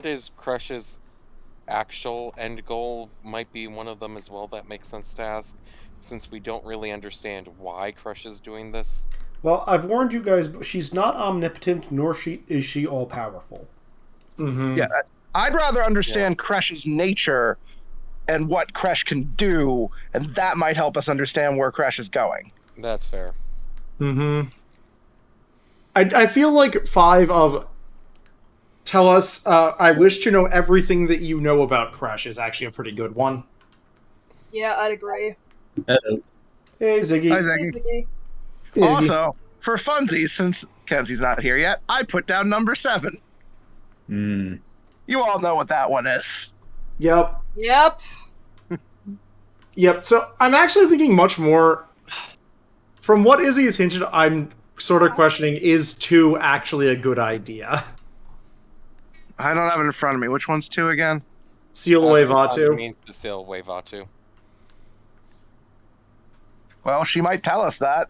is Crush's actual end goal might be one of them as well. That makes sense to ask, since we don't really understand why Crush is doing this. Well, I've warned you guys, she's not omnipotent, nor is she all-powerful. Mm-hmm. Yeah, I'd rather understand Crush's nature and what Crush can do, and that might help us understand where Crush is going. That's fair. Mm-hmm. I feel like 5 of tell us, I wish to know everything that you know about Crush is actually a pretty good one. Yeah, I'd agree. Hey, Ziggy. Hi, Ziggy. Also, for funsies, since Kenzie's not here yet, I put down number 7. You all know what that one is. Yep. Yep. Yep. So I'm actually thinking much more. From what Izzy has hinted, I'm sort of questioning, is 2 actually a good idea? I don't have it in front of me. Which one's 2 again? Seal away Vatu. Means to seal away Vatu. Well, she might tell us that.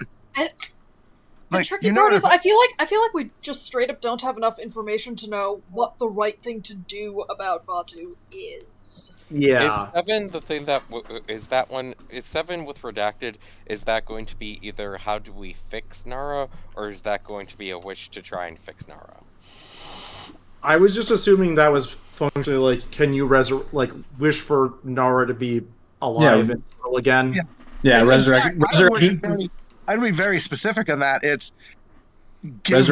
The tricky part is, I feel like we just straight up don't have enough information to know what the right thing to do about Vatu is. Yeah. Is 7 the thing that is that one? Is 7 with redacted? Is that going to be either how do we fix Nara, or is that going to be a wish to try and fix Nara? I was just assuming that was functionally like, can you wish for Nara to be alive and heal again? Yeah, resurrect. I'd be very specific on that. It's give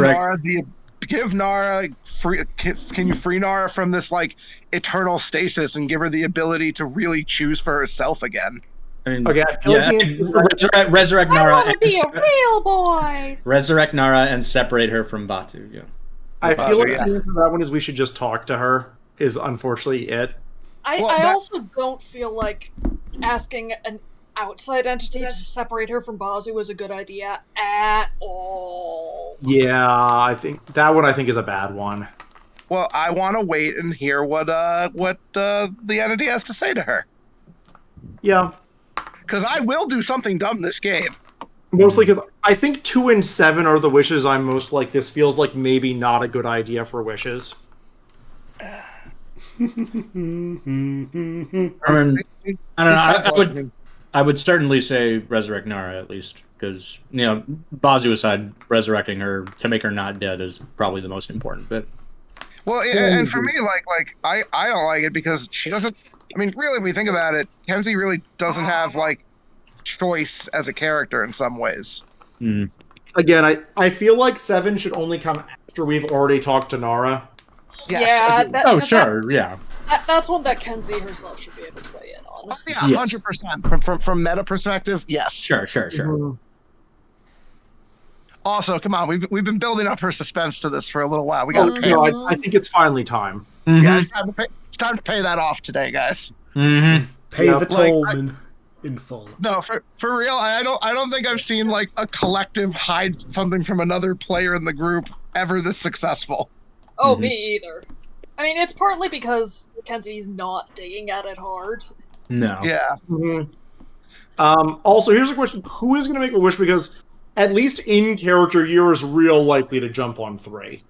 Nara free. Can you free Nara from this like eternal stasis and give her the ability to really choose for herself again? I mean, okay, I feel like resurrect Nara. I want to be a real boy. Resurrect Nara and separate her from Batu. Yeah. I feel like the answer to that one is we should just talk to her. Is unfortunately it. I also don't feel like asking an outside entity to separate her from Bazu was a good idea at all. Yeah, I think that one is a bad one. Well, I want to wait and hear what the entity has to say to her. Yeah, because I will do something dumb this game. Mostly because I think 2 and 7 are the wishes I'm most like. This feels like maybe not a good idea for wishes. I mean, I don't know. I would certainly say resurrect Nara at least, because Bazu aside, resurrecting her to make her not dead is probably the most important bit. Well, and for me, like I don't like it because she doesn't. I mean, really, when we think about it, Kenzie really doesn't have like choice as a character in some ways. Again, I feel like 7 should only come after we've already talked to Nara. Yes. Yeah. That's one that Kenzie herself should be able to weigh in on. Oh, yeah, 100%. From meta perspective, yes. Sure. Also, come on, we've been building up her suspense to this for a little while. We got to pay. I think it's finally time. Yeah, it's time to pay that off today, guys. Pay the toll in full. No, for real, I don't think I've seen like a collective hide something from another player in the group ever this successful. Oh, me either. I mean, it's partly because Kenzie's not digging at it hard. No. Yeah. Also, here's a question: who is going to make a wish? Because at least in character, you're real likely to jump on 3.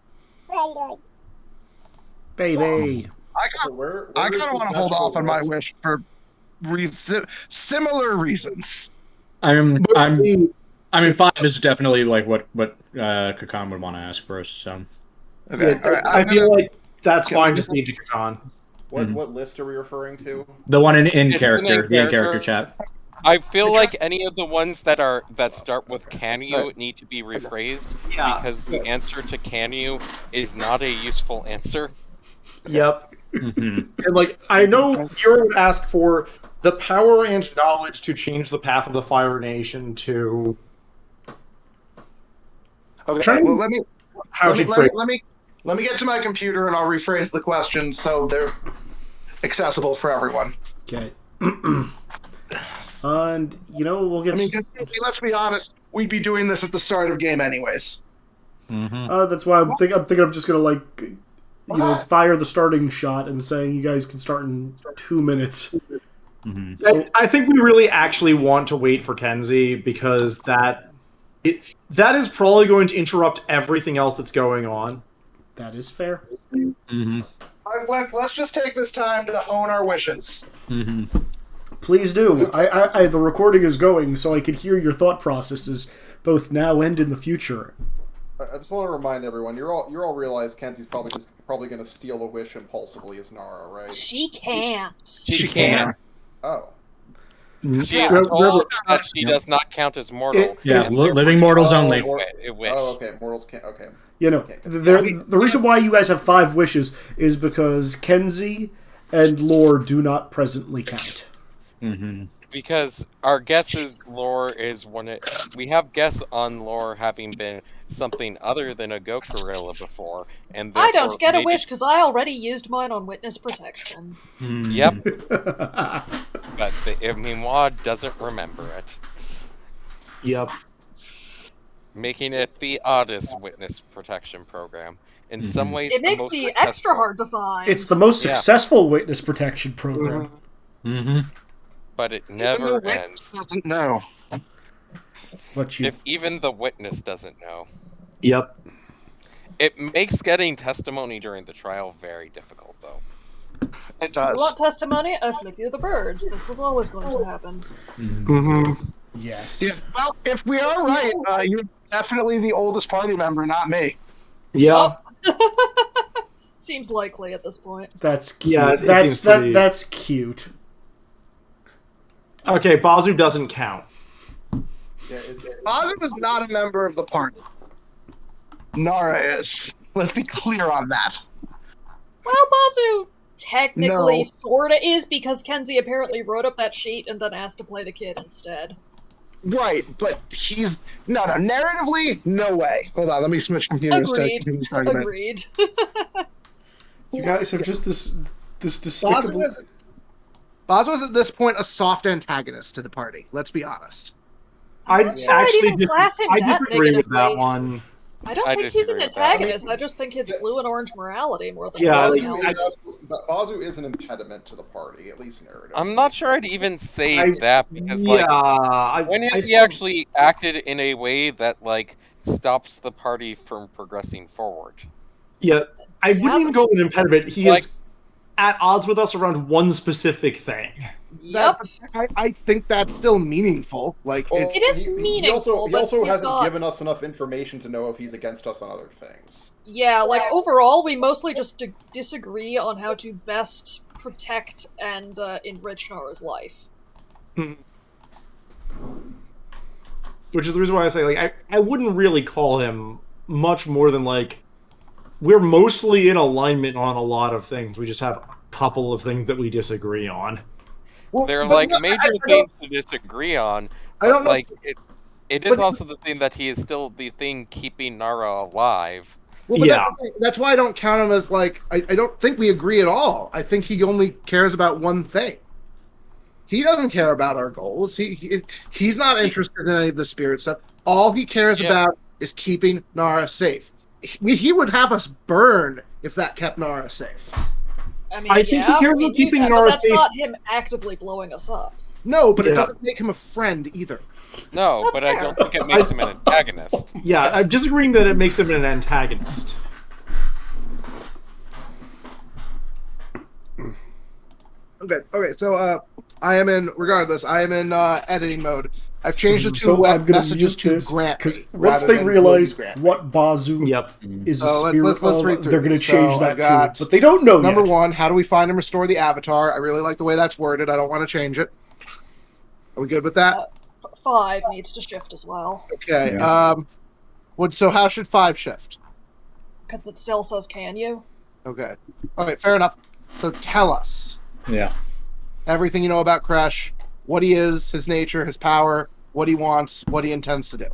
Baby. I kind of want to hold off on my wish for similar reasons. I mean, 5 is definitely like what Kakan would want to ask first. So. Okay. Yeah, all right. I feel like that's fine to sneak to Kakan. What list are we referring to? The one in character, the in character chat. I feel like any of the ones that start with "can you" need to be rephrased because the answer to "can you" is not a useful answer. Yep. And like I know you would ask for the power and knowledge to change the path of the Fire Nation to. Okay. Well, let me get to my computer and I'll rephrase the question so they're accessible for everyone. Okay. And we'll get. I mean, let's be honest. We'd be doing this at the start of game anyways. That's why I'm thinking I'm just gonna fire the starting shot and saying you guys can start in 2 minutes. So, I think we really actually want to wait for Kenzie because that is probably going to interrupt everything else that's going on. That is fair. Let's just take this time to hone our wishes. Mm-hmm. Please do. The recording is going, so I can hear your thought processes both now and in the future. I just want to remind everyone, you all realize Kenzie's probably going to steal a wish impulsively as Nara, right? She can't. She can't. Oh. She is told that she does not count as mortal. Living mortals only. Oh, okay. Mortals can't. Okay. You know, the reason why you guys have 5 wishes is because Kenzie and Lore do not presently count. Mm-hmm. Because our guess is Lore is we have guess on Lore having been something other than a goat gorilla before, and I don't get a wish because I already used mine on witness protection. Mm-hmm. Yep. But the Imimwa doesn't remember it. Yep. Making it the oddest witness protection program. In some ways, it makes me extra hard to find. It's the most successful witness protection program. Mm-hmm. But it never ends. Doesn't know. If even the witness doesn't know. Yep. It makes getting testimony during the trial very difficult, though. It does. You want testimony? I flip you the birds. This was always going to happen. Mm-hmm. Yes. Yeah, well, if we are right, you're definitely the oldest party member, not me. Yeah. Oh. Seems likely at this point. That's cute. Yeah, that's cute. Okay, Bazu doesn't count. Yeah, Bazu is not a member of the party. Nara is. Let's be clear on that. Well, Bazu technically sorta is because Kenzie apparently wrote up that sheet and then asked to play the kid instead. Right, but he's... No, narratively, no way. Hold on, let me switch computers to continue this argument. Agreed. You guys have just this despicable... Bazu is at this point a soft antagonist to the party. Let's be honest. I disagree with that negatively. one. I don't think he's an antagonist. I just think it's blue and orange morality more than anything else. Bazu is an impediment to the party, at least narrative. I'm not sure I'd even say that because, when has he actually acted in a way that stops the party from progressing forward? Yeah, I wouldn't even go with an impediment. He is at odds with us around one specific thing. Yep. I think that's still meaningful. It is meaningful. He also hasn't given us enough information to know if he's against us on other things. Yeah, overall, we mostly just disagree on how to best protect and enrich Nara's life. Which is the reason why I say, I wouldn't really call him much more than, we're mostly in alignment on a lot of things. We just have a couple of things that we disagree on. Well, they're major things to disagree on. I don't know. It is also the thing that he is still the thing keeping Nara alive. Well, but that's why I don't count him as I don't think we agree at all. I think he only cares about one thing. He doesn't care about our goals. He's not interested in any of the spirit stuff. All he cares about is keeping Nara safe. He would have us burn if that kept Nara safe. I think he cares about keeping Nara safe. That's not him actively blowing us up. No, but it doesn't make him a friend either. No, That's but fair. I don't think it makes him an antagonist. Yeah, I'm disagreeing that it makes him an antagonist. Okay, so I am in editing mode. I've changed the two messages to Grant. Because once they realize what Bazu is a spirit let's read through. they're going to change that got too. But they don't know Number yet. 1, how do we find and restore the avatar? I really like the way that's worded. I don't want to change it. Are we good with that? 5 needs to shift as well. Okay. So how should 5 shift? Because it still says, can you? Okay. All right, fair enough. So tell us. Yeah. Everything you know about Crash, what he is, his nature, his power, what he wants, what he intends to do.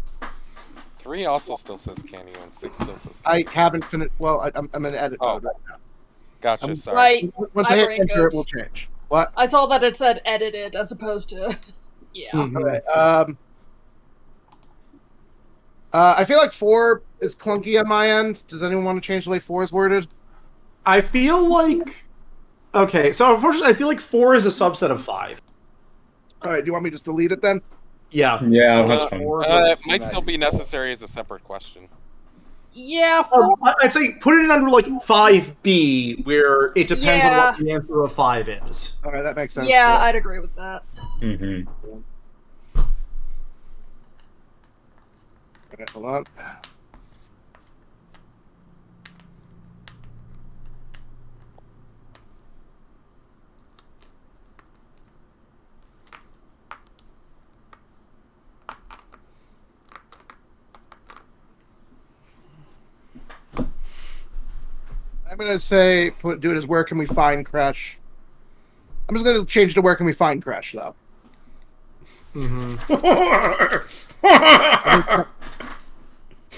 3 also still says can you, and 6 still says. I haven't finished. Well, I'm in edit mode right now. Gotcha. Sorry. Right. Once I hit enter, it will change. What? I saw that it said edited as opposed to. Yeah. Mm-hmm. Okay. I feel like 4 is clunky on my end. Does anyone want to change the way 4 is worded? I feel like... Okay, so unfortunately, I feel like 4 is a subset of 5. All right, do you want me to just delete it then? Yeah. Yeah, that's fine. It might still be necessary as a separate question. Yeah, I'd say put it under like 5B, where it depends on what the answer of 5 is. All right, that makes sense. Yeah, I'd agree with that. Mm-hmm. Okay, hold on. I'm gonna say do it as where can we find Crash. I'm just gonna change to where can we find Crash though.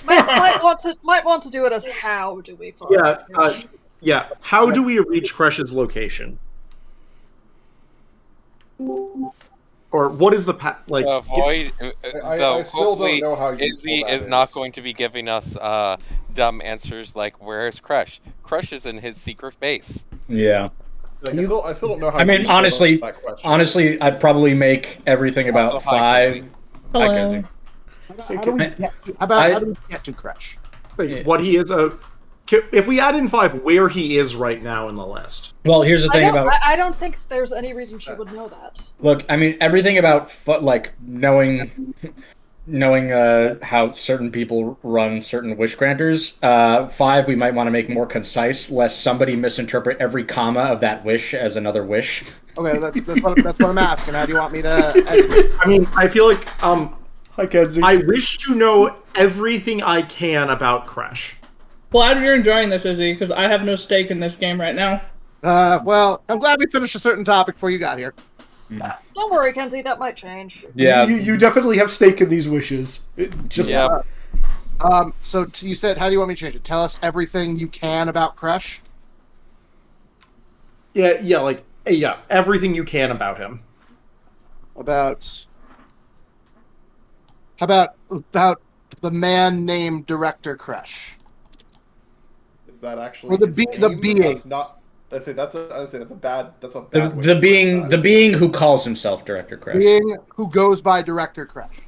might want to do it as how do we find Crash? Yeah. How do we reach Crash's location? Or what is the like? Avoid. I still don't know how useful Izzy that is not going to be giving us dumb answers like "Where's Crush?" Crush is in his secret base. Yeah. Like, I still don't know how. I mean, useful honestly, that question is. I'd probably make everything about Also, hi, 5. Hello. How do we get to Crash? What he is if we add in 5, where he is right now in the list. Well, here's the thing about. I don't think there's any reason she would know that. Look, I mean, everything about like knowing how certain people run certain wish granters. 5, we might want to make more concise, lest somebody misinterpret every comma of that wish as another wish. Okay, that's what I'm asking. How do you want me to? I mean, I feel like Hi, Kenzie. I wish to know everything I can about Crash. Glad you're enjoying this, Izzy, because I have no stake in this game right now. Well, I'm glad we finished a certain topic before you got here. Don't worry, Kenzie, that might change. Yeah, you definitely have stake in these wishes. So you said, how do you want me to change it? Tell us everything you can about Crash. Yeah, everything you can about him. How about the man named Director Crash? Is that actually or the name? being? That's not. That's a bad. That's a bad. The being who calls himself Director Crash. Being who goes by Director Crash.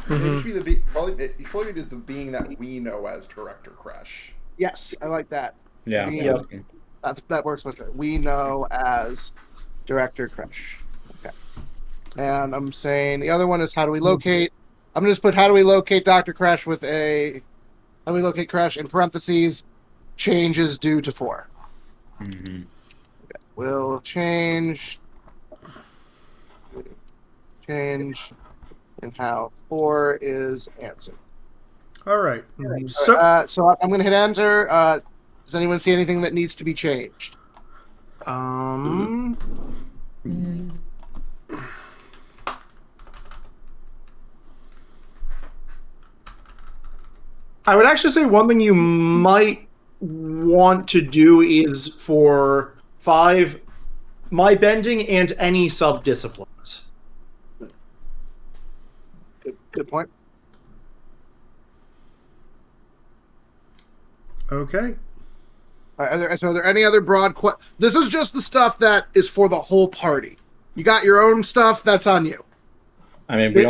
It should be probably is the being that we know as Director Crash. Yes, I like that. Yeah. That works much better. We know as Director Crash. Okay. And I'm saying the other one is how do we locate? I'm gonna just put how do we locate Dr. Crash with a how do we locate Crash in parentheses changes due to 4. Mm-hmm. Okay. We'll change and how 4 is answered. All right. So I'm going to hit enter. Does anyone see anything that needs to be changed? I would actually say one thing you might want to do is for 5, my bending and any sub-disciplines. Good point. Okay. All right, are there any other broad questions? This is just the stuff that is for the whole party. You got your own stuff, that's on you. I mean, we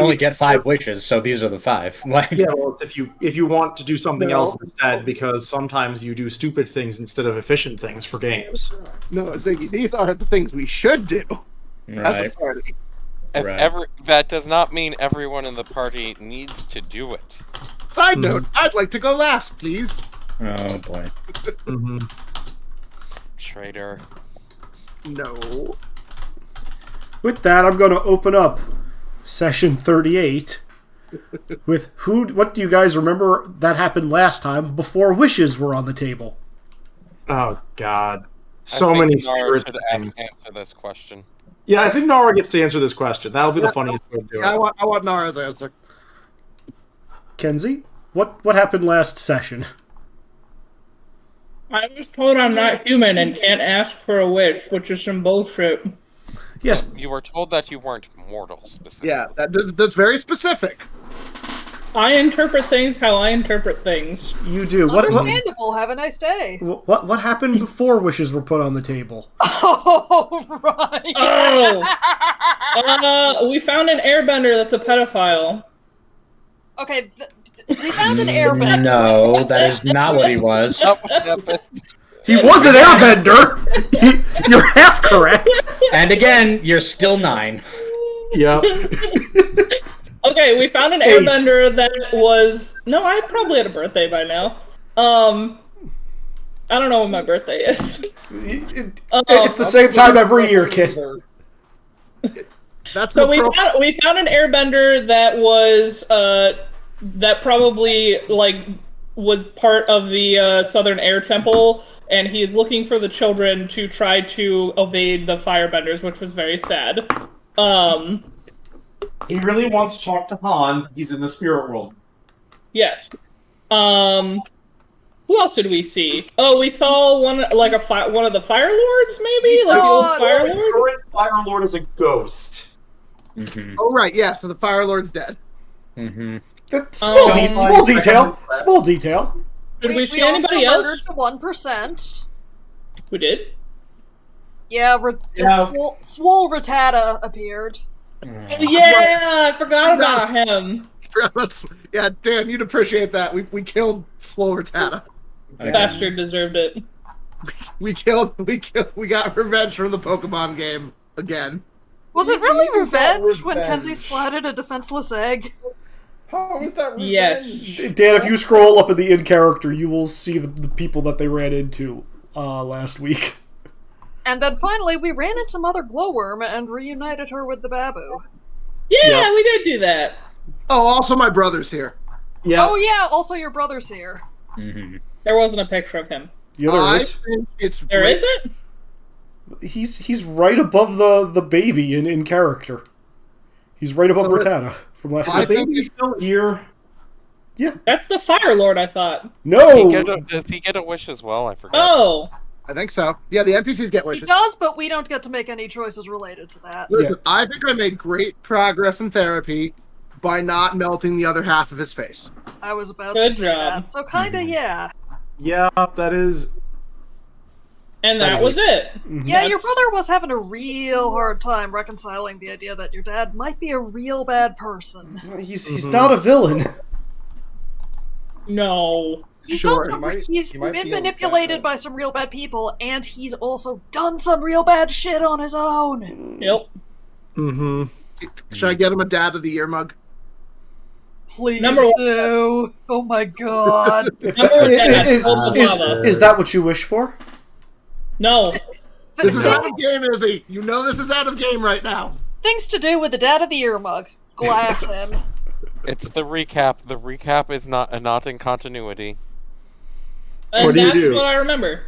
only get 5 wishes, so these are the 5. Yeah, well, if you want to do something else instead, because sometimes you do stupid things instead of efficient things for games. No, it's like, these are the things we should do. As a Right. party. That does not mean everyone in the party needs to do it. Side note, I'd like to go last, please. Oh boy. Traitor. No. With that, I'm going to open up session 38 with what do you guys remember that happened last time before wishes were on the table? Oh God, so many Nara secret should things. answer this question. Yeah, I think Nara gets to answer this question. That'll be the funniest way to do it. I want Nara's answer. Kenzie, what happened last session? I was told I'm not human and can't ask for a wish, which is some bullshit. Yes. You were told that you weren't mortal, specifically. Yeah, that's very specific. I interpret things how I interpret things. You do. Understandable. Have a nice day. What happened before wishes were put on the table? Oh, right. Oh. We found an airbender that's a pedophile. Okay, We found an airbender. No, that is not what he was. He was an airbender. You're half correct. And again, you're still 9. Yep. Okay, we found an 8. airbender that was... No, I probably had a birthday by now. I don't know when my birthday is. It's the same time every year, kid. That's So we found an airbender that was that probably like was part of the Southern Air Temple, and he is looking for the children to try to evade the firebenders, which was very sad. He really wants to talk to Han. He's in the spirit world. Yes. Who else did we see? Oh, we saw one of the Fire Lords, maybe? Like the old Fire Lord? The current Fire Lord is a ghost. Mm-hmm. Oh, right, yeah, so the Fire Lord's dead. Mm-hmm. Small detail. Did we see also anybody else? murdered the 1%. Who did? Yeah, Swole Rattata appeared. Yeah, I forgot about him. Yeah, Dan, you'd appreciate that. We killed Swole Rattata. Bastard deserved it. We got revenge from the Pokemon game again. Was it really revenge when revenge? Kenzie splattered a defenseless egg? How is that revenge? Yes. Dan, if you scroll up in the in character, you will see the people that they ran into last week. And then finally, we ran into Mother Glowworm and reunited her with the Babu. Yeah, we did do that. Oh, also my brother's here. Yeah. Oh yeah, also your brother's here. Mm-hmm. There wasn't a picture of him. Yeah, there I is. think it's There great. isn't? He's right above the baby in character. He's right above Rattata from last I week. think He's still here. That's the Fire Lord, I thought. No! Does he get a wish as well? I forgot. Oh. I think so. Yeah, the NPCs get He wishes. does, but we don't get to make any choices related to that. Listen, I think I made great progress in therapy by not melting the other half of his face. I was about Good to say job. that. So kinda, yeah. Yeah, that is. And that was it. Yeah, your brother was having a real hard time reconciling the idea that your dad might be a real bad person. He's not a villain. No. He's Sure, done some, he he's might been be able to manipulated tackle. by some real bad people, and he's also done some real bad shit on his own. Yep. Mm-hmm. Should I get him a Dad of the Year mug? Please Number one. do. Oh my god. Number one, lava. Is that what you wish for? No. This is out of game, Izzy. You know this is out of game right now. Things to do with the Dad of the Year mug. Glass him. It's the recap. The recap is not in continuity. And What do you that's do? what I remember.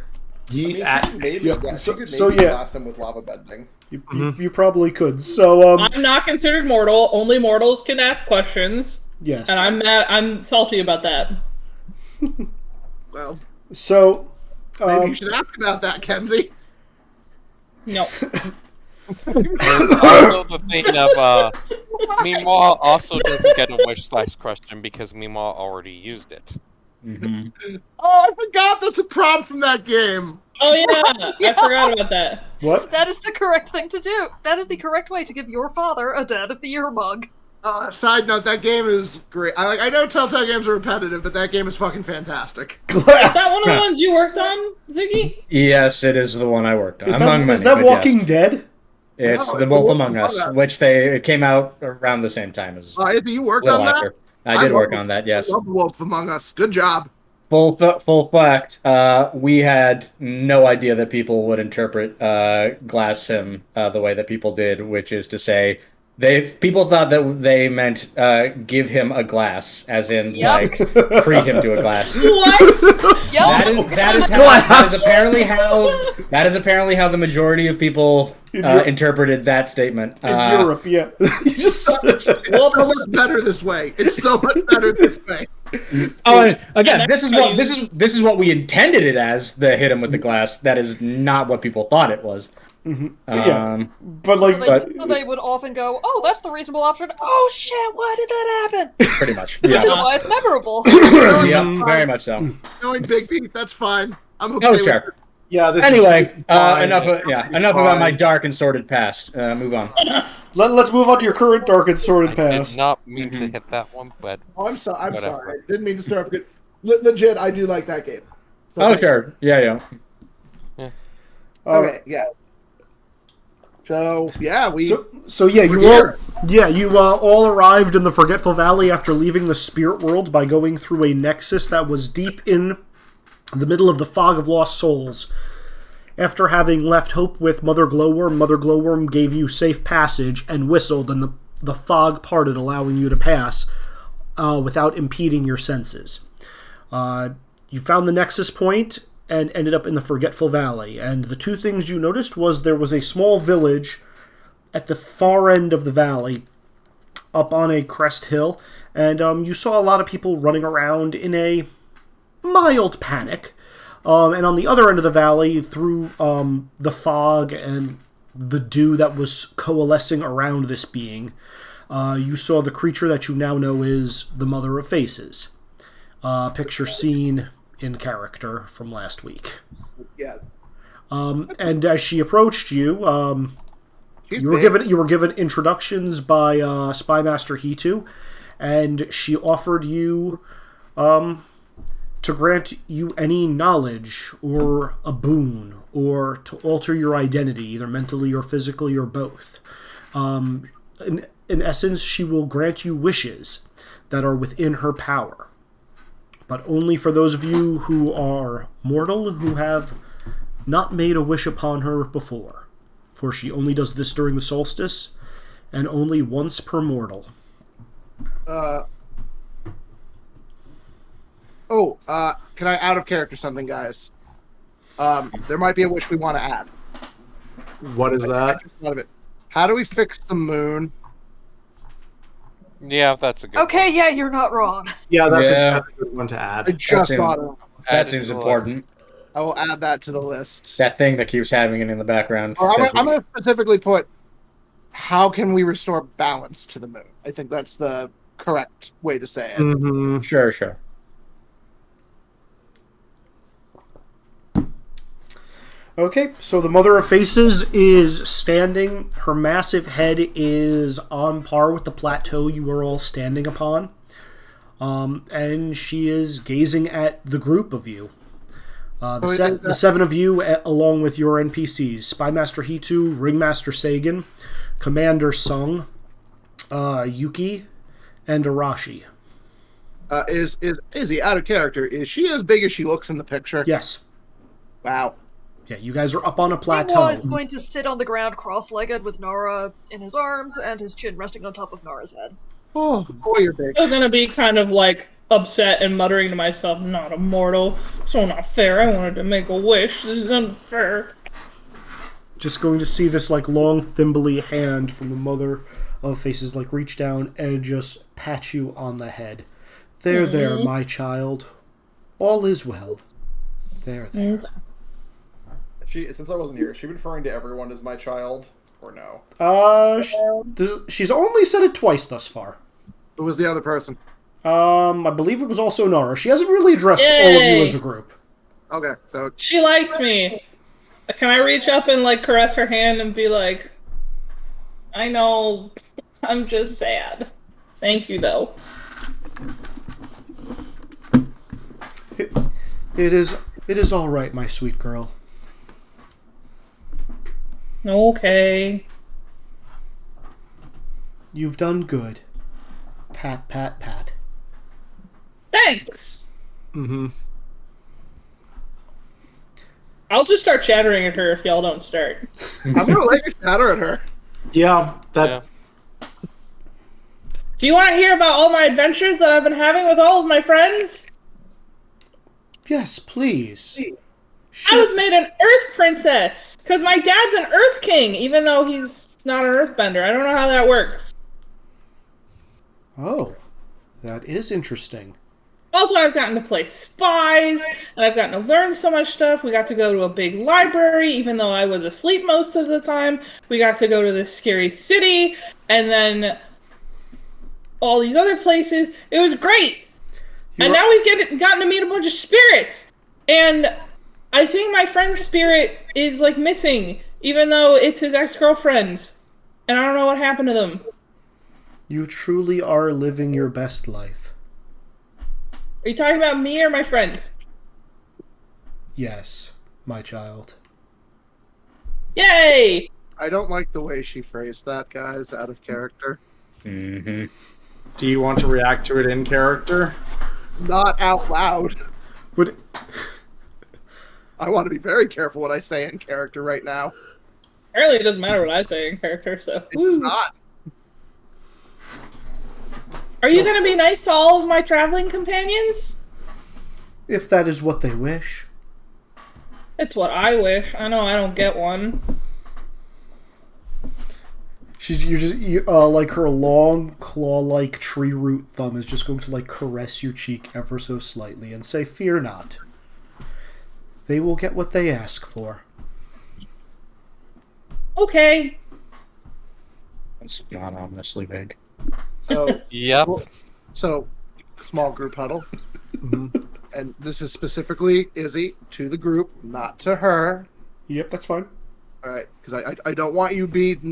I mean, you could maybe, Yeah, you so- could so maybe yeah. blast him with lava bending. You probably could. So, I'm not considered mortal. Only mortals can ask questions. yes. And I'm salty about that. Well, So, maybe you should ask about that, Kenzie. No. And also the thing of Meemaw also doesn't get a wish/question because Meemaw already used it. Mm-hmm. Oh, I forgot that's a prompt from that game. Oh yeah, I forgot about that. what? That is the correct thing to do. That is the correct way to give your father a Dad of the Year mug. Side note, that game is great. I know Telltale games are repetitive, but that game is fucking fantastic. Is Glass. that one of the ones you worked on, Ziggy? Yes, it is the one I worked on. Is Among that, is many, that but Walking yes. Dead? It's No, The it's Wolf The Among Wolf Us, Among Us. which it came out around the same time as Izzy, you worked a on little that? after. I did work love on that, yes. Love the Wolf Among Us. Good job. Full fact, we had no idea that people would interpret Glass Sim the way that people did, which is to say, people thought that they meant give him a glass, as in Yep. like treat him to a glass. What? Yup. That is apparently how the majority of people interpreted that statement. In Europe, yeah. You just... It's so much better this way. It's so much better this way. Oh, and again, And this is what we intended it as. The hit him with the glass. That is not what people thought it was. yeah. But like... So they would often go, oh, that's the reasonable option. Oh shit, why did that happen? Pretty much. Which is Yeah. why it's memorable. Yep, very much so. Knowing Big Pete, that's fine. I'm okay Oh, with sure. it. Yeah. This Anyway, is fine. enough It's about my fine. dark and sordid past. Move on. Let's move on to your current dark and sordid I past. did not mean to hit that one, but Oh, I'm sorry. I'm Whatever. sorry. Didn't mean to start up. Legit, I do like that game. So Oh, thank- sure. Yeah. Okay, yeah. So yeah, So yeah, we're you all arrived in the Forgetful Valley after leaving the spirit world by going through a nexus that was deep in the middle of the fog of lost souls. After having left Hope with Mother Glowworm gave you safe passage and whistled, and the fog parted, allowing you to pass without impeding your senses. You found the nexus point and ended up in the Forgetful Valley. And the two things you noticed was there was a small village at the far end of the valley, up on a crest hill, and you saw a lot of people running around in a mild panic. And on the other end of the valley, through the fog and the dew that was coalescing around this being, you saw the creature that you now know is the Mother of Faces. Picture seen in character from last week. yeah. And as she approached you, you were given introductions by Spymaster Hitu, and she offered you to grant you any knowledge or a boon, or to alter your identity, either mentally or physically or both. In essence, she will grant you wishes that are within her power, but only for those of you who are mortal, who have not made a wish upon her before. For she only does this during the solstice, and only once per mortal. Can I out of character something, guys? There might be a wish we want to add. What is I that? just thought of it. How do we fix the moon? yeah, that's a good Okay, yeah, you're not wrong. Yeah, that's Yeah. a good one to I add. just seems- thought of. That Add it seems to the important. I will add that to the list. That thing that keeps having it in the background. Or I'm going to specifically put, how can we restore balance to the moon? I think that's the correct way to say it. Mm-hmm. Sure. Okay, so the Mother of Faces is standing. Her massive head is on par with the plateau you are all standing upon. And she is gazing at the group of you. The seven of you, along with your NPCs. Spymaster Hitu, Ringmaster Sagan, Commander Sung, Yuki, and Arashi. Is Izzy out of character? Is she as big as she looks in the picture? Yes. Wow. Yeah, you guys are up on a He plateau. was going to sit on the ground cross-legged with Nara in his arms and his chin resting on top of Nara's head. Oh, boy, you're big. I'm gonna be kind of like upset and muttering to myself, "Not a mortal, so not fair. I wanted to make a wish. This is unfair." Just going to see this like long thimbly hand from the Mother of Faces like reach down and just pat you on the head. There, my child. All is well. There. Since I wasn't here, is she referring to everyone as my child, or no? She's only said it twice thus far. Who was the other person? I believe it was also Nara. She hasn't really addressed all of you as a group. Okay, so She likes me. Can I reach up and like caress her hand and be like, "I know, I'm just sad. Thank you, though." It is all right, my sweet girl. Okay. You've done good. Pat, pat, pat. Thanks. Mm-hmm. I'll just start chattering at her if y'all don't start. I'm gonna let you shatter at her. Yeah, that. Yeah. Do you want to hear about all my adventures that I've been having with all of my friends? Yes, please. I was made an Earth Princess, because my dad's an Earth King, even though he's not an Earthbender. I don't know how that works. Oh, that is interesting. Also, I've gotten to play spies, and I've gotten to learn so much stuff. We got to go to a big library, even though I was asleep most of the time. We got to go to this scary city, and then all these other places. It was great! And now we've gotten to meet a bunch of spirits! And I think my friend's spirit is, like, missing, even though it's his ex-girlfriend. and I don't know what happened to them. You truly are living your best life. Are you talking about me or my friend? Yes, my child. Yay! I don't like the way she phrased that, guys, out of character. Mm-hmm. Do you want to react to it in character? Not out loud. Would I want to be very careful what I say in character right now. Apparently it doesn't matter what I say in character, so... It does not. Are you gonna be nice to all of my traveling companions? if that is what they wish. It's what I wish. I know I don't get one. Like her long claw-like tree root thumb is just going to like caress your cheek ever so slightly and say, "Fear not. They will get what they ask for." Okay. That's not ominously vague. So Yep. So, small group huddle. Mm-hmm. And this is specifically Izzy to the group, not to her. Yep, that's fine. All right, because I don't want you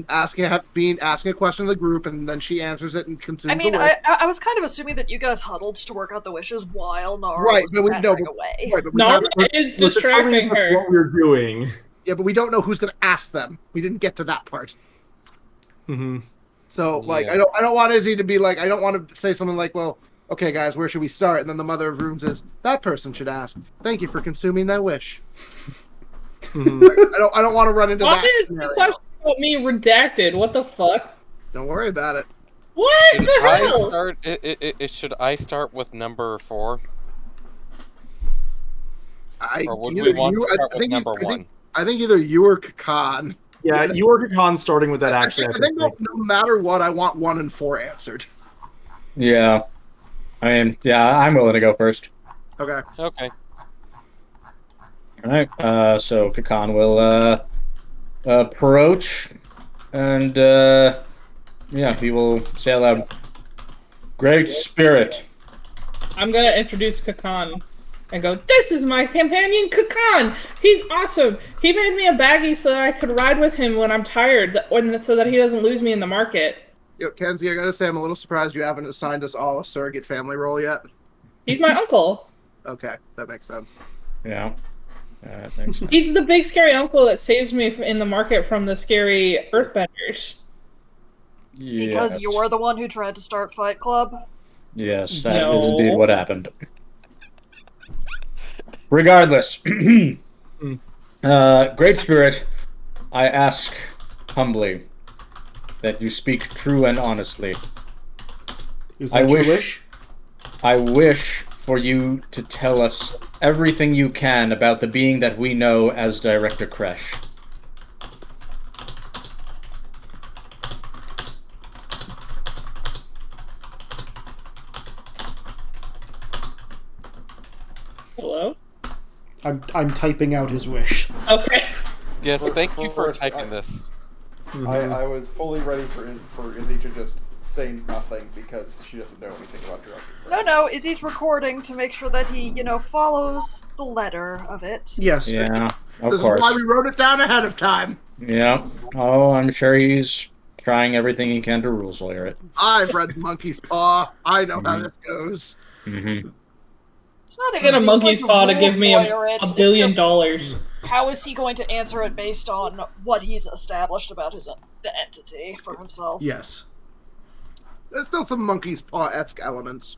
asking a question of the group and then she answers it and consumes. I mean, away. I was kind of assuming that you guys huddled to work out the wishes while Nara Right, was but we know away. Right, but we Nara have- is We're distracting determining her. what we're doing. Yeah, but we don't know who's going to ask them. We didn't get to that part. Mm-hmm. So, like, Yeah. I don't want Izzy to be like, I don't want to say something like, well, okay, guys, where should we start? And then the mother of rooms is, that person should ask. Thank you for consuming that wish. Mm-hmm. I don't want to run into Why that is the scenario. question about me redacted? What the fuck? Don't worry about it. What Should the I hell? start? Should I start with number 4, or would we want to start with number 1? I think either you or Kakan. Yeah, you or Kakan starting with that actually. I think no matter what, I want 1 and 4 answered. Yeah. I mean, yeah, I'm willing to go first. Okay. Okay. Alright, so Kakan will approach, and yeah, he will say aloud, "Great Spirit." I'm gonna introduce Kakan and go, this is my companion Kakan! He's awesome! He made me a baggie so that I could ride with him when I'm tired, so that he doesn't lose me in the market. Yo, Kenzie, I gotta say, I'm a little surprised you haven't assigned us all a surrogate family role yet. He's my uncle. Okay, that makes sense. Yeah. That makes sense. He's the big scary uncle that saves me in the market from the scary earthbenders. Because Yes. you're the one who tried to start Fight Club? Yes, that is No. indeed what happened. Regardless, Great Spirit, I ask humbly that you speak true and honestly. Is that your wish? I wish for you to tell us everything you can about the being that we know as Director Kresh. Hello? I'm typing out his wish. Okay. Yes. Thank you for First, typing this. I was fully ready for Izzy to just say nothing because she doesn't know anything about Director Kresh. No, Izzy's recording to make sure that he, follows the letter of it. Yes. Yeah, of This course. is why we wrote it down ahead of time. Yeah. Oh, I'm sure he's trying everything he can to rules lawyer it. I've read The Monkey's Paw. I know how this goes. Mm-hmm. It's not I even get a that he's monkey's going paw to rules give me lawyer it, a it's billion just, dollars. how is he going to answer it based on what he's established about the entity for himself? Yes. There's still some Monkey's Paw-esque elements.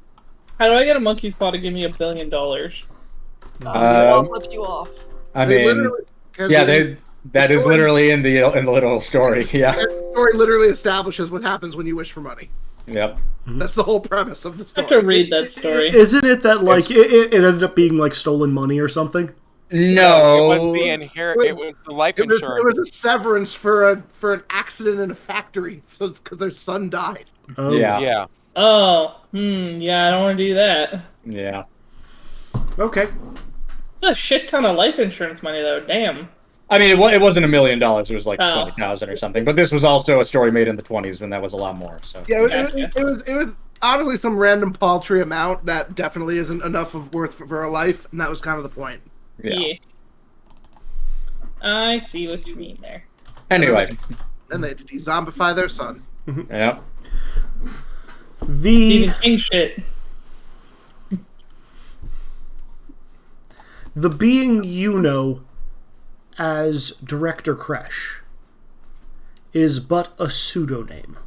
How do I get a monkey's paw to give me $1 billion? Wall flipped you off. I They mean, literally- yeah, that is story- literally in the little story. Yeah. The story literally establishes what happens when you wish for money. Yep. That's the whole premise of the I story. have to read that story. Isn't it that like it ended up being like stolen money or something? No. It was the It was the life It was insurance. a severance for an accident in a factory because their son died. Oh. Yeah. Yeah. Oh, yeah, I don't want to do that. Yeah. Okay. It's a shit ton of life insurance money, though. Damn. I mean, it wasn't $1 million. It was like Oh. 20,000 or something. But this was also a story made in the 20s when that was a lot more. So Yeah, Gotcha. it was honestly some random paltry amount that definitely isn't enough of worth for a life, and that was kind of the point. yeah. I see what you mean there. Anyway, and they de-zombify their son. Yeah. Even king shit. The being you know as Director Kresh is but a pseudonym.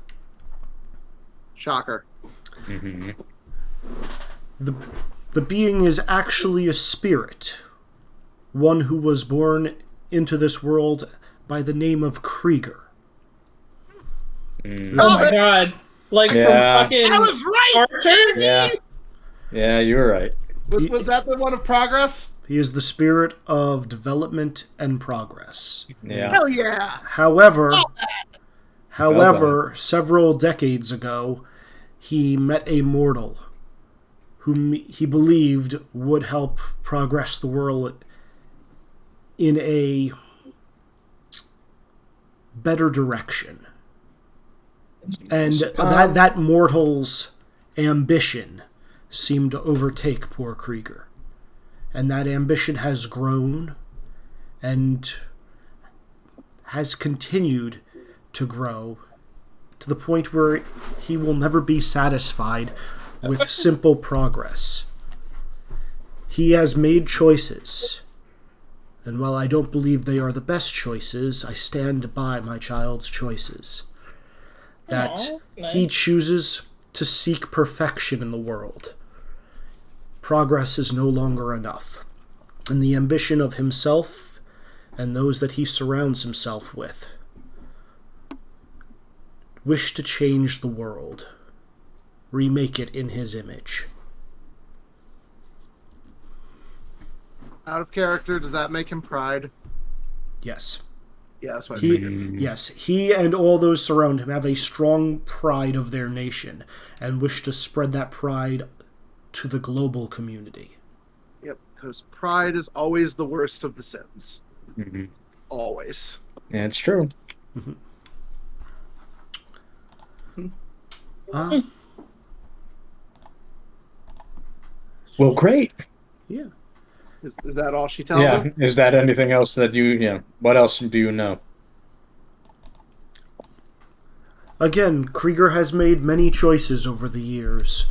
Shocker. Mm-hmm. The being is actually a spirit, one who was born into this world by the name of Krieger. Oh my god. Like from fucking I was right! Archer? Yeah. Yeah, you were right. Was that the one of progress? He is the spirit of development and progress. Yeah. Hell yeah! However, several decades ago, he met a mortal whom he believed would help progress the world in a better direction. And that mortal's ambition seemed to overtake poor Krieger. And that ambition has grown and has continued to grow to the point where he will never be satisfied with simple progress. He has made choices, and while I don't believe they are the best choices, I stand by my child's choices. That he chooses to seek perfection in the world. Progress is no longer enough, and the ambition of himself and those that he surrounds himself with wish to change the world, remake it in his image. Out of character, does that make him Pride? Yes. Yeah, that's what I figured. Yes, he and all those surround him have a strong pride of their nation and wish to spread that pride to the global community. Yep, because pride is always the worst of the sins. Mm-hmm. Always. Yeah, it's true. Mm-hmm. Well, great. Yeah. Is that all she tells Yeah. him? Is that anything else that what else do you know? Again, Krieger has made many choices over the years.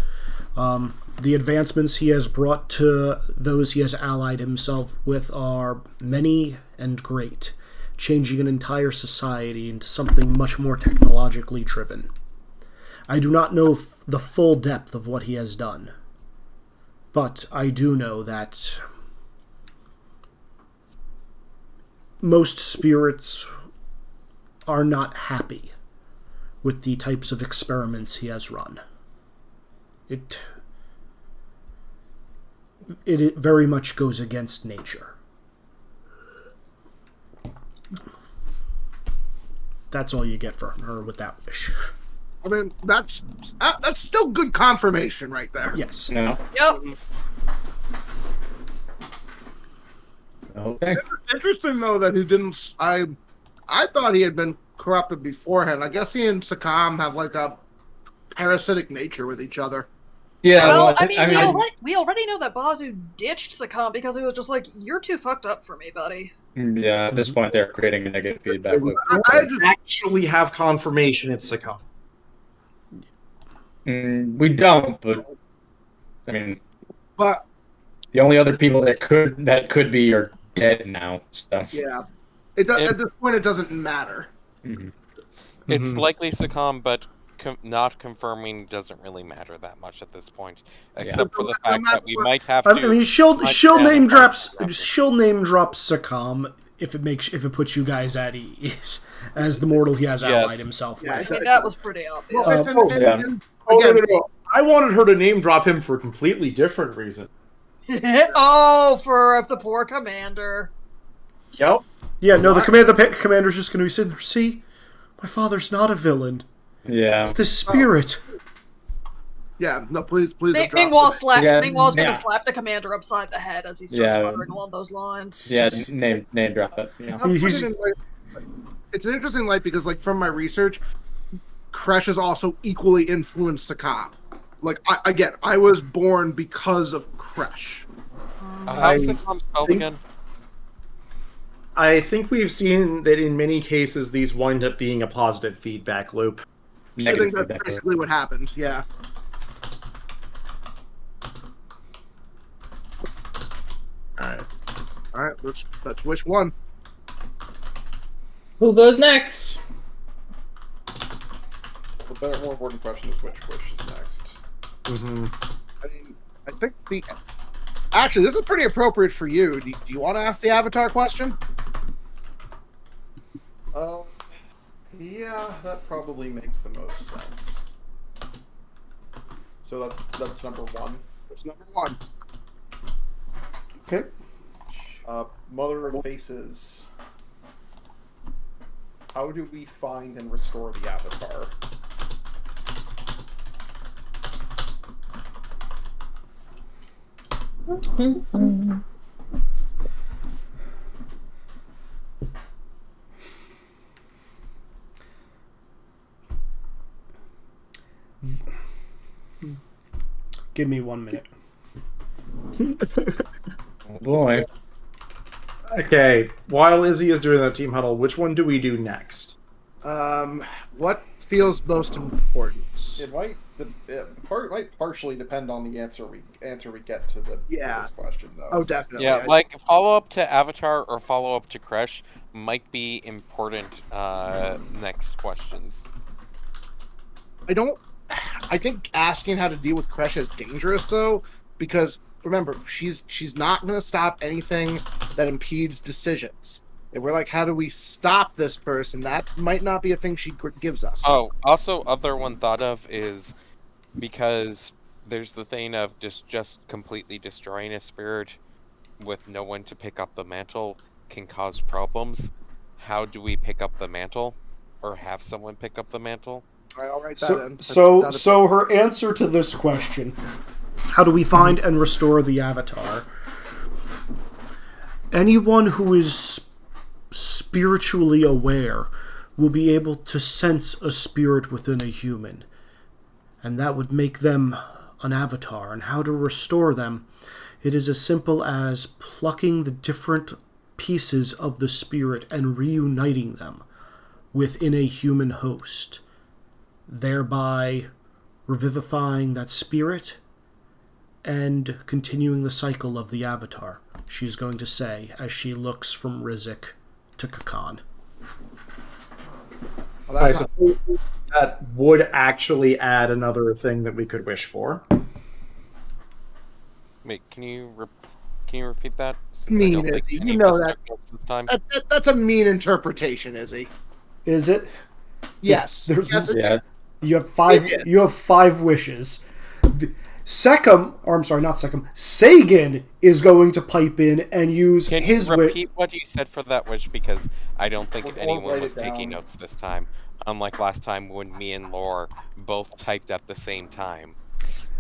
The advancements he has brought to those he has allied himself with are many and great, changing an entire society into something much more technologically driven. I do not know the full depth of what he has done, but I do know that most spirits are not happy with the types of experiments he has run. It very much goes against nature. That's all you get from her with that wish. I mean, that's still good confirmation right there. Yes. No. Yep. Okay. Interesting though that he didn't. I thought he had been corrupted beforehand. I guess he and Sakam have like a parasitic nature with each other. Yeah. Well, we already know that Bazu ditched Sakam because he was just like, "You're too fucked up for me, buddy." Yeah. At this point, they're creating a negative feedback loop. I actually have confirmation it's Sakam. We don't, but I mean, But the only other people that could be are dead now. So yeah, at this point it doesn't matter. Mm-hmm. It's likely Sakam, but not confirming doesn't really matter that much at this point, except for the fact that we might have to. I mean, she'll name drop Sakam if it puts you guys at ease as the mortal he has allied himself with. I mean, that was pretty obvious. No. I wanted her to name drop him for a completely different reason. Oh, for the poor commander. Yep. Yeah, no, the commander's just going to be sitting there. See, my father's not a villain. yeah. It's the spirit. Yeah, no, please. Mingwall's Yeah. gonna slap the commander upside the head as he starts muttering along those lines. Yeah. Name drop it. Yeah. It's an interesting light because, like, from my research, Kresh has also equally influenced Sakam. Like, I was born because of Kresh. How's Sakam spelled again? I think we've seen that in many cases these wind up being a positive feedback loop. I Negative think that's feedback. basically what happened. Yeah. Alright. All right. Let's wish one. Who goes next? The better, more important question is which wish is next. Mm-hmm. I mean, I think actually this is pretty appropriate for you. Do you want to ask the Avatar question? Yeah, that probably makes the most sense. So that's number one. That's number one. Okay. Mother of Faces. How do we find and restore the Avatar? Give me 1 minute. Oh boy. Okay, while Izzy is doing that team huddle, which one do we do next? What feels most important? It might partially depend on the answer we get to this question, though. Oh, definitely. Yeah, like follow up to Avatar or follow up to Kresh might be important next questions. I think asking how to deal with Kresh is dangerous, though, because remember, she's not going to stop anything that impedes decisions. If we're like, how do we stop this person? That might not be a thing she gives us. Oh, also, other one thought of is because there's the thing of just completely destroying a spirit with no one to pick up the mantle can cause problems. How do we pick up the mantle, or have someone pick up the mantle? All right, I'll write that in. So her answer to this question: how do we find and restore the Avatar? Anyone who is spiritually aware will be able to sense a spirit within a human, and that would make them an Avatar. And how to restore them? It is as simple as plucking the different pieces of the spirit and reuniting them within a human host, thereby revivifying that spirit and continuing the cycle of the Avatar, she's going to say as she looks from Rizik to Kakan. Well, I suppose that would actually add another thing that we could wish for. Wait, can you repeat that? Mean, Izzy. You know that. This time. That's a mean interpretation, Izzy. Is it? Yes. Yeah. You have five. You have 5 wishes. Sagan is going to pipe in and use Can his you repeat what you said for that wish, because I don't think anyone was taking notes this time. Unlike last time when me and Lore both typed at the same time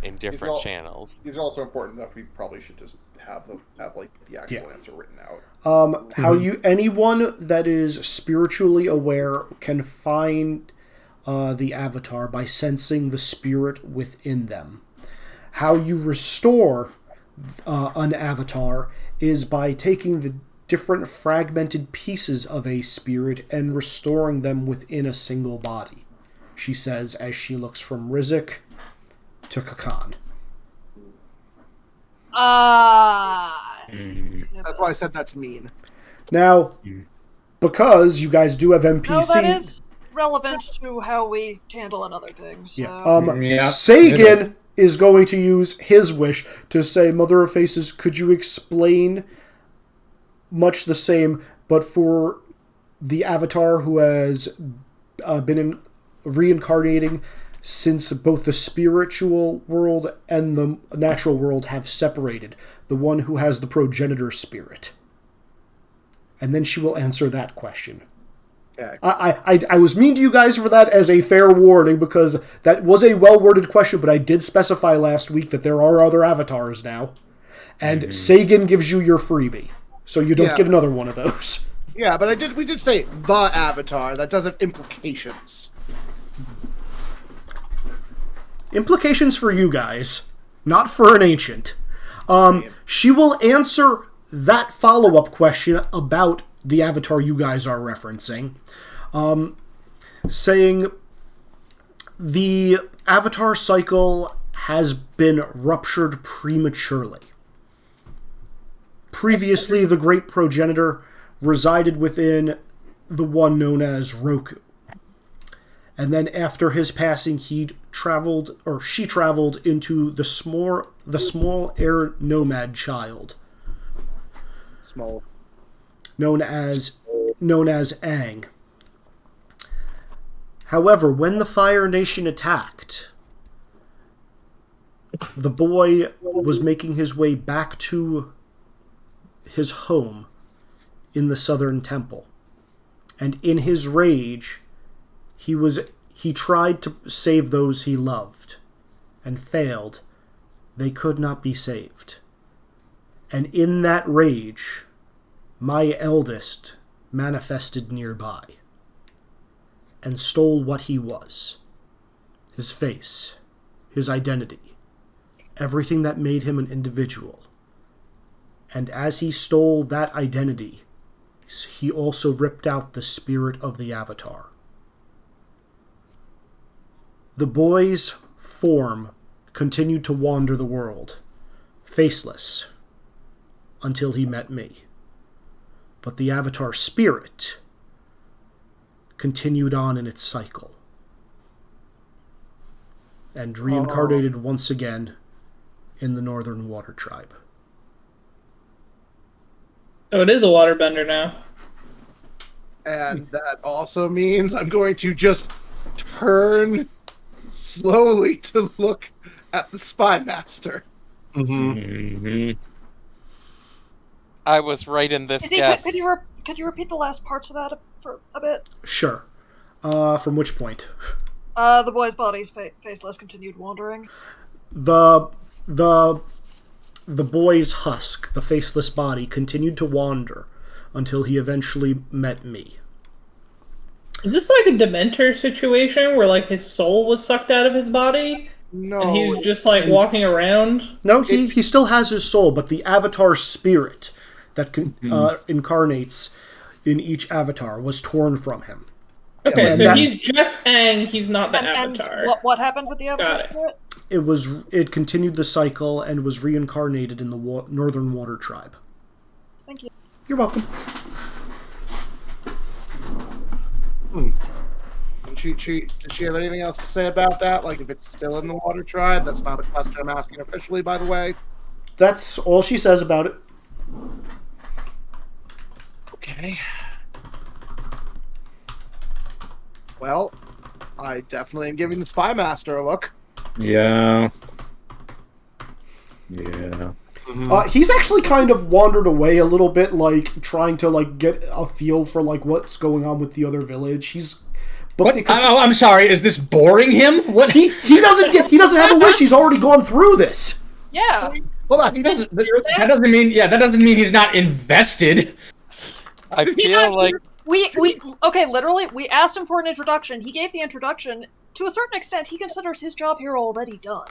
in different channels. These are also important enough. We probably should just have the actual answer written out. Anyone that is spiritually aware can find the Avatar by sensing the spirit within them. How you restore an Avatar is by taking the different fragmented pieces of a spirit and restoring them within a single body, she says as she looks from Rizik to Kakan. That's why I said that's mean. Now, because you guys do have NPCs... No, that is relevant to how we handle another thing. So. Sagan is going to use his wish to say, Mother of Faces, could you explain much the same, but for the Avatar who has been reincarnating since both the spiritual world and the natural world have separated, the one who has the progenitor spirit. And then she will answer that question. Okay. I was mean to you guys for that as a fair warning, because that was a well-worded question, but I did specify last week that there are other avatars now. And Sagan gives you your freebie, so you don't get another one of those. Yeah, but we did say the Avatar. That does have implications. Implications for you guys, not for an ancient. She will answer that follow-up question about the avatar you guys are referencing, saying the avatar cycle has been ruptured prematurely. Previously, the great progenitor resided within the one known as Roku. And then after his passing, she traveled into the small air nomad child. Small. Known as Aang. However, when the Fire Nation attacked, the boy was making his way back to his home in the Southern Temple. And in his rage, he tried to save those he loved and failed. They could not be saved. And in that rage, my eldest manifested nearby and stole what he was. His face, his identity, everything that made him an individual. And as he stole that identity, he also ripped out the spirit of the Avatar. The boy's form continued to wander the world, faceless, until he met me. But the Avatar spirit continued on in its cycle and reincarnated once again in the Northern Water Tribe. Oh, it is a waterbender now. And that also means I'm going to just turn slowly to look at the Spy Master. I was right in this guess. Could you repeat the last parts of that for a bit? Sure. From which point? The boy's body's faceless continued wandering. The boy's husk, the faceless body, continued to wander until he eventually met me. Is this like a Dementor situation where like his soul was sucked out of his body? No. And he was just like walking around? No, he still has his soul, but the Avatar spirit that incarnates in each Avatar was torn from him. Okay, so he's just Aang, he's not the Avatar. And what happened with the Avatar spirit? It continued the cycle and was reincarnated in the Northern Water Tribe. Thank you. You're welcome. Did she have anything else to say about that? Like, if it's still in the Water Tribe? That's not a question I'm asking officially, by the way. That's all she says about it. Okay. Well, I definitely am giving the Spy Master a look. Yeah. He's actually kind of wandered away a little bit, like trying to like get a feel for like what's going on with the other village. I'm sorry. Is this boring him? What he doesn't have a wish. He's already gone through this. Yeah. Well, he doesn't. That doesn't mean. Yeah, that doesn't mean he's not invested. I feel like literally, we asked him for an introduction. He gave the introduction. To a certain extent, he considers his job here already done.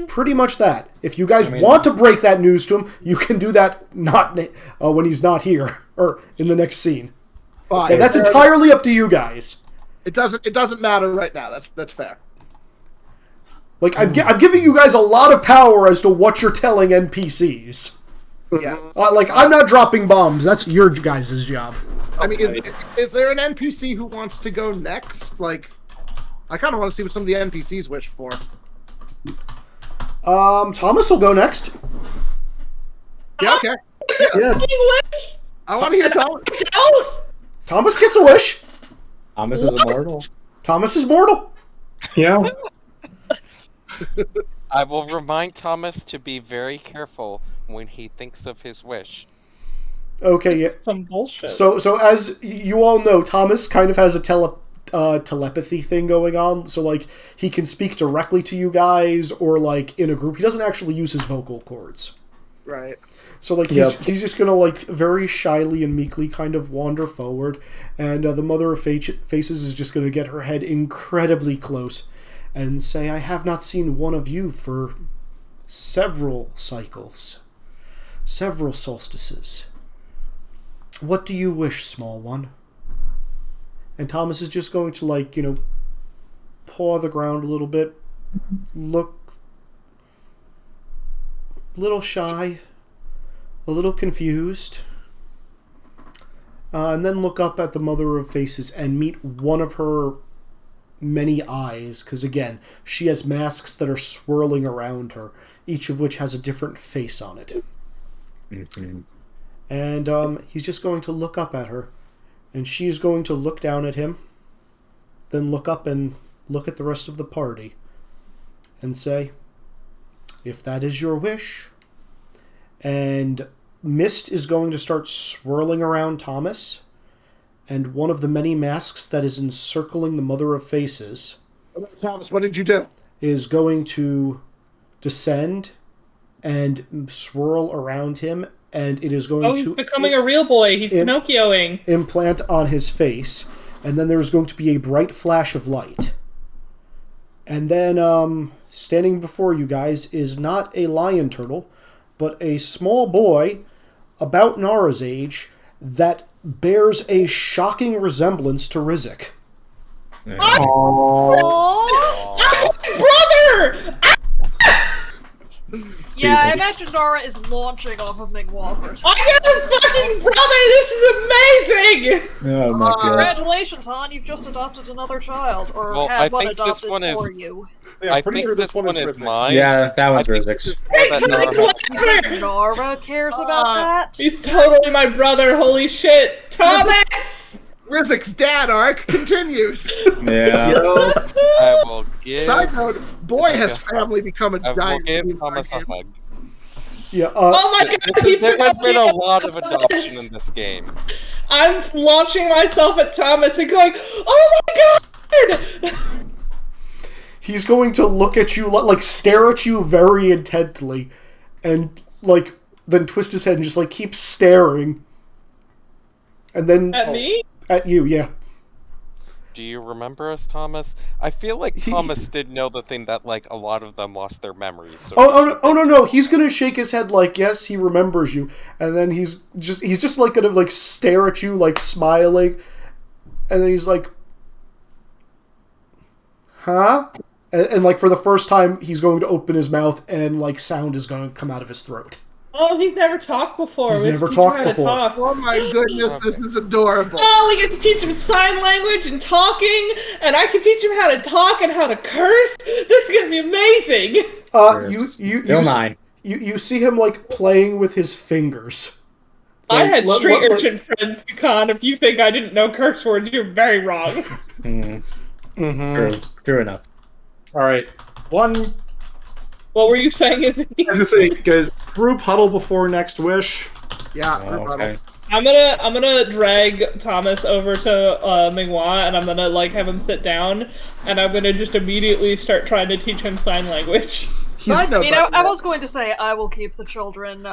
Pretty much that. If you guys want to break that news to him, you can do that not when he's not here or in the next scene. Fine. Okay, that's entirely up to you guys. It doesn't matter right now. That's fair. Like I'm giving you guys a lot of power as to what you're telling NPCs. Yeah. I'm not dropping bombs. That's your guys' job. I mean, is there an NPC who wants to go next? Like, I kind of want to see what some of the NPCs wish for. Thomas will go next. Yeah, okay. Yeah. I want to hear Thomas. Thomas gets a wish. Thomas is immortal. Thomas is mortal. Yeah. I will remind Thomas to be very careful when he thinks of his wish. Okay, yeah. Some bullshit. So as you all know, Thomas kind of has a telepathy thing going on. So like he can speak directly to you guys or like in a group. He doesn't actually use his vocal cords. Right. So like he's just gonna like very shyly and meekly kind of wander forward, and the Mother of Faces is just gonna get her head incredibly close and say, "I have not seen one of you for several cycles, several solstices. What do you wish, small one? And Thomas is just going to, paw the ground a little bit, look a little shy, a little confused, and then look up at the Mother of Faces and meet one of her many eyes, because again, she has masks that are swirling around her, each of which has a different face on it. Mm-hmm. And he's just going to look up at her, and she's going to look down at him, then look up and look at the rest of the party, and say, if that is your wish. And mist is going to start swirling around Thomas, and one of the many masks that is encircling the Mother of Faces, Thomas, what did you do? is going to descend and swirl around him, and it is going to... Oh, he's becoming a real boy. He's Pinocchioing. Implant on his face, and then there's going to be a bright flash of light. And then, standing before you guys is not a lion turtle, but a small boy, about Nara's age, that bears a shocking resemblance to Rizek. Brother! Yeah, I imagine Nara is launching off of Mingwa for a time. I got a fucking brother! This is amazing! Oh my god. Congratulations, Han, you've just adopted another child. Or Well, had I one think this adopted one is- for you. Yeah, I I'm pretty think sure this one is Rizik's. mine. Yeah, that one's I think Rizik's. this is one that Nara- Nara cares about that? He's totally my brother, holy shit! Thomas! Rizik's dad arc continues. Yeah. I will give. Side note, boy has family become a I will giant. give Thomas a hug. Yeah, Oh my god, he There has forgot been me a at lot of Thomas. adoption in this game. I'm launching myself at Thomas and going, oh my god! he's going to look at you, stare at you very intently, and, then twist his head and just, keep staring. And then... At me? At you, yeah. Do you remember us, Thomas? I feel like Thomas did know the thing that, a lot of them lost their memories. So No. He's gonna shake his head yes, he remembers you. And then he's just gonna, stare at you, smiling. And then he's like, huh? And for the first time, he's going to open his mouth and, sound is going to come out of his throat. Oh, he's never talked before. He's We have to never teach him talked how to before. talk. Oh my goodness, this is adorable. Oh, we get to teach him sign language and talking, and I can teach him how to talk and how to curse. This is gonna be amazing. Still mine. You see him playing with his fingers. I had street urchin friends, Khan. If you think I didn't know curse words, you're very wrong. True enough. All right, one. What were you saying? Is I was gonna say, guys, group huddle before next wish. Yeah, Okay. I'm gonna drag Thomas over to Mingwa, and I'm gonna have him sit down, and I'm gonna just immediately start trying to teach him sign language. Side note, I was going to say I will keep the children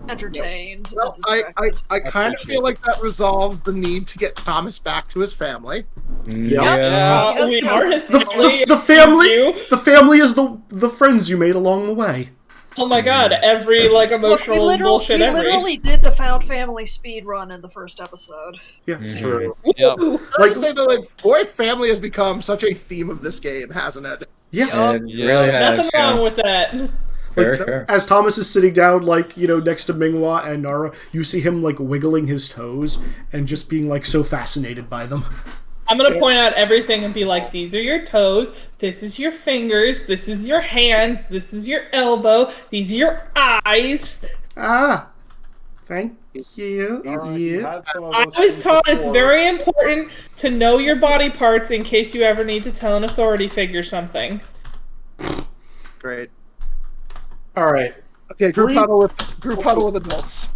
entertained. well, I kind of feel like that resolves the need to get Thomas back to his family. Yeah. Yes, We Thomas. are his family. The family is the friends you made along the way. Oh my god, every emotional bullshit we every. literally did the found family speed run in the first episode. Yeah, Mm-hmm. True. Yep. I say that boy family has become such a theme of this game, hasn't it? yeah. It really has. Nothing wrong with that. Sure. As Thomas is sitting down, next to Mingwa and Nara, you see him wiggling his toes and just being so fascinated by them. I'm gonna point out everything and be like, these are your toes, this is your fingers, this is your hands, this is your elbow, these are your eyes. Ah, thank you. You Yeah. had some of I those was things taught it's before. very important to know your body parts in case you ever need to tell an authority figure something. Great. All right. Okay, group huddle with adults.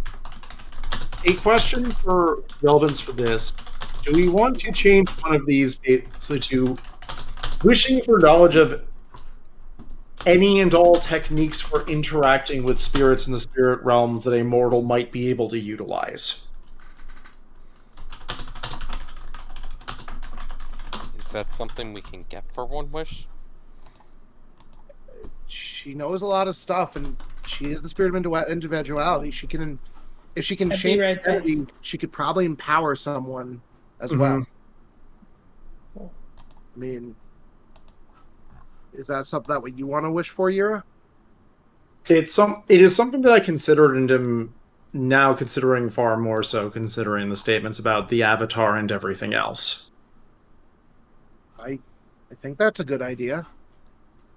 A question for relevance for this: do we want to change one of these so to wishing for knowledge of any and all techniques for interacting with spirits in the spirit realms that a mortal might be able to utilize? Is that something we can get for one wish? She knows a lot of stuff, and she is the spirit of individuality. She can if she can I'd be change right there. identity, she could probably empower someone as well. I mean, is that something that what you want to wish for, Yura? It is something that I considered and am now considering far more so, considering the statements about the Avatar and everything else. I think that's a good idea.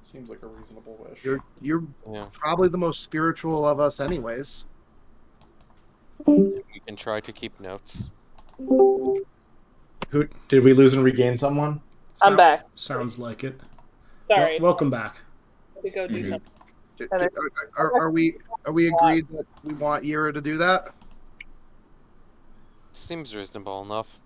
Seems like a reasonable wish. You're Yeah. probably the most spiritual of us, anyways. We can try to keep notes. Who did we lose and regain someone? I'm back. Sounds like it. Sorry. Welcome back. To go do something. Are we agreed that we want Yura to do that? Seems reasonable enough.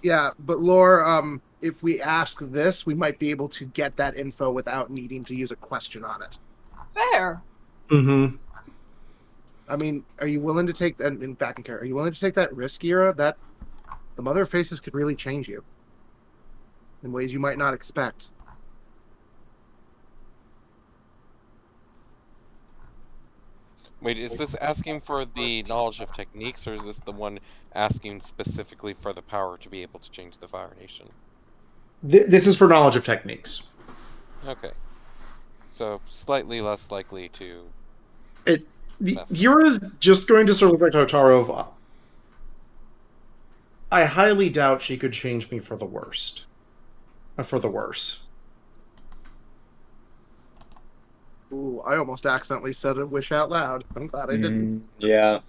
Yeah, but Lore, if we ask this, we might be able to get that info without needing to use a question on it. Fair. Mm-hmm. I mean, are you willing to take that in back and care? Are you willing to take that risk, Yura? That the Mother of Faces could really change you in ways you might not expect. Wait, is this asking for the knowledge of techniques, or is this the one asking specifically for the power to be able to change the Fire Nation? This is for knowledge of techniques. Okay. So, slightly less likely to... Yura's just going to sort of like Hotaru of... I highly doubt she could change me for the worst. For the worse. Ooh, I almost accidentally said a wish out loud. I'm glad I didn't. Yeah.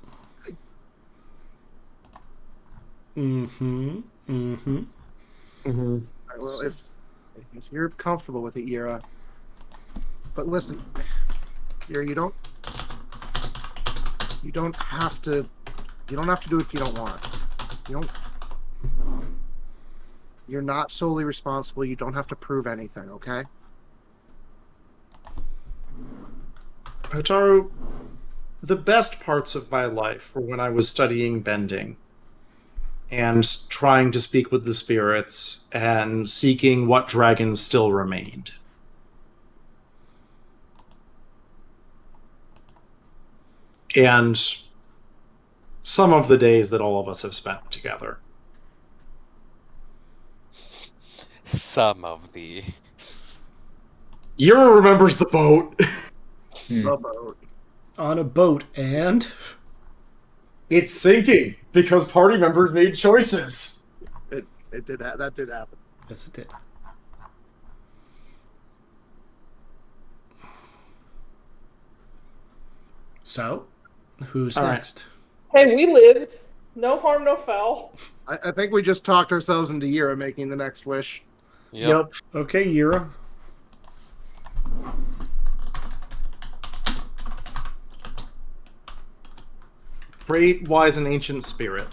Mm-hmm. Mm-hmm. Mm-hmm. Right, well, if you're comfortable with it, Yura. But listen, Yura, you don't have to do it if you don't want. You're not solely responsible. You don't have to prove anything, okay? Hotaru, the best parts of my life were when I was studying bending and trying to speak with the spirits and seeking what dragons still remained. And some of the days that all of us have spent together. Some of the... Yura remembers the boat. The boat. On a boat, and... It's sinking because party members made choices. That did happen. Yes, it did. So, who's All right. next? Hey, we lived. No harm, no foul. I think we just talked ourselves into Yura making the next wish. Yep. Okay, Yura. Great, wise, and ancient spirit.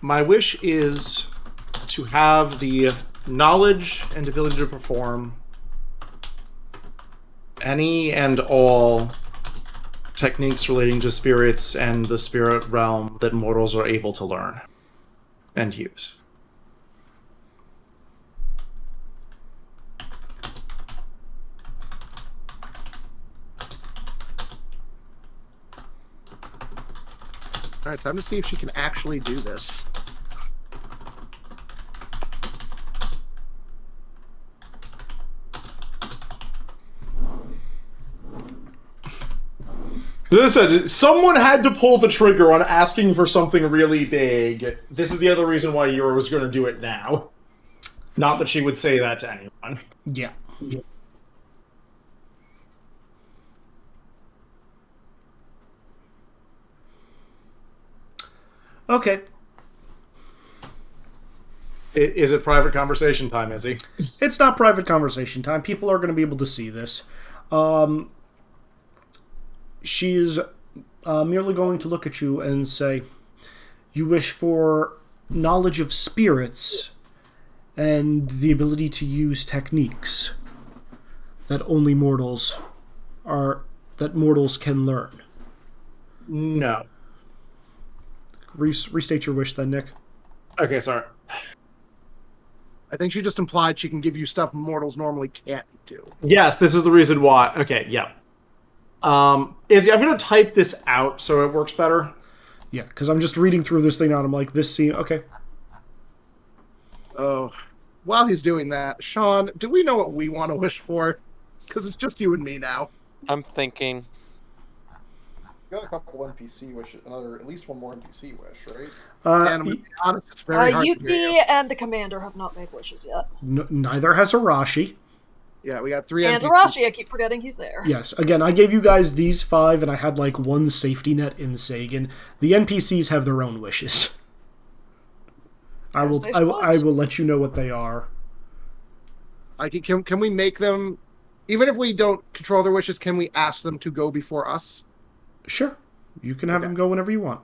My wish is to have the knowledge and ability to perform any and all techniques relating to spirits and the spirit realm that mortals are able to learn and use. All right, time to see if she can actually do this. Listen, someone had to pull the trigger on asking for something really big. This is the other reason why Yura was going to do it now. Not that she would say that to anyone. Yeah. Okay. Is it private conversation time, Izzy? It's not private conversation time. People are going to be able to see this. She is merely going to look at you and say, you wish for knowledge of spirits and the ability to use techniques that only mortals can learn. No. Restate your wish then, Nick. Okay, sorry. I think she just implied she can give you stuff mortals normally can't do. Yes, this is the reason why. Okay, yeah. Izzy, I'm going to type this out so it works better. Yeah, because I'm just reading through this thing now, and I'm like, this scene, okay. Oh, while he's doing that, Sean, do we know what we want to wish for? Because it's just you and me now. I'm thinking. Got a couple NPC wishes, at least one more NPC wish, right? And to be honest, it's very hard to hear Yuki you. and the commander have not made wishes yet. Neither has Arashi. Yeah, we got 3 And NPCs. Arashi, I keep forgetting he's there. Yes, again, I gave you guys these 5, and I had like one safety net in Sagan. The NPCs have their own wishes. I will let you know what they are. Can we make them, even if we don't control their wishes, can we ask them to go before us? Sure. You can have them go whenever you want.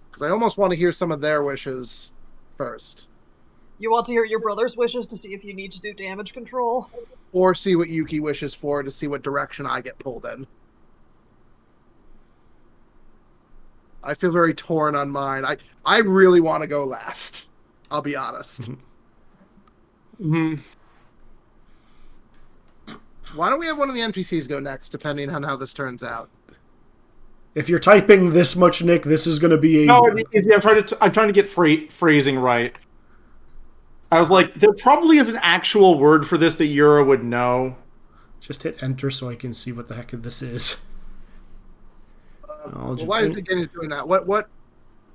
Because I almost want to hear some of their wishes first. You want to hear your brother's wishes to see if you need to do damage control? Or see what Yuki wishes for to see what direction I get pulled in. I feel very torn on mine. I really want to go last. I'll be honest. Mm-hmm. Why don't we have one of the NPCs go next, depending on how this turns out? If you're typing this much, Nick, this is going to be a... No, Izzy, I'm trying to get phrasing right. I was like, there probably is an actual word for this that Yura would know. Just hit enter so I can see what the heck this is. Why is Guinea's doing that? What?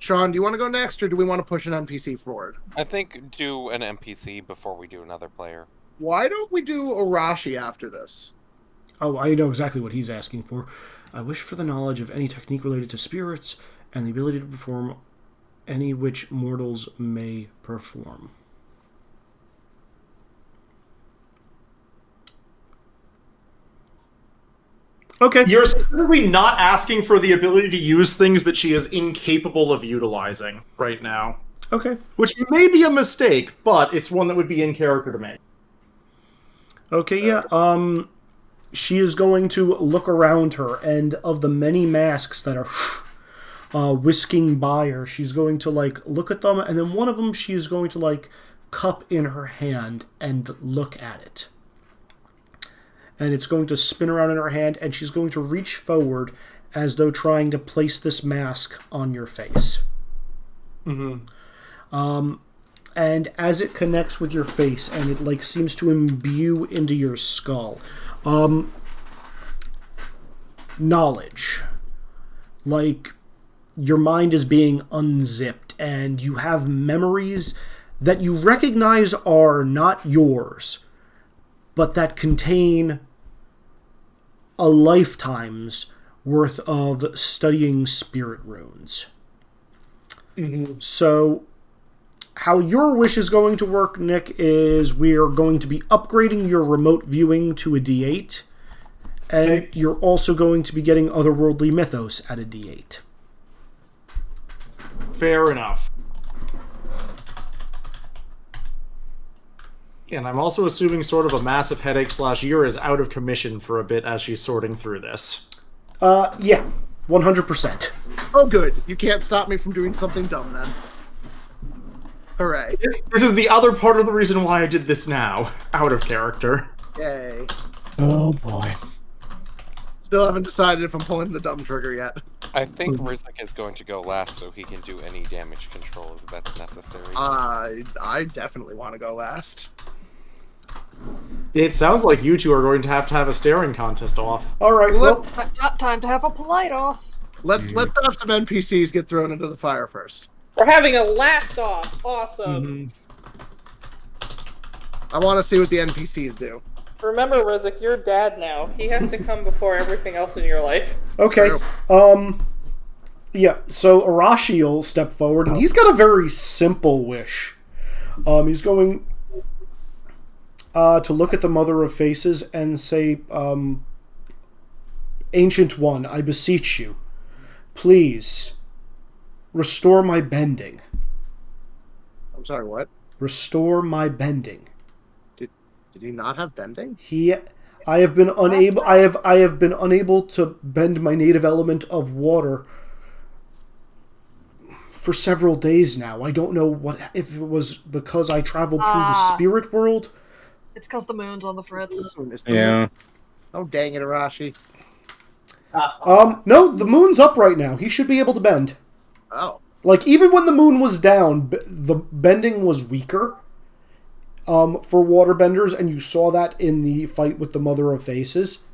Sean, do you want to go next, or do we want to push an NPC forward? I think do an NPC before we do another player. Why don't we do Arashi after this? Oh, I know exactly what he's asking for. I wish for the knowledge of any technique related to spirits and the ability to perform any which mortals may perform. Okay. You're specifically not asking for the ability to use things that she is incapable of utilizing right now. Okay. Which may be a mistake, but it's one that would be in character to make. Okay, yeah. She is going to look around her, and of the many masks that are whisking by her, she's going to, like, look at them, and then one of them she is going to, like, cup in her hand and look at it. And it's going to spin around in her hand, and she's going to reach forward as though trying to place this mask on your face. Mm-hmm. And as it connects with your face, and it like seems to imbue into your skull, knowledge, like your mind is being unzipped, and you have memories that you recognize are not yours, but that contain a lifetime's worth of studying spirit runes. Mm-hmm. So how your wish is going to work, Nick, is we're going to be upgrading your remote viewing to a D8, and okay. You're also going to be getting Otherworldly Mythos at a D8. Fair enough. And I'm also assuming sort of a massive headache / Yura is out of commission for a bit as she's sorting through this. Yeah, 100%. Oh, good. You can't stop me from doing something dumb, then. Hooray. This is the other part of the reason why I did this now. Out of character. Yay. Oh, boy. Still haven't decided if I'm pulling the dumb trigger yet. I think Rizek is going to go last so he can do any damage control if that's necessary. I definitely want to go last. It sounds like you two are going to have a staring contest off. All right, well, Time to have a polite off. Let's have some NPCs get thrown into the fire first. We're having a last off. Awesome. Mm-hmm. I want to see what the NPCs do. Remember, Rizek, you're dad now. He has to come before everything else in your life. okay. Yeah, so Arashi will step forward, and he's got a very simple wish. He's going to look at the Mother of Faces and say, Ancient One, I beseech you, please restore my bending. I'm sorry, what? Restore my bending. Did he not have bending? I have been unable. I have been unable to bend my native element of water for several days now. I don't know if it was because I traveled through the spirit world. It's because the moon's on the fritz. Yeah. Oh, dang it, Arashi. No, the moon's up right now. He should be able to bend. Oh. Like, even when the moon was down, the bending was weaker for waterbenders, and you saw that in the fight with the Mother of Faces.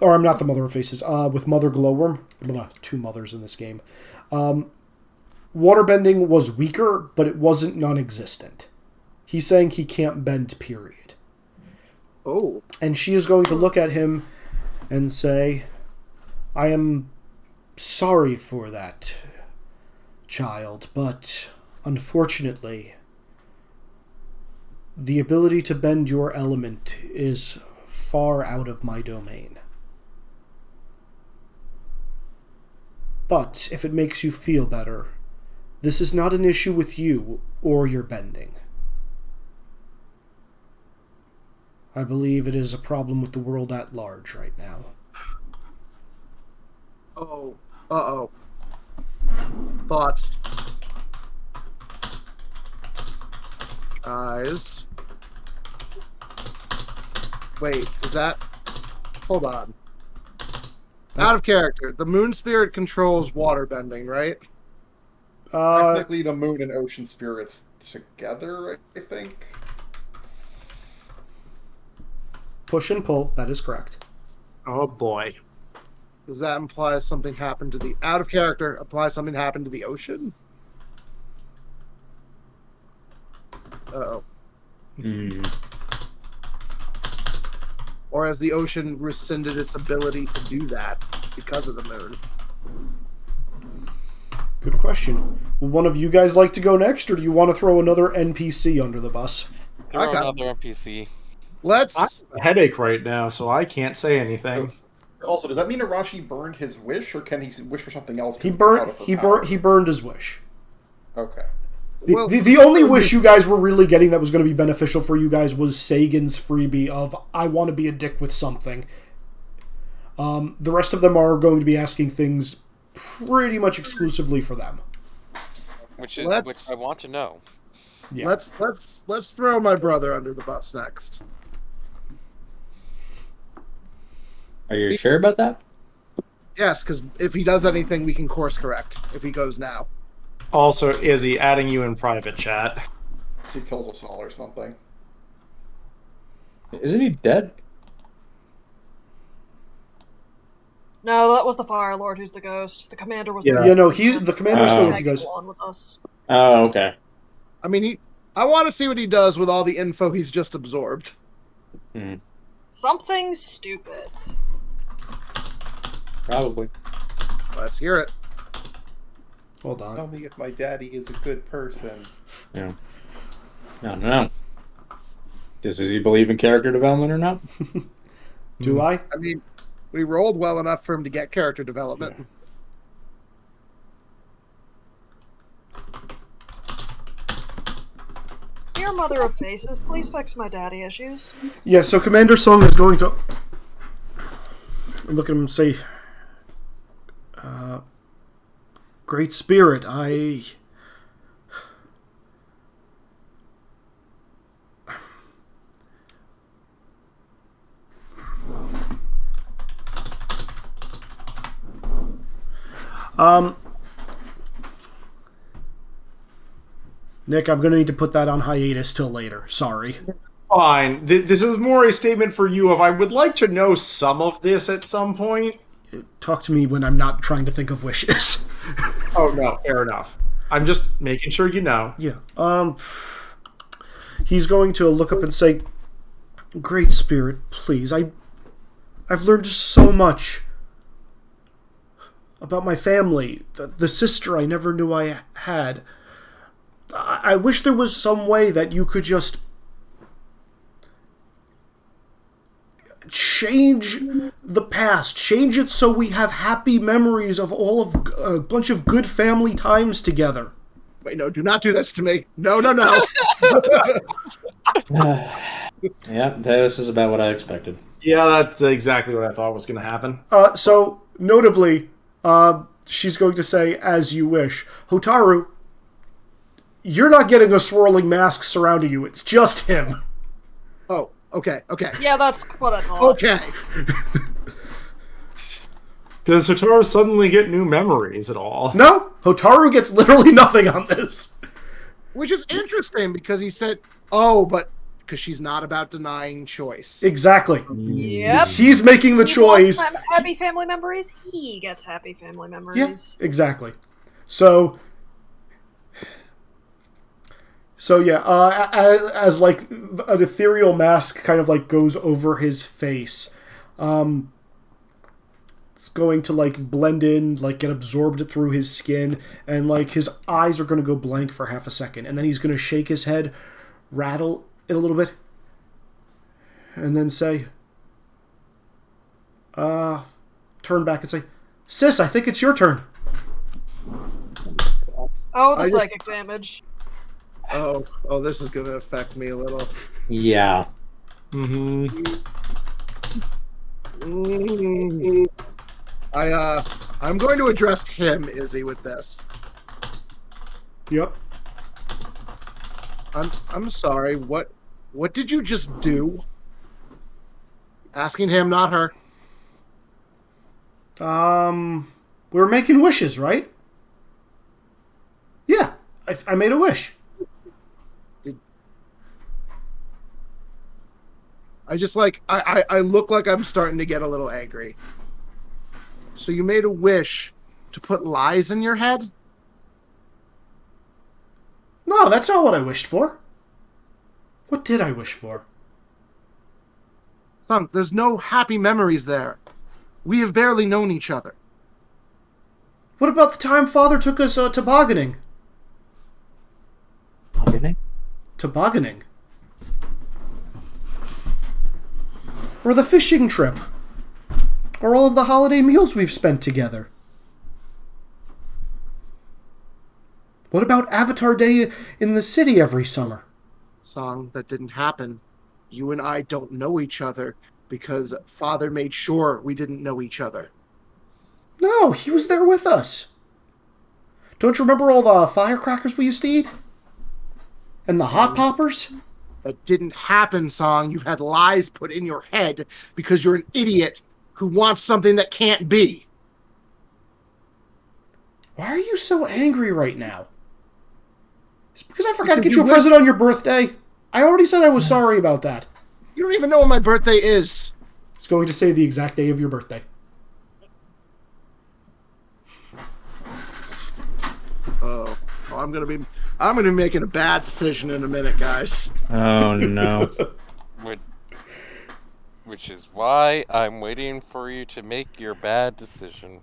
Or, I'm not the Mother of Faces, with Mother Glowworm. Two mothers in this game. Waterbending was weaker, but it wasn't non-existent. He's saying he can't bend, period. Oh. And she is going to look at him and say, I am sorry for that, child, but unfortunately, the ability to bend your element is far out of my domain. But if it makes you feel better, this is not an issue with you or your bending. I believe it is a problem with the world at large right now. Oh. Uh-oh. Thoughts. Guys. Wait, is that... Hold on. Out of character. The moon spirit controls waterbending, right? Technically, the moon and ocean spirits together, I think. Push and pull, that is correct. Oh boy. Does that imply something happened to the... Out of character, apply something happened to the ocean? Uh-oh. Or has the ocean rescinded its ability to do that because of the moon? Good question. Will one of you guys like to go next, or do you want to throw another NPC under the bus? Throw another NPC. Let's... I have a headache right now, so I can't say anything. Also, does that mean Arashi burned his wish, or can he wish for something else? He burned his wish. Okay. The only wish you guys were really getting that was going to be beneficial for you guys was Sagan's freebie of, I want to be a dick with something. The rest of them are going to be asking things pretty much exclusively for them. Which I want to know. Yeah. Let's throw my brother under the bus next. Are you sure about that? Yes, because if he does anything, we can course correct if he goes now. Also, Izzy, adding you in private chat. He kills us all or something. Isn't he dead? No, that was the Fire Lord who's the ghost. The commander was the commander's still with you guys. On with us. Oh, okay. I mean, I want to see what he does with all the info he's just absorbed. Something stupid. Probably. Let's hear it. Hold on. Tell me if my daddy is a good person. Yeah. No. Does he believe in character development or not? Do I? I mean, we rolled well enough for him to get character development. Dear Mother of Faces, please fix my daddy issues. Yeah, so Commander Song is going to look at him and say, Great Spirit, Nick, I'm going to need to put that on hiatus till later. Sorry. Fine. This is more a statement for you of I would like to know some of this at some point. Talk to me when I'm not trying to think of wishes. Oh, no. Fair enough. I'm just making sure you know. Yeah. He's going to look up and say, Great Spirit, please. I've learned so much about my family, the sister I never knew I had. I wish there was some way that you could just change the past, change it so we have happy memories of all of a bunch of good family times together. Wait, no, do not do this to me. No. Yeah, this is about what I expected. Yeah, that's exactly what I thought was going to happen. So, notably, she's going to say, "As you wish." Hotaru, you're not getting a swirling mask surrounding you. It's just him. Oh, okay. Yeah, that's what I thought. Okay. Does Hotaru suddenly get new memories at all? No, Hotaru gets literally nothing on this. Which is interesting because he said, "Oh, but because she's not about denying choice." Exactly. Yep. He's making the choice. Happy family memories. He gets happy family memories. Yeah, exactly. So yeah, as like an ethereal mask kind of like goes over his face, it's going to like blend in, like get absorbed through his skin, and like his eyes are going to go blank for half a second, and then he's going to shake his head, rattle it a little bit, and then say, turn back and say, "Sis, I think it's your turn." Oh, the psychic damage. Oh, this is going to affect me a little. Yeah. I'm going to address him, Izzy, with this. Yep. I'm sorry. What did you just do? Asking him, not her. We were making wishes, right? Yeah, I made a wish. I just like I look like I'm starting to get a little angry. So you made a wish to put lies in your head? No, that's not what I wished for. What did I wish for? Son, there's no happy memories there. We have barely known each other. What about the time Father took us tobogganing? Tobogganing? Or the fishing trip? Or all of the holiday meals we've spent together? What about Avatar Day in the city every summer? Song, that didn't happen. You and I don't know each other because Father made sure we didn't know each other. No, he was there with us. Don't you remember all the firecrackers we used to eat? And the hot poppers? That didn't happen, Song. You've had lies put in your head because you're an idiot who wants something that can't be. Why are you so angry right now? It's because I forgot to get you a present on your birthday. I already said I was sorry about that. You don't even know when my birthday is. It's going to say the exact day of your birthday. Oh, I'm gonna be making a bad decision in a minute, guys. Oh no. Which is why I'm waiting for you to make your bad decision.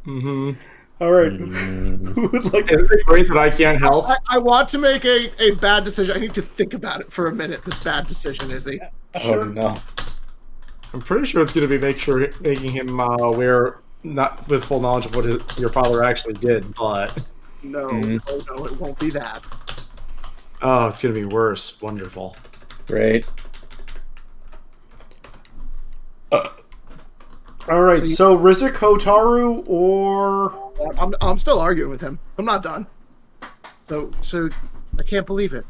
All right. Who would like Isn't it great that I can't help? I want to make a bad decision. I need to think about it for a minute. This bad decision, Izzy. Oh no. I'm pretty sure it's going to be making him aware, not with full knowledge of what your father actually did, but... No, no, it won't be that. Oh, it's going to be worse. Wonderful. Great. All right, so Rizik, Hotaru, or... I'm still arguing with him. I'm not done. So I can't believe it.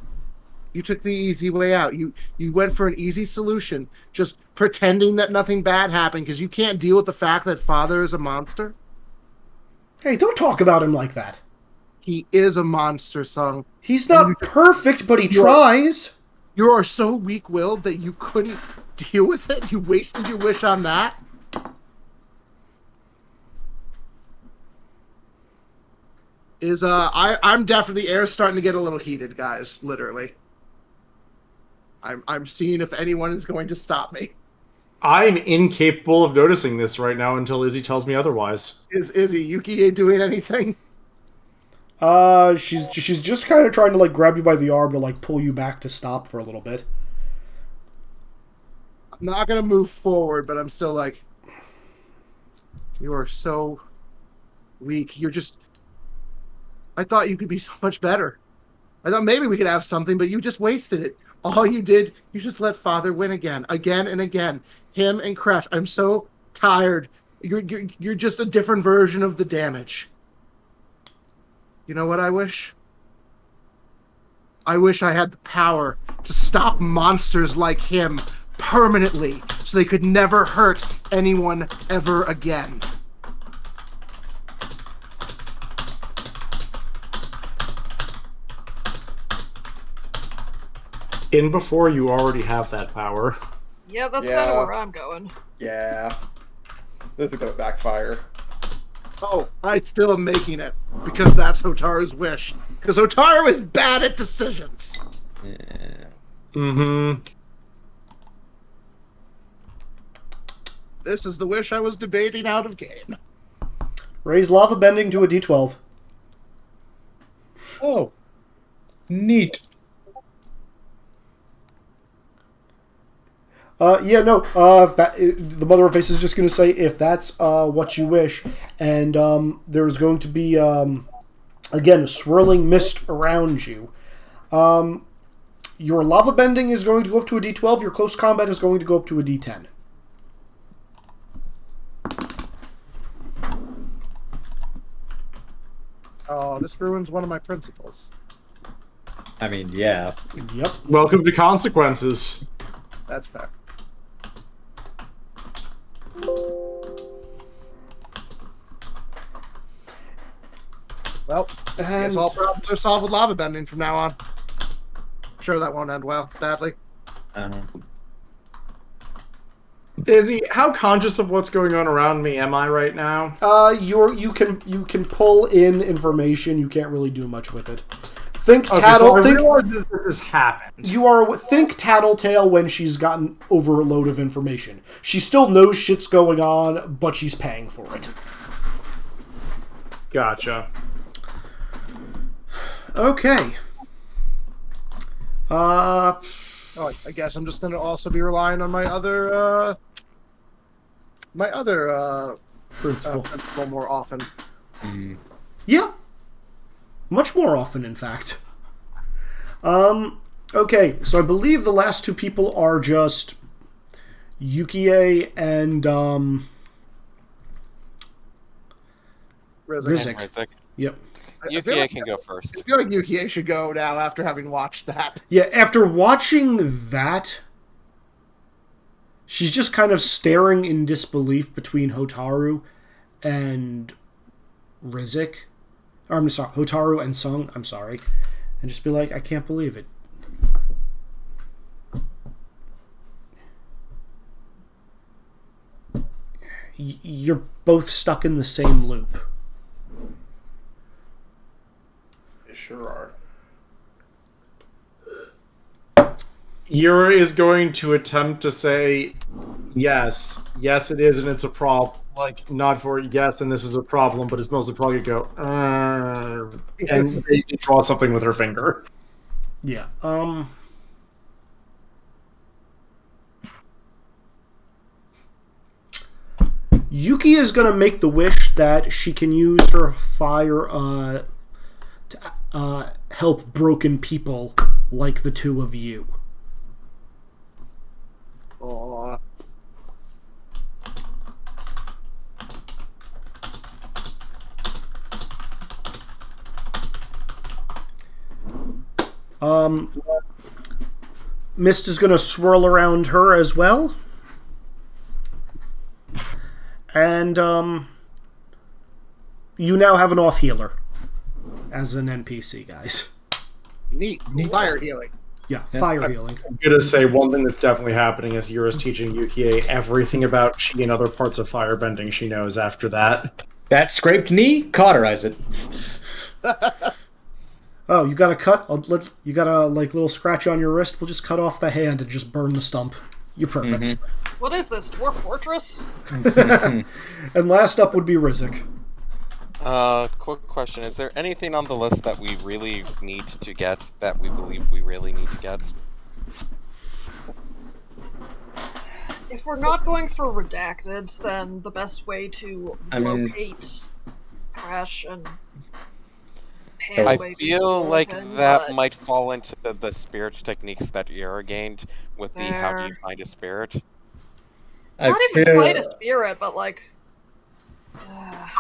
You took the easy way out. You went for an easy solution, just pretending that nothing bad happened because you can't deal with the fact that Father is a monster. Hey, don't talk about him like that. He is a monster, Sung. He's not perfect, but he tries. You are so weak-willed that you couldn't deal with it? You wasted your wish on that? I'm definitely, the air's starting to get a little heated, guys, literally. I'm seeing if anyone is going to stop me. I'm incapable of noticing this right now until Izzy tells me otherwise. Is Izzy, Yuki ain't doing anything? She's just kind of trying to like grab you by the arm to like pull you back to stop for a little bit. I'm not gonna move forward, but I'm still like, you are so weak. You're just. I thought you could be so much better. I thought maybe we could have something, but you just wasted it. All you did, you just let Father win again and again. Him and Crash. I'm so tired You're just a different version of the damage. You know what I wish? I wish I had the power to stop monsters like him permanently so they could never hurt anyone ever again. In before you already have that power. Yeah, that's kind of where I'm going. Yeah. This is going to backfire. Oh, I still am making it because that's Hotaru's wish. Because Hotaru is bad at decisions. Yeah. Mm-hmm. This is the wish I was debating out of game. Raise lava bending to a D12. Oh, neat. The Mother of Face is just going to say if that's what you wish, and there's going to be again a swirling mist around you. Your lava bending is going to go up to a D12. Your close combat is going to go up to a D10. Oh, this ruins one of my principles. I mean, yeah. Yep. Welcome to consequences. That's fair. Well, I guess all problems are solved with lava bending from now on. Sure, that won't end well, badly. Izzy, how conscious of what's going on around me am I right now? You can pull in information. You can't really do much with it. Think Okay, Tattle. so I think realize that this happened. think Tattletale when she's gotten overload of information. She still knows shit's going on, but she's paying for it. Gotcha. Okay. Oh, I guess I'm just going to also be relying on my other principle more often. Yeah. Much more often, in fact. Okay, so I believe the last two people are just Yukie and Rizik. Yep. Yukie can go first. I feel like Yukie should go now after having watched that. Yeah, after watching that, she's just kind of staring in disbelief between Hotaru and Rizik. Or, I'm sorry, Hotaru and Sung, I'm sorry. And just be like, I can't believe it. You're both stuck in the same loop. They sure are. Yura is going to attempt to say, yes, it is, and it's a problem. Like, not for yes, and this is a problem, but it's mostly probably go, and they draw something with her finger. Yeah. Yuki is going to make the wish that she can use her fire to help broken people like the two of you. Aww. Mist is going to swirl around her as well. And you now have an off healer as an NPC, guys. Neat. Fire healing. Yeah, fire healing. I'm going to say one thing that's definitely happening is Yura's teaching Yukie everything about chi and other parts of firebending she knows after that. That scraped knee, cauterize it. Oh, you got a cut? You got a little scratch on your wrist? We'll just cut off the hand and just burn the stump. You're perfect. Mm-hmm. What is this, Dwarf Fortress? And last up would be Rizik. Quick question. Is there anything on the list that we really need to get, that we believe we really need to get? If we're not going for redacted, then the best way to locate Crash and I feel like that might fall into the spirit techniques that Yura gained with the how do you find a spirit. Not even fight a spirit, but like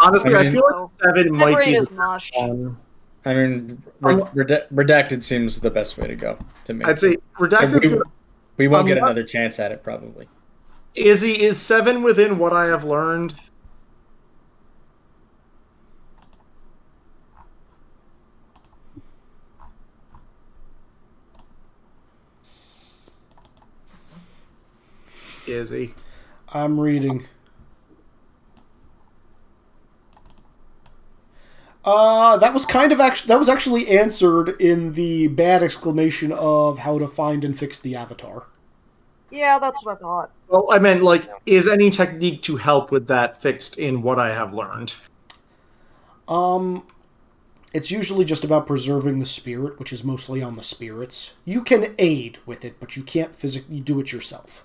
Honestly, I feel no. like 7 My might brain be is the mush. one. I mean, redacted seems the best way to go to me. I'd say redacted's good. We won't get another chance at it, probably. Is 7 within what I have learned? Izzy. I'm reading. That was actually answered in the bad exclamation of how to find and fix the avatar. Yeah, that's what I thought. Well, I meant, like, is any technique to help with that fixed in what I have learned? It's usually just about preserving the spirit, which is mostly on the spirits. You can aid with it, but you can't physically do it yourself.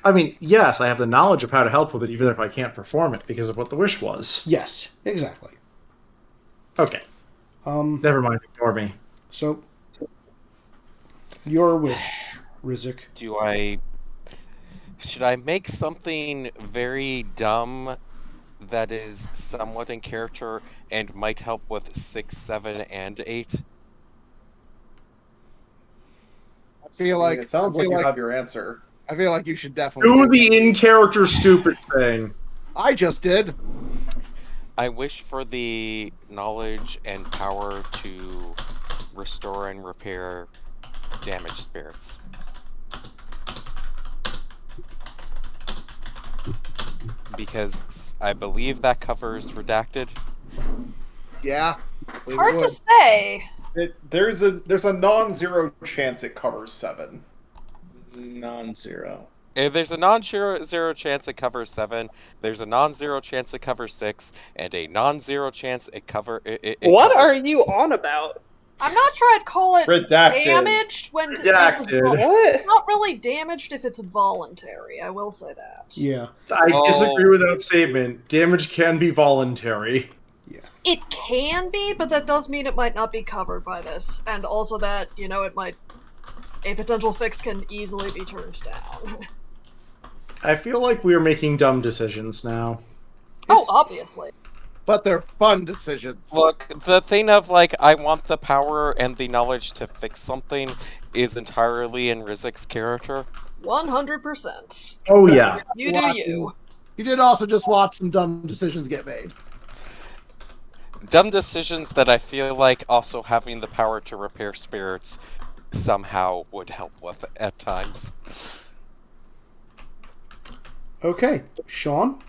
I mean, yes, I have the knowledge of how to help with it, even if I can't perform it because of what the wish was. Yes, exactly. Okay. Never mind, ignore me. So, your wish, Rizik. Should I make something very dumb that is somewhat in character and might help with 6, 7, and 8? I feel like it sounds like you have your answer. I feel like you should definitely do the in-character stupid thing. I just did. I wish for the knowledge and power to restore and repair damaged spirits. Because I believe that covers redacted. Yeah. Hard to say. There's a non-zero chance it covers 7. Non-zero. If there's a non-zero chance it covers 7, there's a non-zero chance it covers 6, and a non-zero chance it covers... What are you on about? I'm not sure I'd call it Redacted. Damaged when Redacted. What? it's not really damaged if it's voluntary, I will say that. Yeah. I disagree with that statement. Damage can be voluntary. It can be, but that does mean it might not be covered by this, and also that, a potential fix can easily be turned down. I feel like we're making dumb decisions now. Obviously. But they're fun decisions. Look, the thing of, I want the power and the knowledge to fix something is entirely in Rizik's character. 100%. Oh, yeah. You do you. You did also just watch some dumb decisions get made. Dumb decisions that I feel like also having the power to repair spirits somehow would help with at times. Okay, Sean?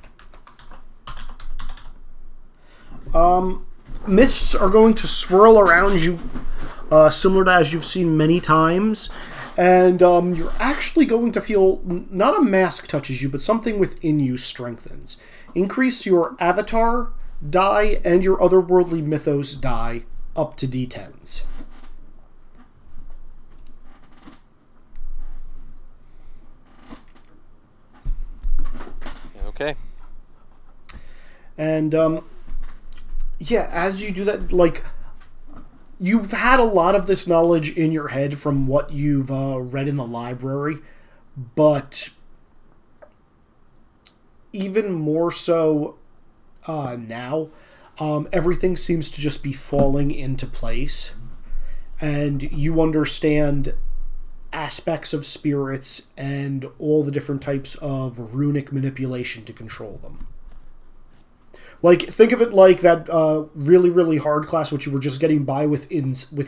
Mists are going to swirl around you, similar to as you've seen many times, and you're actually going to feel not a mask touches you, but something within you strengthens. Increase your avatar die and your otherworldly mythos die up to D10s. Okay. And yeah, as you do that, you've had a lot of this knowledge in your head from what you've read in the library, but even more so now, everything seems to just be falling into place, and you understand aspects of spirits and all the different types of runic manipulation to control them. Think of it like that really, really hard class which you were just getting by with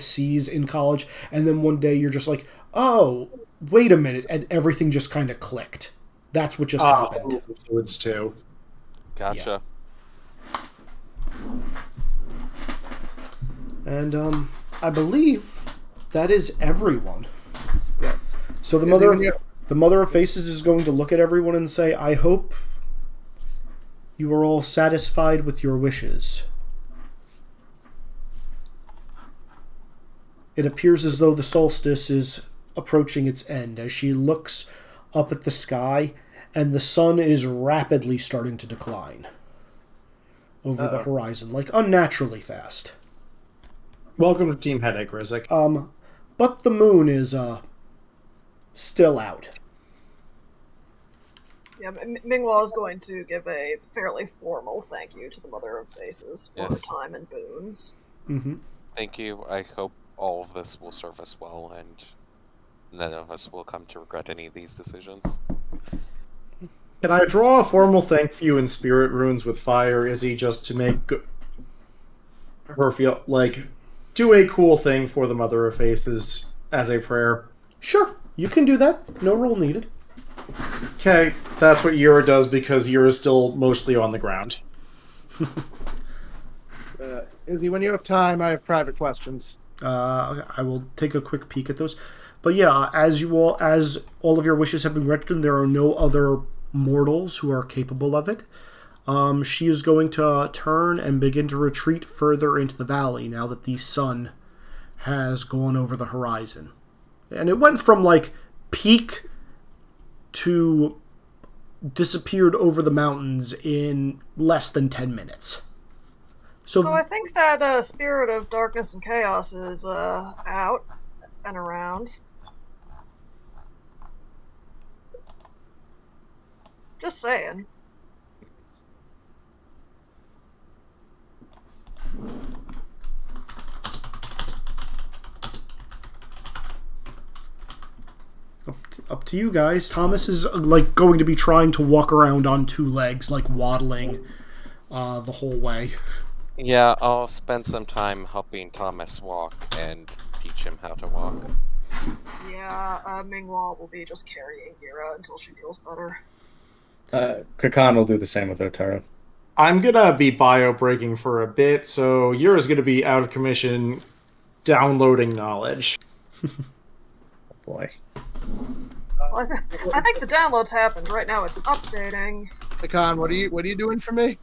C's in college, and then one day you're just like, oh, wait a minute, and everything just kind of clicked. That's what just happened. Fluids too. Gotcha. Yeah. And I believe that is everyone. Yes. So the Mother of Faces is going to look at everyone and say, I hope you are all satisfied with your wishes. It appears as though the solstice is approaching its end as she looks up at the sky, and the sun is rapidly starting to decline over the horizon, unnaturally fast. Welcome to Team Headache, Rizik. But the moon is still out. Yeah, Mingwall is going to give a fairly formal thank you to the Mother of Faces for her time and boons. Mm-hmm. Thank you. I hope all of this will serve us well, and none of us will come to regret any of these decisions. Can I draw a formal thank you in spirit runes with fire, Izzy, just to make her feel like do a cool thing for the Mother of Faces as a prayer? Sure, you can do that. No rule needed. Okay, that's what Yura does because Yura's still mostly on the ground. Izzy, when you have time, I have private questions. I will take a quick peek at those. But yeah, as all of your wishes have been granted, and there are no other mortals who are capable of it, she is going to turn and begin to retreat further into the valley now that the sun has gone over the horizon. And it went from, like, peak to disappeared over the mountains in less than 10 minutes. So I think that spirit of darkness and chaos is out and around. Just saying. Up to you guys. Thomas is like going to be trying to walk around on two legs, like waddling the whole way. Yeah, I'll spend some time helping Thomas walk and teach him how to walk. Yeah, Mingwall will be just carrying Gira until she feels better. Kakan will do the same with Otaro. I'm gonna be bio-breaking for a bit, so Yura's gonna be out of commission downloading knowledge. Boy. Well, I think the download's happened. Right now it's updating. Kakan, what are you doing for me?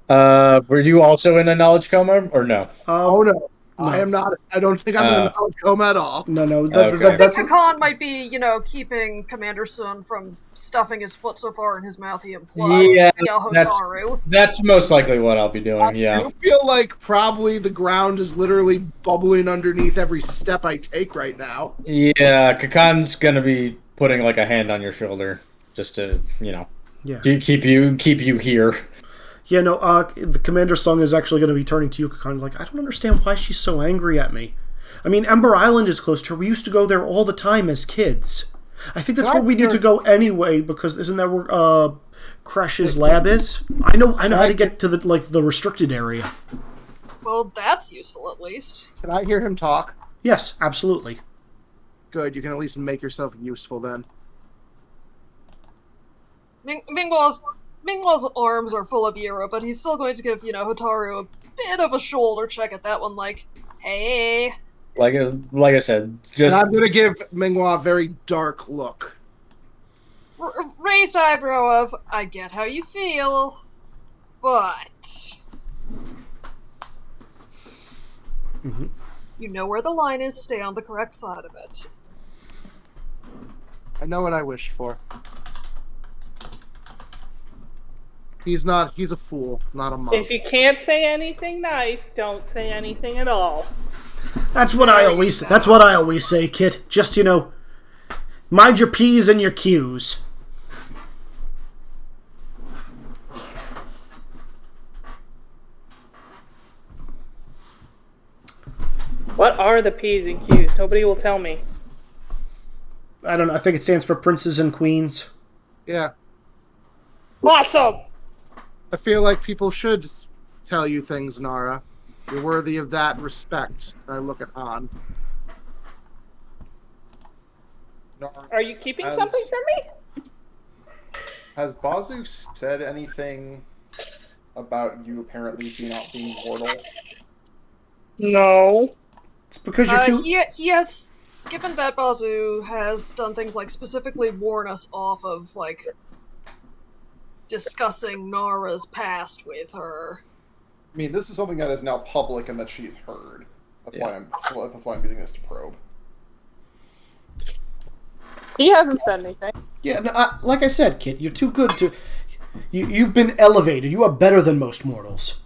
Were you also in a knowledge coma, or no? Oh no. I am not. I don't think I'm in a knowledge coma at all. No. I think Kakan might be, keeping Commander Sun from stuffing his foot so far in his mouth he implied Yeah, Hotaru. that's most likely what I'll be doing, yeah. I feel like probably the ground is literally bubbling underneath every step I take right now. Yeah, Kakan's gonna be putting like a hand on your shoulder just to, keep you here. Yeah, no, the Commander Sung is actually going to be turning to you, kind of like, I don't understand why she's so angry at me. I mean, Ember Island is close to her. We used to go there all the time as kids. I think that's where we need to go anyway, because isn't that where Crash's lab is? I know how to get to the restricted area. Well, that's useful at least. Can I hear him talk? Yes, absolutely. Good, you can at least make yourself useful then. Mingwall's arms are full of Yura, but he's still going to give, Hotaru a bit of a shoulder check at that one, like, hey. Like I said, just... And I'm going to give Mingwa a very dark look. Raised eyebrow of, I get how you feel, but... Mm-hmm. You know where the line is, stay on the correct side of it. I know what I wished for. He's a fool, not a monster. If you can't say anything nice, don't say anything at all. That's what I always say, Kit. Just, mind your P's and your Q's. What are the P's and Q's? Nobody will tell me. I don't know. I think it stands for princes and queens. Yeah. Awesome! I feel like people should tell you things, Nara. You're worthy of that respect. I look at Han. Are you keeping something from me? Has Bazu said anything about you apparently not being mortal? No. It's because you're too... He has, given that Bazu has done things like specifically warn us off of, discussing Nara's past with her. I mean, this is something that is now public and that she's heard. That's why I'm using this to probe. He hasn't said anything. Yeah, no, like I said, Kit, you're too good to... You've been elevated. You are better than most mortals.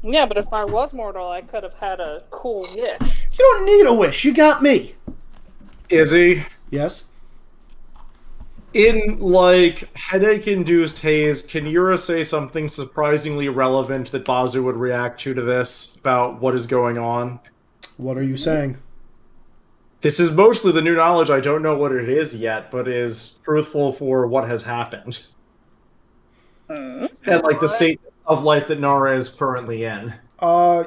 Yeah, but if I was mortal, I could have had a cool wish. You don't need a wish. You got me. Izzy? Yes? In, like, headache-induced haze, can Yura say something surprisingly relevant that Bazu would react to this about what is going on? What are you saying? This is mostly the new knowledge. I don't know what it is yet, but is truthful for what has happened. And, like, the state of life that Nara is currently in. Am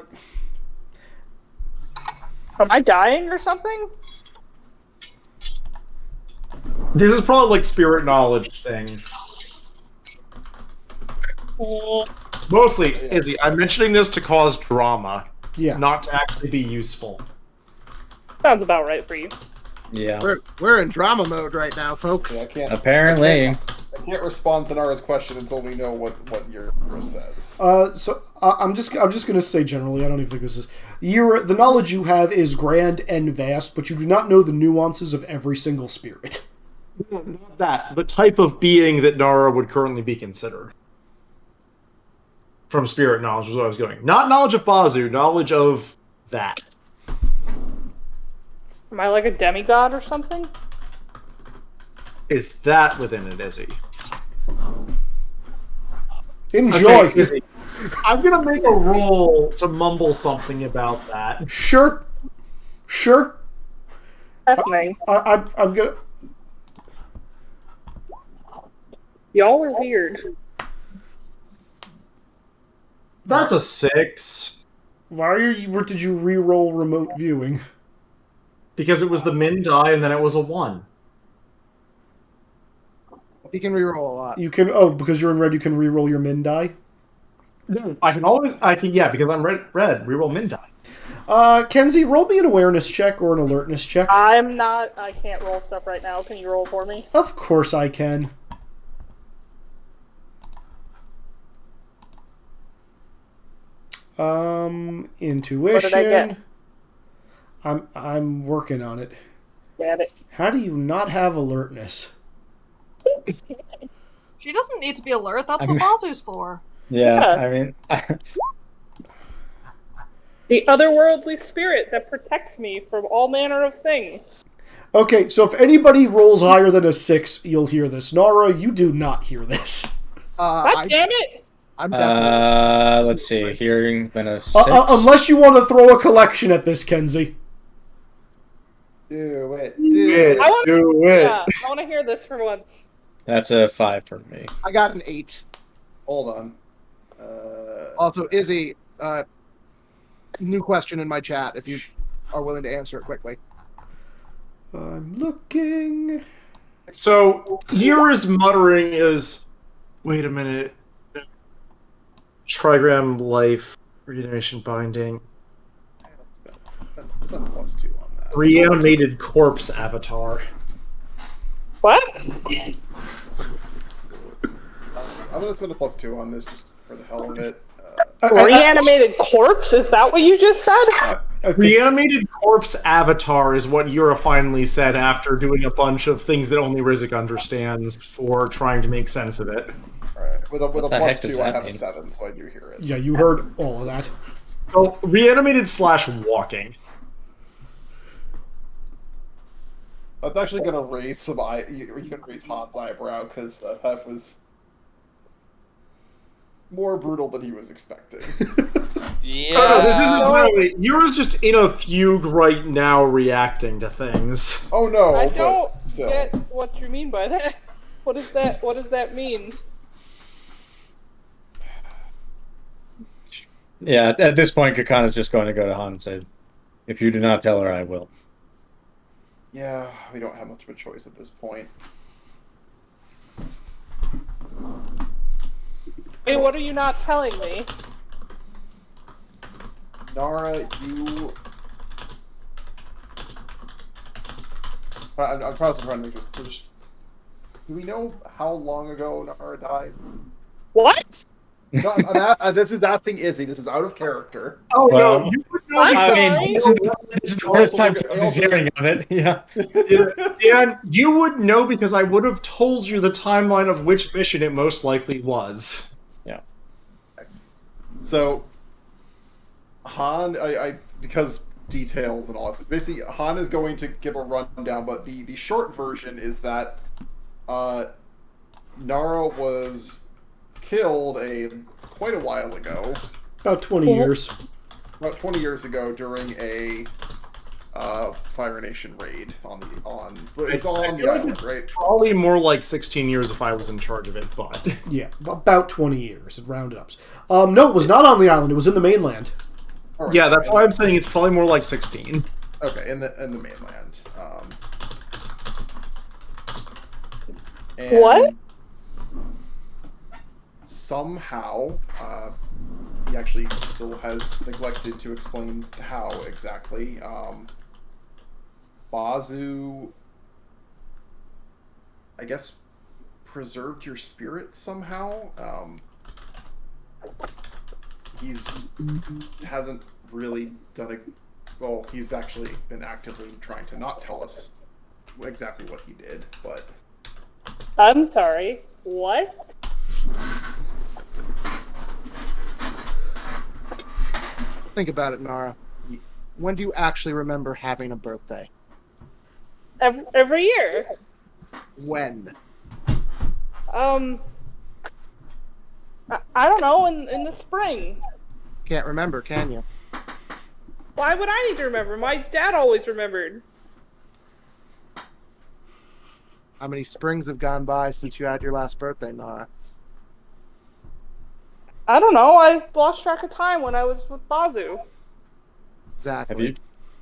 I dying or something? This is probably, like, spirit knowledge thing. Mostly, Izzy, I'm mentioning this to cause drama. Yeah. Not to actually be useful. Sounds about right for you. Yeah. We're in drama mode right now, folks. Yeah, I can't. Apparently. I can't respond to Nara's question until we know what Yura says. So I'm just gonna say generally, I don't even think this is the knowledge you have is grand and vast, but you do not know the nuances of every single spirit. Not that. The type of being that Nara would currently be considered. From spirit knowledge was what I was going. Not knowledge of Bazu, knowledge of that. Am I like a demigod or something? Is that within it, Izzy? Enjoy. Okay, Izzy. I'm gonna make a roll to mumble something about that. Sure. Happening. I'm gonna. Y'all are weird. That's a 6. Did you re-roll remote viewing? Because it was the min die and then it was a 1. He can reroll a lot. You can because you're in red, you can re-roll your min die. Yeah, because I'm red, reroll min die. Kenzie, roll me an awareness check or an alertness check. I can't roll stuff right now. Can you roll for me? Of course I can. Intuition. What did I get? I'm working on it. Got it. How do you not have alertness? She doesn't need to be alert. That's what Bazu's for. Yeah, I mean... The otherworldly spirit that protects me from all manner of things. Okay, so if anybody rolls higher than a 6, you'll hear this. Nara, you do not hear this. God damn it! I'm definitely... let's see. Hearing than a 6? Unless you want to throw a collection at this, Kenzie. Do it. Yeah, I want to hear this for once. That's a 5 for me. I got an 8. Hold on. Also, Izzy, new question in my chat, if you are willing to answer it quickly. I'm looking. So, Yura's muttering is... Wait a minute. Trigram life, reanimation binding. Spend +2 on that. Reanimated corpse avatar. What? I'm gonna spend a +2 on this just for the hell of it. Reanimated corpse? Is that what you just said? Reanimated corpse avatar is what Yura finally said after doing a bunch of things that only Rizzik understands for trying to make sense of it. Right. With a +2, I have mean? a 7, so I do hear it. Yeah, you heard all of that. So, reanimated / walking. That's actually gonna raise some even raise Han's eyebrow because that was more brutal than he was expecting. Yeah. This isn't really. Yura's just in a fugue right now, reacting to things. Oh no! I don't but still. get what you mean by that. What does that mean? Yeah, at this point, Kakana's just going to go to Han and say, if you do not tell her, I will. Yeah, we don't have much of a choice at this point. Hey, what are you not telling me? Nara, you... I'm probably trying to make sure. Do we know how long ago Nara died? What? No, this is asking Izzy. This is out of character. Oh Well, no! You would know. I'm I mean, this is the first time she's hearing of it. Yeah. Dan, you would know because I would have told you the timeline of which mission it most likely was. Yeah. So, Han, because details and all that stuff. Basically, Han is going to give a rundown, but the short version is that Nara was killed quite a while ago. About 20 years. About 20 years ago during a Fire Nation raid it's all on the island, right? Probably more like 16 years if I was in charge of it, but Yeah, about 20 years. It rounded up. No, it was not on the island. It was in the mainland. Right. Yeah, that's why I'm saying it's probably more like 16. Okay, in the mainland. And What? Somehow, he actually still has neglected to explain how exactly. Bazu, I guess, preserved your spirit somehow. Hasn't really done it. Well, he's actually been actively trying to not tell us exactly what he did, but. I'm sorry. What? Think about it, Nara. When do you actually remember having a birthday? Every year. When? I don't know, in the spring. Can't remember, can you? Why would I need to remember? My dad always remembered. How many springs have gone by since you had your last birthday, Nara? I don't know. I lost track of time when I was with Bazu. Exactly.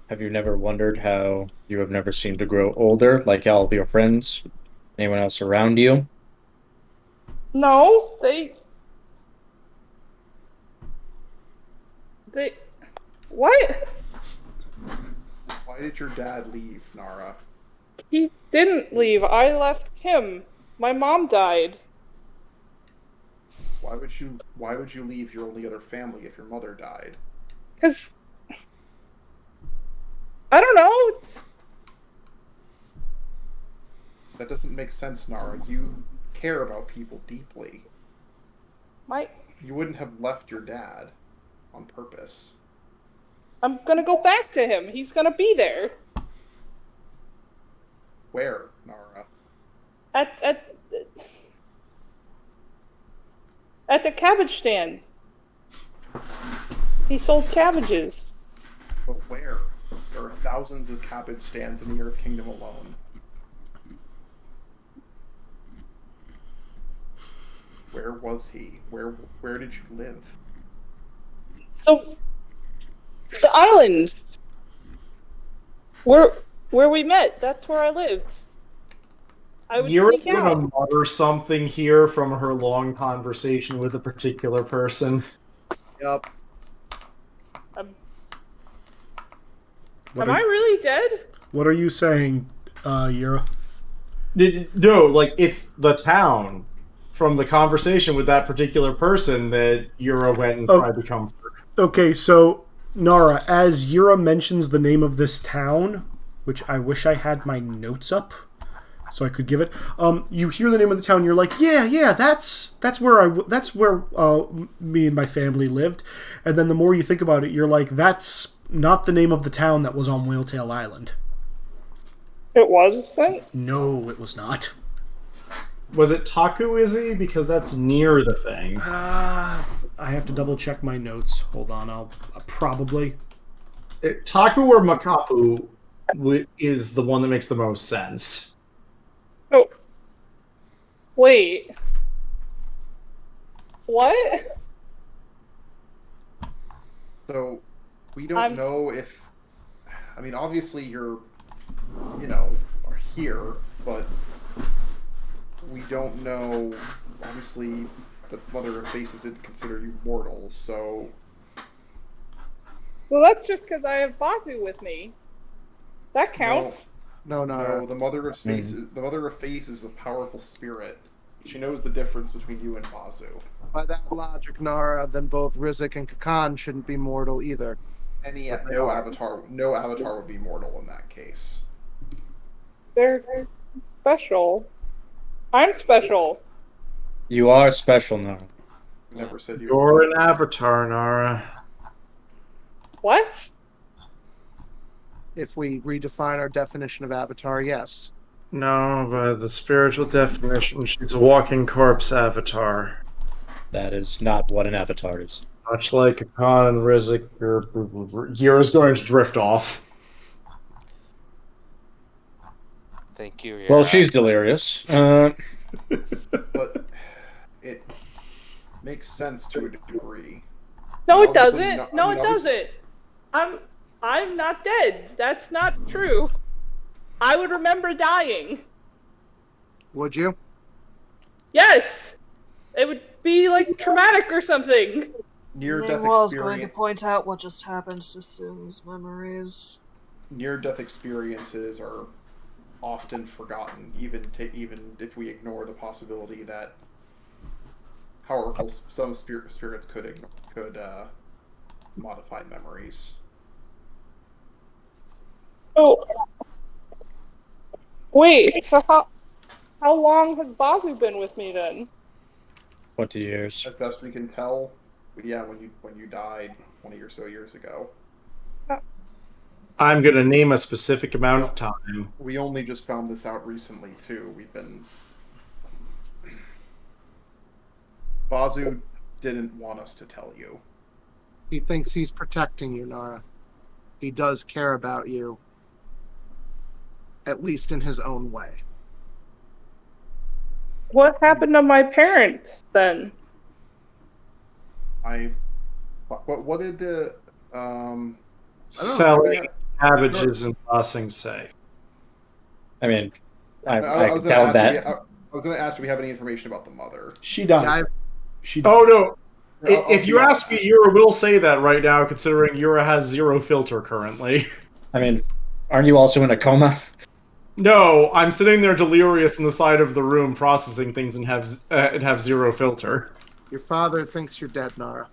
Have you never wondered how you have never seemed to grow older, like all of your friends, anyone else around you? No, what? Why did your dad leave, Nara? He didn't leave. I left him. My mom died. Why would you leave your only other family if your mother died? 'Cause I don't know. That doesn't make sense, Nara. You care about people deeply. You wouldn't have left your dad on purpose. I'm gonna go back to him. He's gonna be there. Where, Nara? At the cabbage stand. He sold cabbages. But where? There are thousands of cabbage stands in the Earth Kingdom alone. Where was he? Where did you live? The island. Where we met. That's where I lived. I would Yura's sneak out. gonna mutter something here from her long conversation with a particular person. Yup. Am I really dead? What are you saying, Yura? No, like, it's the town from the conversation with that particular person that Yura went and tried to comfort. Okay, so, Nara, as Yura mentions the name of this town, which I wish I had my notes up so I could give it. You hear the name of the town, you're like, yeah, that's where me and my family lived. And then the more you think about it, you're like, that's not the name of the town that was on Whaletail Island. It wasn't? No, it was not. Was it Taku Izzy? Because that's near the thing. I have to double check my notes. Hold on, I'll probably. Taku or Makapu is the one that makes the most sense. Oh. Wait. What? So, we don't know if... I mean, obviously you're, are here, but we don't know... Obviously, the Mother of Faces didn't consider you mortal, so... Well, that's just because I have Bazu with me. That counts. No. No, the Mother of Faces. The Mother of Faces is a powerful spirit. She knows the difference between you and Bazu. By that logic, Nara, then both Rizek and Kakan shouldn't be mortal either. No avatar would be mortal in that case. They're special. I'm special. You are special now. Never said you. You're an avatar, Nara. What? If we redefine our definition of avatar, yes. No, by the spiritual definition, she's a walking corpse avatar. That is not what an avatar is. Much like Khan and Rizek, Yura's going to drift off. Thank you. Well, she's delirious. But it makes sense to a degree. No, it Obviously, doesn't. No, it doesn't. I'm not dead. That's not true. I would remember dying. Would you? Yes. It would be like traumatic or something. Was Near-death going to experience. point out what just happened to Sim's memories. Near-death experiences are often forgotten, even if we ignore the possibility that powerful some spirits could modify memories. Oh. Wait, so how long has Bazu been with me then? 20 years. As best we can tell, yeah, when you died 20 or so years ago. I'm gonna name a specific amount of time. We only just found this out recently too. Bazu didn't want us to tell you. He thinks he's protecting you, Nara. He does care about you. At least in his own way. What happened to my parents then? What did the Selling cabbages and busing say? I mean, I was can going tell that. I was going to ask, do we have any information about the mother? She died. She died. Oh no! I'll If you ask me, Yura will say that right now, considering Yura has 0 filter currently. I mean, aren't you also in a coma? No, I'm sitting there delirious in the side of the room, processing things and have 0 filter. Your father thinks you're dead, Nara.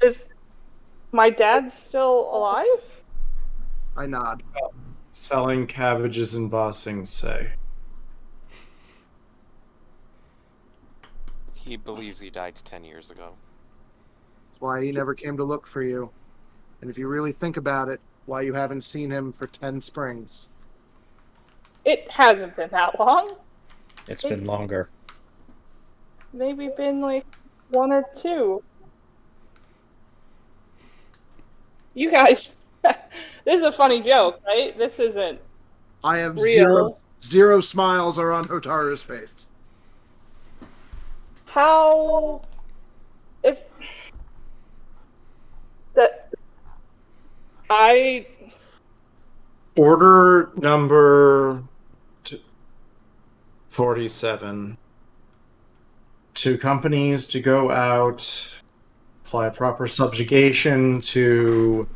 Is my dad still alive? I nod. Selling cabbages and bossing say. He believes he died 10 years ago. That's why he never came to look for you. And if you really think about it, why you haven't seen him for 10 springs. It hasn't been that long. It's been longer. Maybe been like 1 or 2. You guys, this is a funny joke, right? This isn't I have real. zero smiles are on Hotaru's face. How, if that Order number 47. 2 companies to go out, apply proper subjugation to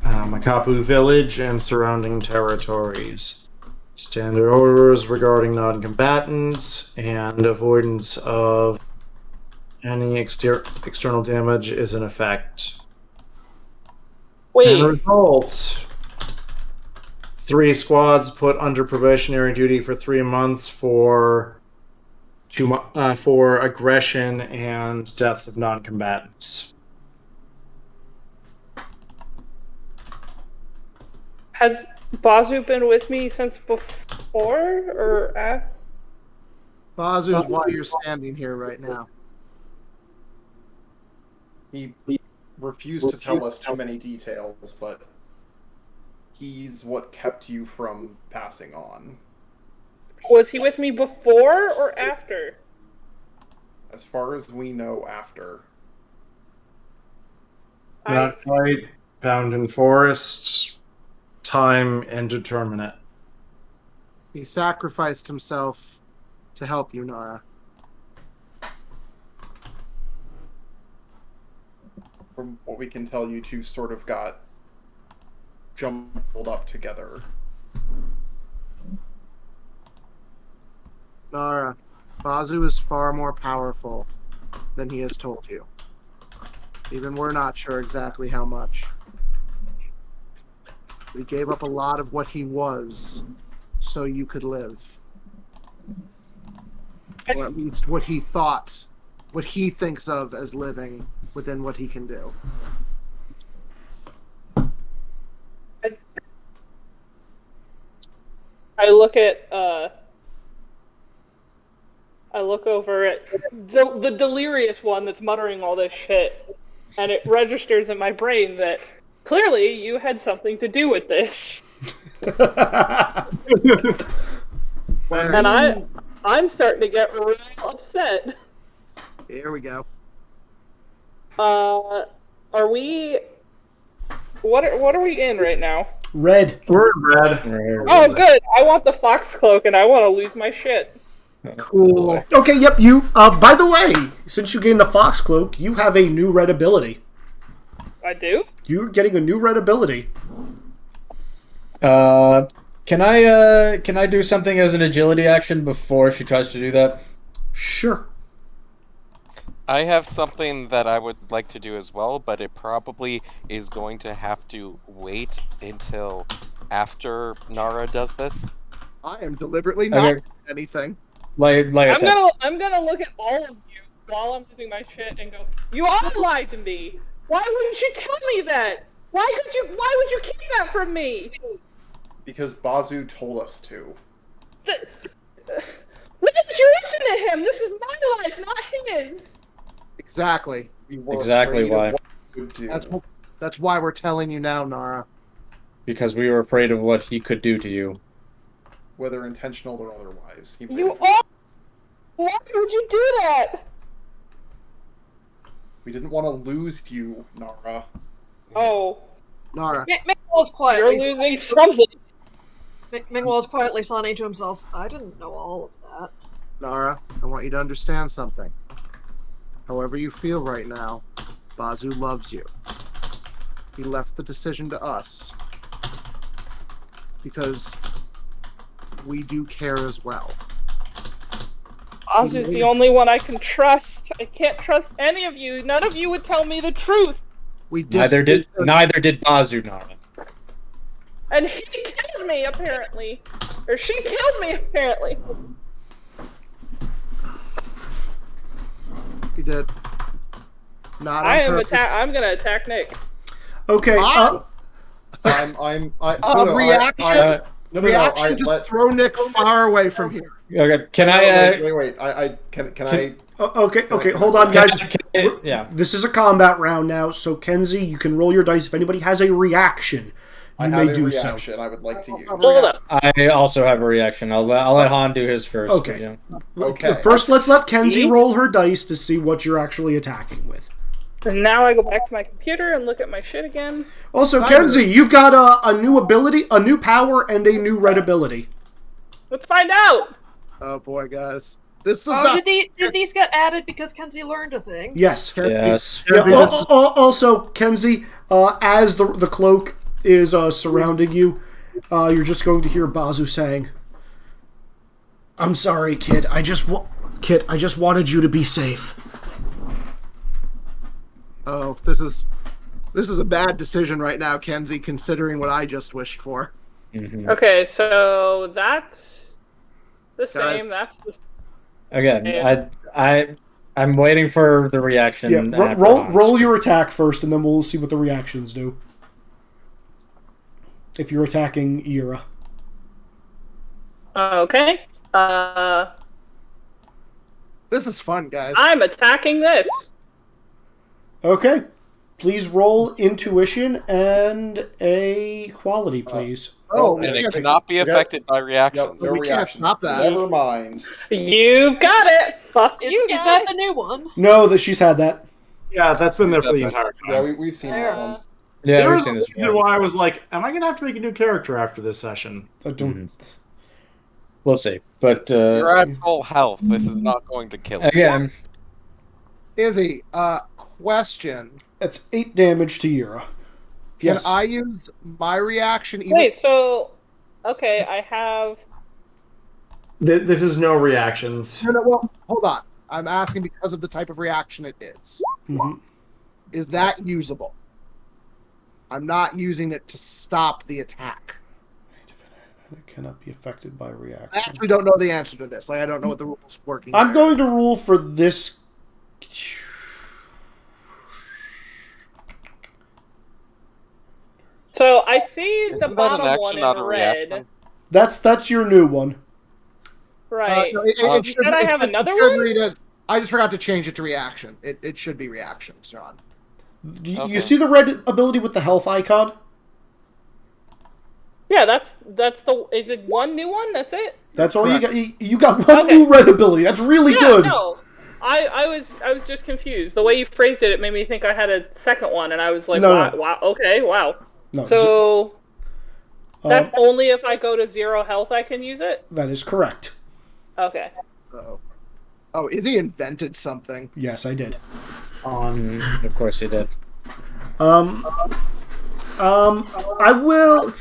Makapu village and surrounding territories. Standard orders regarding non-combatants and avoidance of any external damage is in effect. wait, And result: 3 squads put under probationary duty for 3 months for aggression and deaths of non-combatants. has Bazu been with me since before or after? Bazu is why you're standing here right now. He refused to tell us too many details, but he's what kept you from passing on. Was he with me before or after? As far as we know, after. Not quite. Bound in forest. Time indeterminate. He sacrificed himself to help you, Nara. From what we can tell, you two sort of got jumbled up together. Nara, Bazu is far more powerful than he has told you. Even we're not sure exactly how much. He gave up a lot of what he was so you could live. Or at least what he thought, what he thinks of as living within what he can do. I look at I look over at the delirious one that's muttering all this shit, and it registers in my brain that clearly you had something to do with this. And I'm starting to get real upset. Here we go. Are we? What are we in right now? Red. We're in red. Oh, good. I want the fox cloak, and I want to lose my shit. Cool. Okay, yep, you, by the way, since you gained the Fox Cloak, you have a new red ability. I do? You're getting a new red ability. Can I do something as an agility action before she tries to do that? Sure. I have something that I would like to do as well, but it probably is going to have to wait until after Nara does this. I am deliberately not doing anything. Like I said, I'm gonna look at all of you while I'm doing my shit and go, you all lied to me! Why wouldn't you tell me that? Why would you keep that from me? Because Bazu told us to. Why didn't you listen to him? This is my life, not his! Exactly. Exactly why. That's why we're telling you now, Nara. Because we were afraid of what he could do to you. Whether intentional or otherwise. Why would you do that? We didn't want to lose you, Nara. Oh. Nara. Mingwall's quietly. You're losing something. Mingwall's quietly signing to himself. I didn't know all of that. Nara, I want you to understand something. However you feel right now, Bazu loves you. He left the decision to us. Because we do care as well. Bazu's the only one I can trust. I can't trust any of you. None of you would tell me the truth. Neither did Bazu, Nara. And he killed me, apparently. Or she killed me, apparently. He did. Not I'm gonna attack Nick. Okay. Reaction. Reaction to throw Nick far away from here. Okay. Can I? Wait. Can I? Okay. Hold on, guys. Yeah. This is a combat round now, so Kenzie, you can roll your dice. If anybody has a reaction, you may do so. I would like to use. Hold up. I also have a reaction. I'll let Han do his first. Okay. Okay. First, let's let Kenzie roll her dice to see what you're actually attacking with. And now I go back to my computer and look at my shit again. Also, Kenzie, you've got a new ability, a new power, and a new red ability. Let's find out. Oh boy, guys. This is not... did these get added because Kenzie learned a thing? Yes. Yes. Yeah, also, Kenzie, as the cloak is surrounding you, you're just going to hear Bazu saying, "I'm sorry, kid. I just wanted you to be safe." Oh, this is a bad decision right now, Kenzie, considering what I just wished for. Mm-hmm. Okay, so that's the Guys. same. That's the Again, I'm waiting for the reaction. Yeah, roll your attack first, and then we'll see what the reactions do. If you're attacking Ira. okay. This is fun, guys. I'm attacking this. Okay. Please roll intuition and a quality, please. Oh, And it cannot be affected by reactions. No we can't reactions. stop that. Never mind. You've got it. Fuck Is you. that the new one? No, that she's had that. Yeah, that's been there for the entire time. Yeah, we've seen that one. Yeah, There we've was a seen this reason why I was like, am I going to have to make a new character after this session? I don't. We'll see. But You're at full health. This is not going to kill you. again, Izzy, question. That's 8 damage to Ira. Can Yes. I use my reaction even... Wait, so okay, I have. This is no reactions. No, well, hold on. I'm asking because of the type of reaction it is. Mhm. Is that usable? I'm not using it to stop the attack. It cannot be affected by I reaction. actually don't know the answer to this. Like, I don't know what the rules working. I'm there. going to rule for this. So I see the Isn't that an bottom action, one not in a red. reaction? That's your new one. Right. No, you said I have another one? I just forgot to change it to reaction. It should be reactions, John. You see the red ability with the health icon? Yeah, that's the. Is it one new one? That's it. That's all you got. You got one new red ability. That's really good. No, I was just confused. The way you phrased it, it made me think I had a second one, and I was like, wow, okay, wow. No, so that's only if I go to 0 health I can use it? That is correct. Okay. Oh, Izzy invented something. Yes, I did. Of course you did. I will.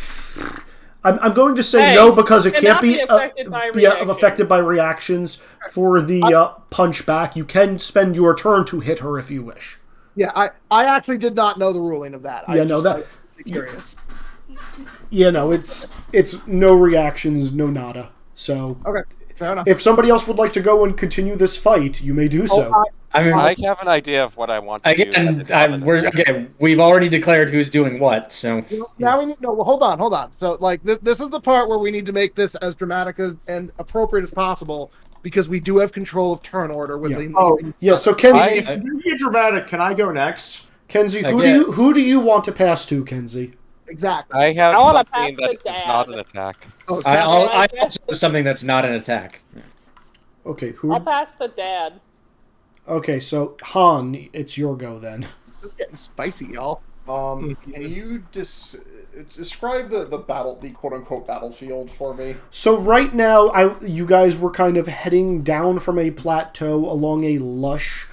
I'm going to say no because it can't be affected by reactions. For the punch back, you can spend your turn to hit her if you wish. Yeah, I actually did not know the ruling of that. Yeah, no, that. Curious. Yeah, no, it's no reactions, no nada. So okay, fair enough. If somebody else would like to go and continue this fight, you may do so. I have an idea of what I want to do. We've already declared who's doing what, so... Now we need... No, hold on. So, like, this is the part where we need to make this as dramatic and appropriate as possible, because we do have control of turn order with the... So Kenzie... If you get dramatic, can I go next? Kenzie, who do you want to pass to, Kenzie? Exactly. I have something that is not an attack. I also have something that's not an attack. Okay, I'll pass the dad. Okay, so Han, it's your go then. It's getting spicy, y'all. Can you describe the quote unquote battlefield for me? So right now, you guys were kind of heading down from a plateau along a lush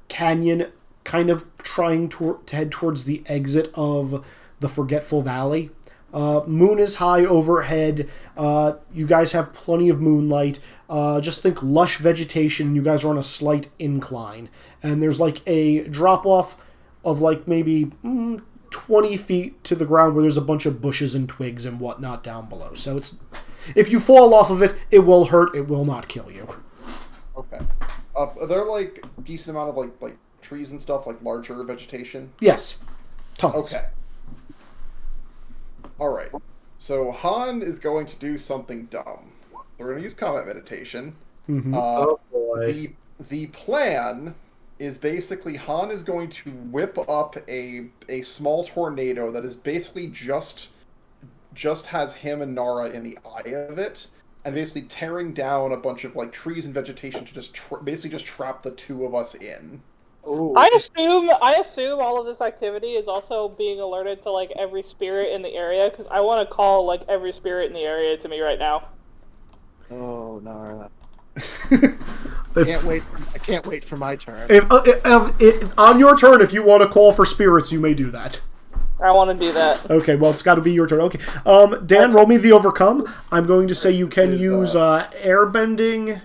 canyon, kind of trying to head towards the exit of the Forgetful Valley. Moon is high overhead. You guys have plenty of moonlight. Just think lush vegetation. You guys are on a slight incline. And there's like a drop-off of like maybe 20 feet to the ground where there's a bunch of bushes and twigs and whatnot down below. So if you fall off of it, it will hurt. It will not kill you. Okay. Are there like a decent amount of like trees and stuff, like larger vegetation? Yes. Tons. Okay. Alright, so Han is going to do something dumb. We're going to use combat meditation. Mm-hmm. Oh boy. The plan is basically Han is going to whip up a small tornado that is basically just has him and Nara in the eye of it, and basically tearing down a bunch of like trees and vegetation to just basically just trap the two of us in. Ooh. I assume all of this activity is also being alerted to like every spirit in the area, because I want to call like every spirit in the area to me right now. Oh, Nara. I can't wait for my turn. If on your turn, if you want to call for spirits, you may do that. I want to do that. Okay, well, it's got to be your turn. Okay, Dan, roll me the overcome. I'm going to say you can use airbending.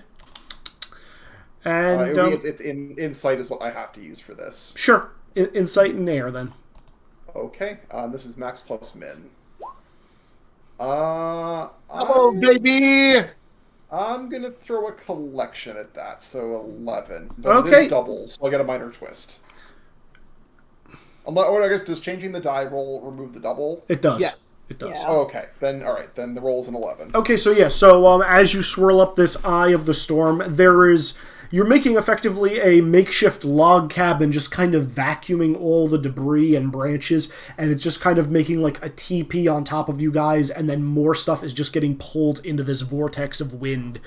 And it's insight is what I have to use for this. Sure, insight and air then. Okay, this is max plus min. Baby! I'm gonna throw a collection at that, so 11. But okay. It is doubles, so I get a minor twist. Or I guess does changing the die roll remove the double? It does. Yeah. It does. Yeah. Oh, okay, then all right. Then the roll's an 11. Okay, so as you swirl up this eye of the storm, you're making effectively a makeshift log cabin, just kind of vacuuming all the debris and branches, and it's just kind of making like a teepee on top of you guys, and then more stuff is just getting pulled into this vortex of wind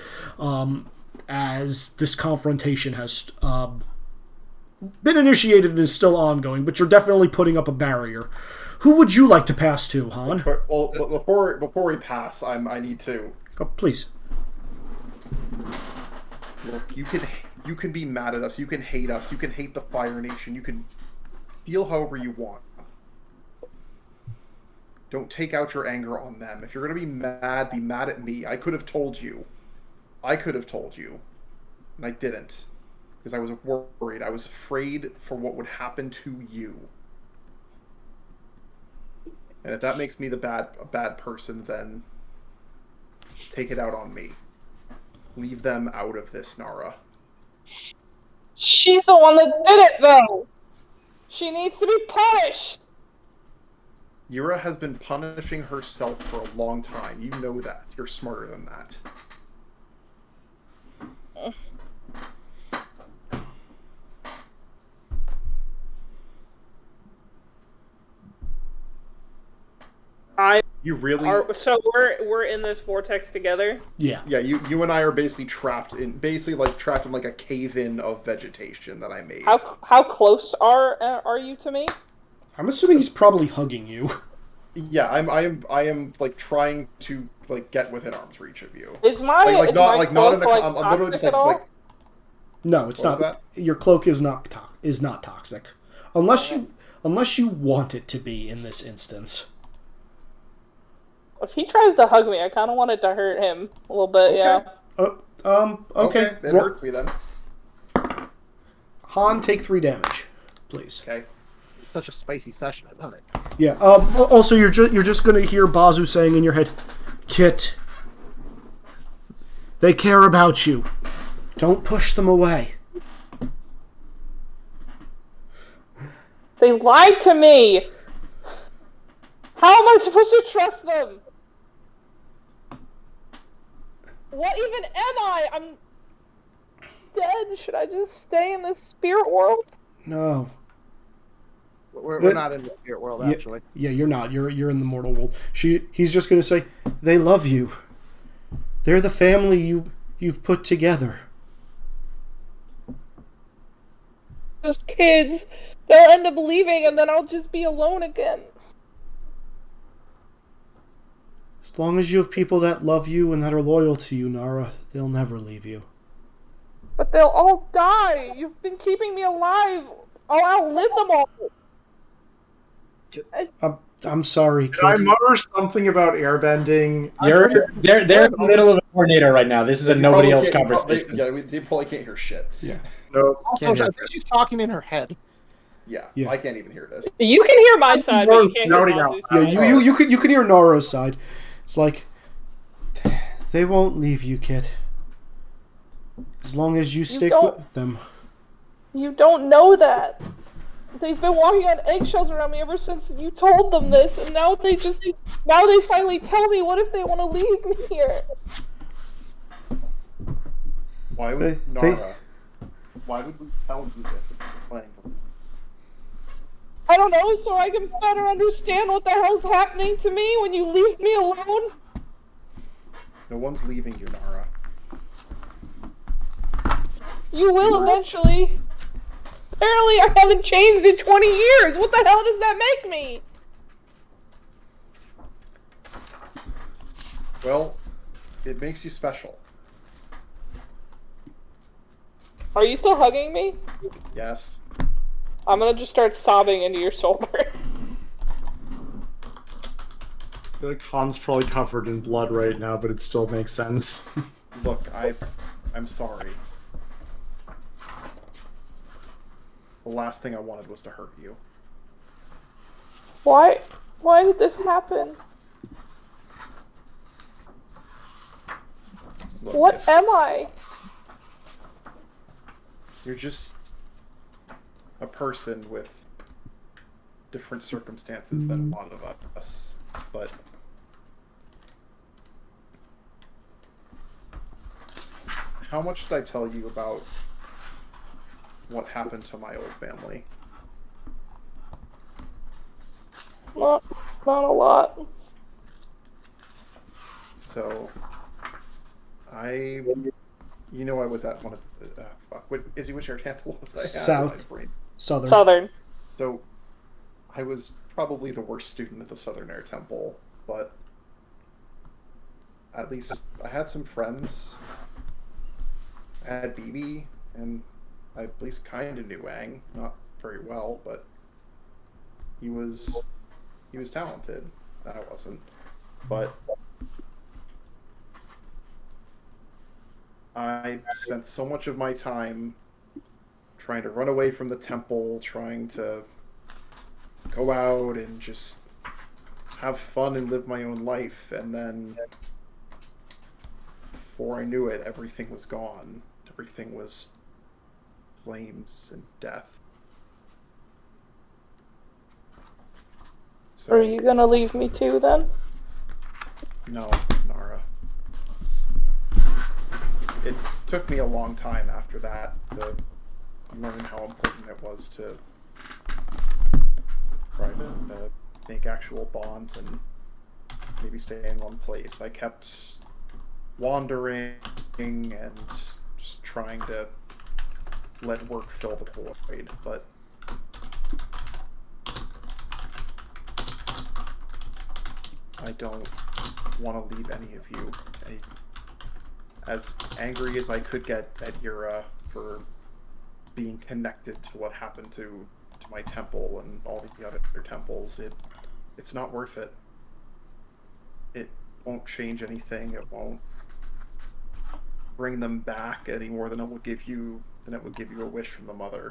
as this confrontation has been initiated and is still ongoing, but you're definitely putting up a barrier. Who would you like to pass to, Han? Well, before we pass, I need to... Oh, please. Look, you can be mad at us, you can hate us, you can hate the Fire Nation, you can feel however you want. Don't take out your anger on them. If you're going to be mad at me. I could have told you. And I didn't. Because I was worried. I was afraid for what would happen to you. And if that makes me a bad person, then take it out on me. Leave them out of this, Nara. She's the one that did it, though! She needs to be punished! Yura has been punishing herself for a long time. You know that. You're smarter than that. You really? So we're in this vortex together. Yeah. Yeah. You and I are basically trapped in like a cave-in of vegetation that I made. How close are you to me? I'm assuming he's probably hugging you. Yeah, I am like trying to like get within arm's reach of you. Is my like is not my like not in a cloak, I'm literally just toxic at like all? No, it's What was not. that? Your cloak is not toxic, unless you want it to be in this instance. If he tries to hug me, I kind of want it to hurt him a little bit. Okay. Yeah. Okay. It hurts me then. Han, take 3 damage, please. Okay. It's such a spicy session. I love it. Yeah. Also, you're just gonna hear Bazu saying in your head, "Kit, they care about you. Don't push them away." They lied to me. How am I supposed to trust them? What even am I? I'm dead. Should I just stay in this spirit world? No. We're not in the spirit world, actually. Yeah, you're not. You're in the mortal world. He's just gonna say, "They love you. They're the family you've put together." Those kids, they'll end up leaving, and then I'll just be alone again. As long as you have people that love you and that are loyal to you, Nara, they'll never leave you. But they'll all die. You've been keeping me alive. I'll outlive them all. I'm sorry, Did I kid. mutter something about airbending? They're in the middle of a tornado right now. This is a nobody else conversation. They probably can't hear shit. Yeah. No, Also, I think she's talking in her head. Yeah, Yeah. I can't even hear this. You can hear my side, but you can't hear Shouting Bazu's out. side. Yeah, you can hear Nara's side. It's like, they won't leave you, kid. As long as you stick with them. You don't know that. They've been walking on eggshells around me ever since you told them this, and now they finally tell me. What if they want to leave me here? Why would Nara? Why would we tell you this if we're planning to leave? I don't know, so I can better understand what the hell's happening to me when you leave me alone. No one's leaving you, Nara. You will eventually. Apparently, I haven't changed in 20 years. What the hell does that make me? Well, it makes you special. Are you still hugging me? Yes. I'm gonna just start sobbing into your shoulder. I feel like Han's probably covered in blood right now, but it still makes sense. Look, I'm sorry. The last thing I wanted was to hurt you. Why did this happen? Look, What am I? You're just a person with different circumstances than a lot of us, but how much did I tell you about what happened to my old family? Not a lot. So, I was at one of the which air temple was I at? South. Southern. Southern. So, I was probably the worst student at the Southern Air Temple, but at least I had some friends. I had BB, and I at least kind of knew Aang, not very well, but he was talented. I wasn't, but I spent so much of my time trying to run away from the temple, trying to go out and just have fun and live my own life, and then before I knew it, everything was gone. Everything was flames and death. So, Are you gonna leave me too, then? no, Nara. It took me a long time after that to learn how important it was to try to make actual bonds and maybe stay in one place. I kept wandering and just trying to let work fill the void, but I don't want to leave any of you. As angry as I could get at Yura for being connected to what happened to my temple and all the other temples, it's not worth it. It won't change anything. It won't bring them back any more than it would give you a wish from the mother.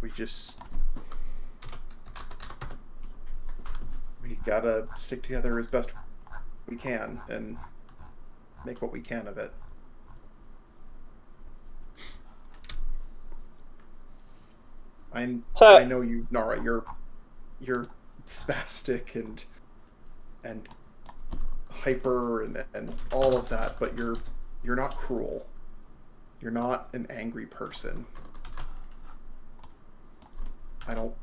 We gotta stick together as best we can and make what we can of it. I know you, Nara. You're spastic and hyper and all of that, but you're not cruel. You're not an angry person. I don't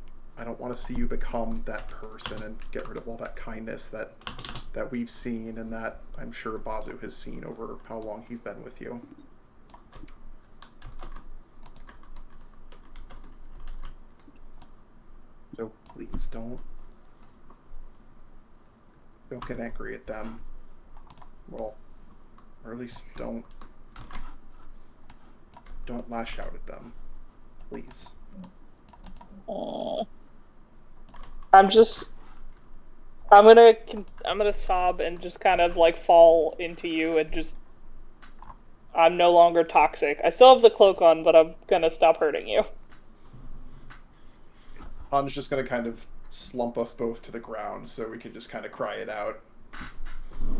want to see you become that person and get rid of all that kindness that we've seen and that I'm sure Bazu has seen over how long he's been with you. So please don't get angry at them. Well, or at least don't lash out at them. Please. I'm gonna sob and just kind of like fall into you and just I'm no longer toxic. I still have the cloak on, but I'm gonna stop hurting you. Han's just gonna kind of slump us both to the ground so we can just kind of cry it out.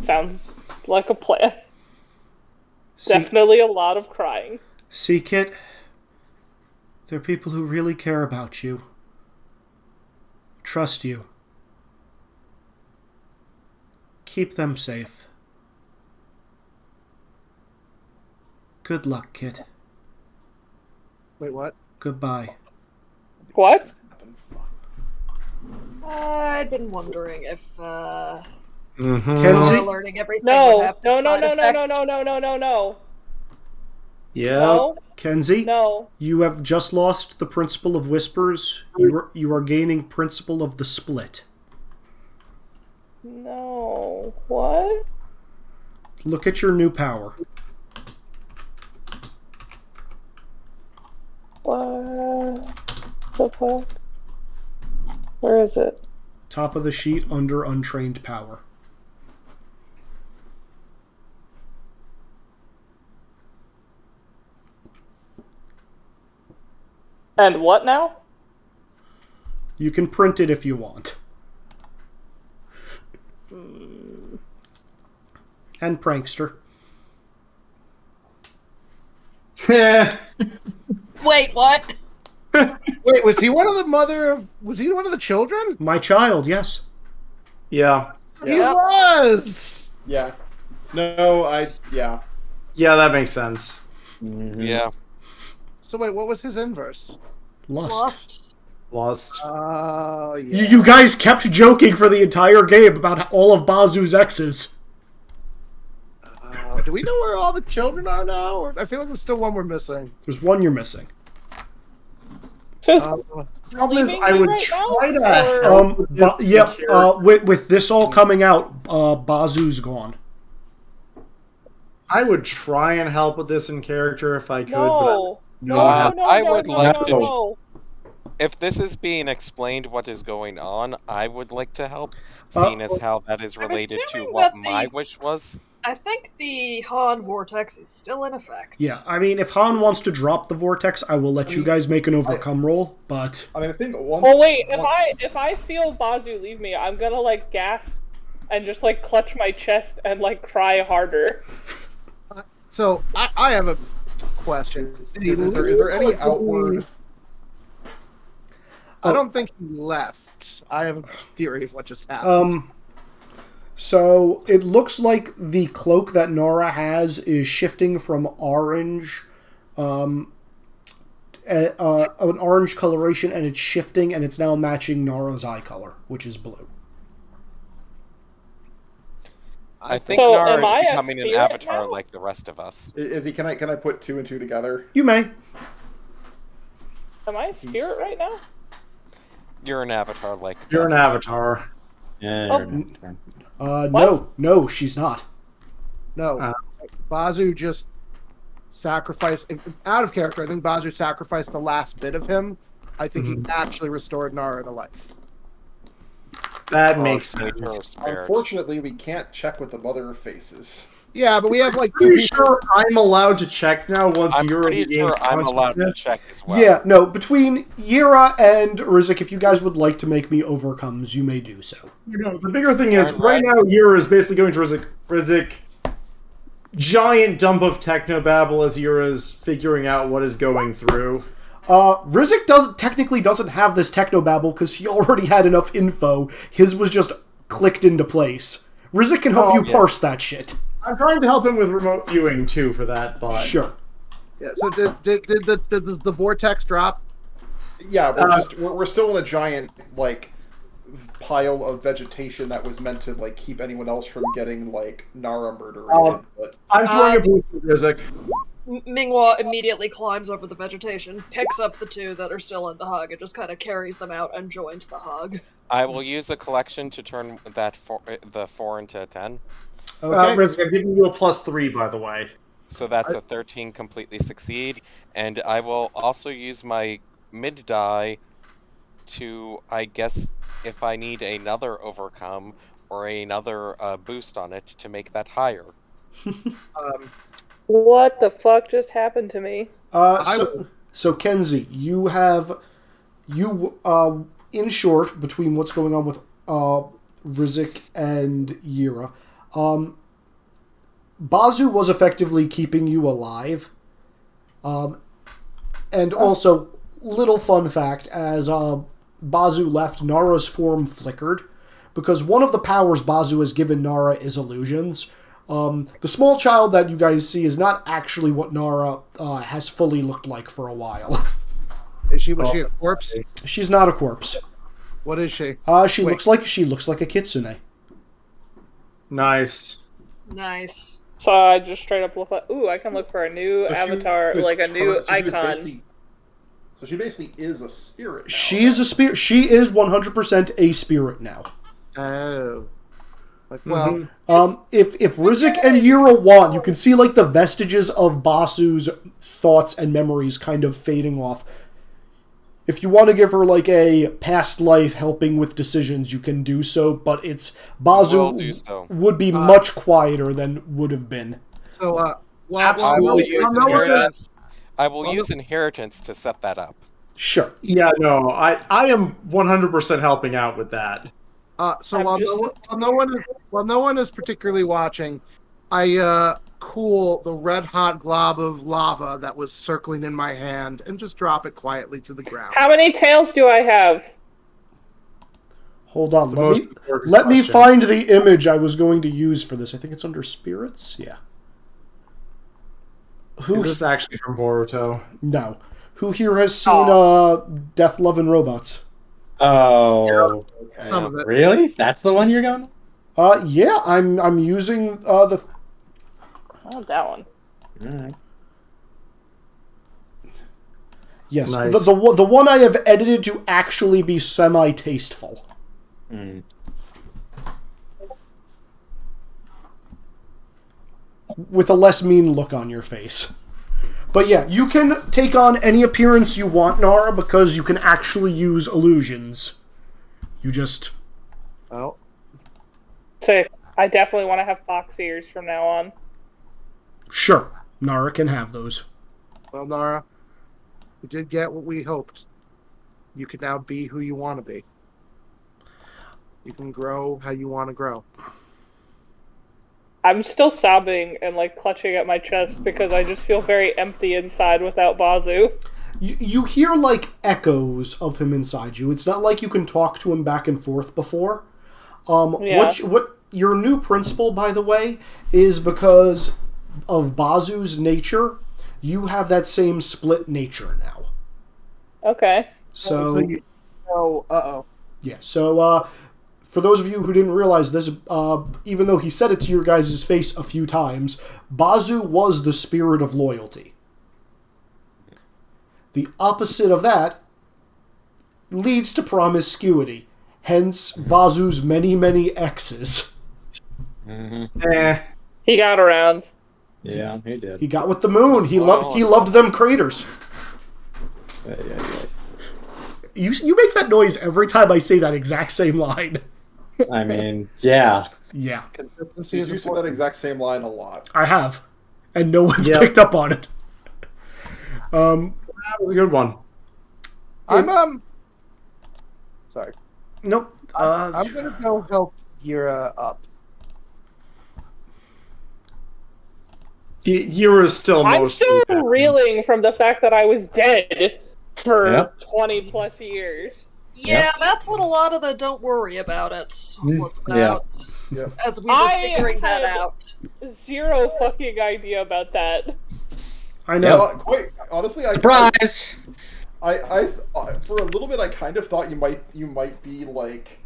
Sounds like a plan. Definitely a lot of crying. See, Kit, there are people who really care about you. Trust you. Keep them safe. Good luck, Kit. Wait, what? Goodbye. What? I'd been wondering if Kenzie? learning everything No, would have no, the no, side no, no, effect. no. Yeah. No, Kenzie? no. You have just lost the Principle of Whispers. You are gaining Principle of the Split. No. What? Look at your new power. What the fuck? Where is it? Top of the sheet under Untrained Power. And what now? You can print it if you want. And Prankster. Wait, what? Wait, was he one of the children? My child, yes. Yeah. He was! Yeah. No, yeah. Yeah, that makes sense. Yeah. So wait, what was his inverse? Lust. Lost. Oh, yeah. You guys kept joking for the entire game about all of Bazu's exes. Do we know where all the children are now? Or, I feel like there's still one we're missing. There's one you're missing. Problem is, I would try to help. With this all coming out, Bazu's gone. I would try and help with this in character if I could, No. but I would like to. No. If this is being explained what is going on, I would like to help, seeing as how that is related to assuming what that my wish was. I think the Han vortex is still in effect. Yeah, I mean, if Han wants to drop the vortex, I will let you guys make an overcome roll, but... I mean, I think once... Oh wait, if I feel Bazu leave me, I'm gonna like gasp and just like clutch my chest and like cry harder. So, I have a question. Is there any outward... I don't think he left. I have a theory of what just happened. So it looks like the cloak that Nara has is shifting from orange, an orange coloration, and it's shifting, and it's now matching Nara's eye color, which is blue. I think Nara is becoming an avatar like the rest of us. Izzy, can I put 2 and 2 together? You may. Am I a spirit right now? You're an avatar like. You're an avatar. Yeah. Oh. You're an avatar. No, she's not. No, Bazu just sacrificed, out of character. I think Bazu sacrificed the last bit of him. I think he actually restored Nara to life. That makes sense. Unfortunately, we can't check with the Mother of Faces. Yeah, but we have like. Pretty sure I'm allowed to check now once I'm you're pretty sure I'm allowed to check as well. Yeah, no, between Yira and Rizik, if you guys would like to make me overcomes, you may do so. You know, the bigger thing is, right now, Yura is basically going to Rizik. Giant dump of technobabble as Yura's figuring out what is going through. Rizik technically doesn't have this technobabble because he already had enough info. His was just clicked into place. Rizik can help you parse that shit. I'm trying to help him with remote viewing too for that, but sure. Yeah. So did the vortex drop? Yeah, we're still in a giant pile of vegetation that was meant to keep anyone else from getting Nara murdered. But I'm throwing a boost at Rizik. Minghua immediately climbs over the vegetation, picks up the 2 that are still in the hug, and just kind of carries them out and joins the hug. I will use a collection to turn the 4 into a 10. Okay. Rizik, I'm giving you a +3, by the way. So that's a 13 completely succeed, and I will also use my mid die to, I guess, if I need another overcome or another boost on it to make that higher. What the fuck just happened to me? So Kenzie, you have in short, between what's going on with Rizik and Yira, Bazu was effectively keeping you alive. And also, little fun fact, as Bazu left, Nara's form flickered, because one of the powers Bazu has given Nara is illusions. The small child that you guys see is not actually what Nara has fully looked like for a while. Was she a corpse? She's not a corpse. What is she? She looks like a kitsune. Nice. Nice. So I just straight up look like, ooh, I can look for a new avatar, a new icon. So she basically is a spirit now. She is a spirit. She is 100% a spirit now. Oh. If Rizik and Yira want, you can see the vestiges of Basu's thoughts and memories kind of fading off. If you want to give her a past life helping with decisions, you can do so, but Bazu would be much quieter than would have been. So, I will use inheritance to set that up. Sure. Yeah, no, I am 100% helping out with that. While no one is particularly watching, I cool the red hot glob of lava that was circling in my hand and just drop it quietly to the ground. How many tails do I have? Hold on, let me find the image I was going to use for this. I think it's under spirits. Yeah. Is this actually from Boruto? No. Who here has seen Death, Love, and Robots? Oh, okay. Some of it. Really? That's the one you're going? Yeah, I'm using the. Oh, that one. All right. Yes, Nice. the one I have edited to actually be semi-tasteful. Mm. With a less mean look on your face. But yeah, you can take on any appearance you want, Nara, because you can actually use illusions. You just... Well, So I definitely want to have fox ears from now on. Sure, Nara can have those. well, Nara, we did get what we hoped. You can now be who you want to be. You can grow how you want to grow. I'm still sobbing and clutching at my chest because I just feel very empty inside without Bazu. You hear, like, echoes of him inside you. It's not like you can talk to him back and forth before. What your new principle, by the way, is because of Bazu's nature, you have that same split nature now. Okay. So uh-oh. Yeah, so, for those of you who didn't realize this, even though he said it to your guys' face a few times, Bazu was the spirit of loyalty. The opposite of that leads to promiscuity. Hence, Bazu's many, many exes. He got around. Yeah, he did. He got with the moon. He loved them craters. You make that noise every time I say that exact same line. I mean, yeah. Yeah. Consistency is used that exact same line a lot. I have. And no one's picked up on it. That was a good one. Sorry. Nope. I'm gonna go help Yira up. Yira's still I'm mostly still dead. reeling from the fact that I was dead for 20 plus years. Yeah, that's what a lot of the "don't worry about it" was about. Yeah. As we were figuring that had out. Zero fucking idea about that. I know. Well, quite honestly, Surprise! I for a little bit I kind of thought you might be like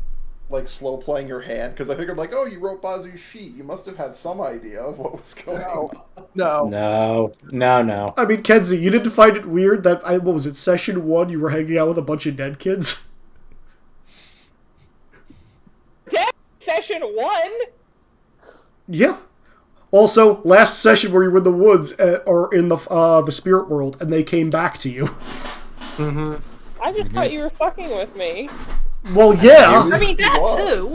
slow playing your hand, because I figured like, oh, you wrote Bazu's sheet, you must have had some idea of what was going on. No. No. I mean, Kenzie, you didn't find it weird that, what was it, session 1, you were hanging out with a bunch of dead kids? Yeah, session 1? Yeah. Also, last session where you were in the woods, or in the spirit world, and they came back to you. Mm-hmm. I just thought you were fucking with me. Well, yeah. I mean, that too.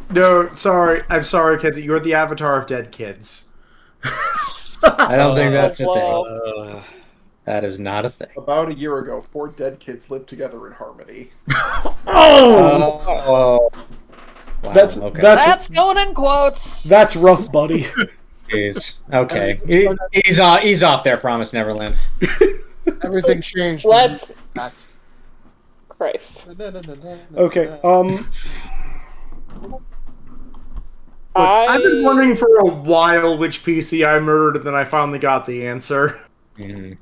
No, sorry. I'm sorry, Kenzie. You're the avatar of dead kids. I don't think that's a Whoa. thing. That is not a thing. About a year ago, 4 dead kids lived together in harmony. Oh! Wow, That's going in quotes. That's rough, buddy. Jeez. Okay. He's off there, Promise Neverland. Everything changed. Let's... Christ. Okay, I've been wondering for a while which PC I murdered, and then I finally got the answer. Mm.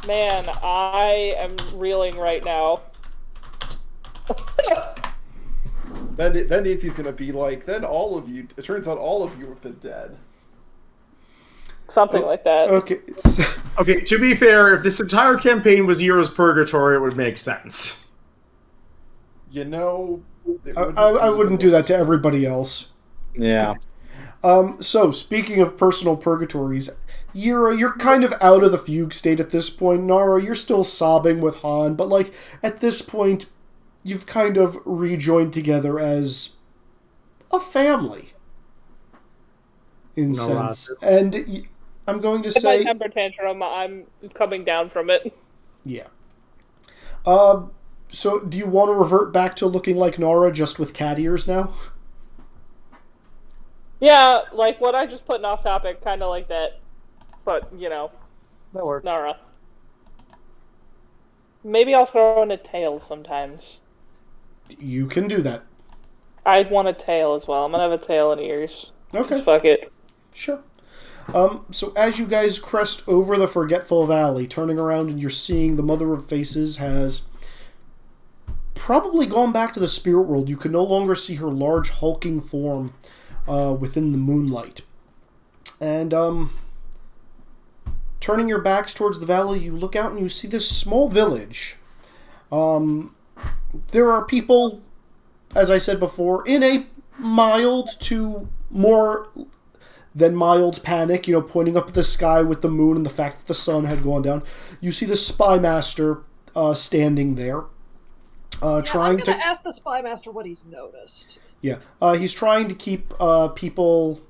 Man, I am reeling right now. Then Nancy's gonna be like, then all of you, it turns out all of you have been dead. Something like that. Okay. Okay, to be fair, if this entire campaign was Yero's Purgatory, it would make sense. You know... I wouldn't do that to everybody else. Yeah. So, speaking of personal purgatories, you're kind of out of the fugue state at this point. Nara, you're still sobbing with Han, but, like, at this point, you've kind of rejoined together as a family. In sense. And I'm going to say... my temper tantrum, I'm coming down from it. Yeah. So, do you want to revert back to looking like Nara, just with cat ears now? Yeah, like what I just put in off topic, kind of like that. But, you know. That works. Nara. Maybe I'll throw in a tail sometimes. You can do that. I want a tail as well. I'm gonna have a tail and ears. Okay. Fuck it. Sure. So as you guys crest over the Forgetful Valley, turning around and you're seeing the Mother of Faces has probably gone back to the spirit world. You can no longer see her large hulking form within the moonlight. And turning your backs towards the valley, you look out and you see this small village. There are people, as I said before, in a mild to more than mild panic, pointing up at the sky with the moon and the fact that the sun had gone down. You see the Spy Master standing there. I'm going to ask the Spy Master what he's noticed. Yeah, he's trying to keep people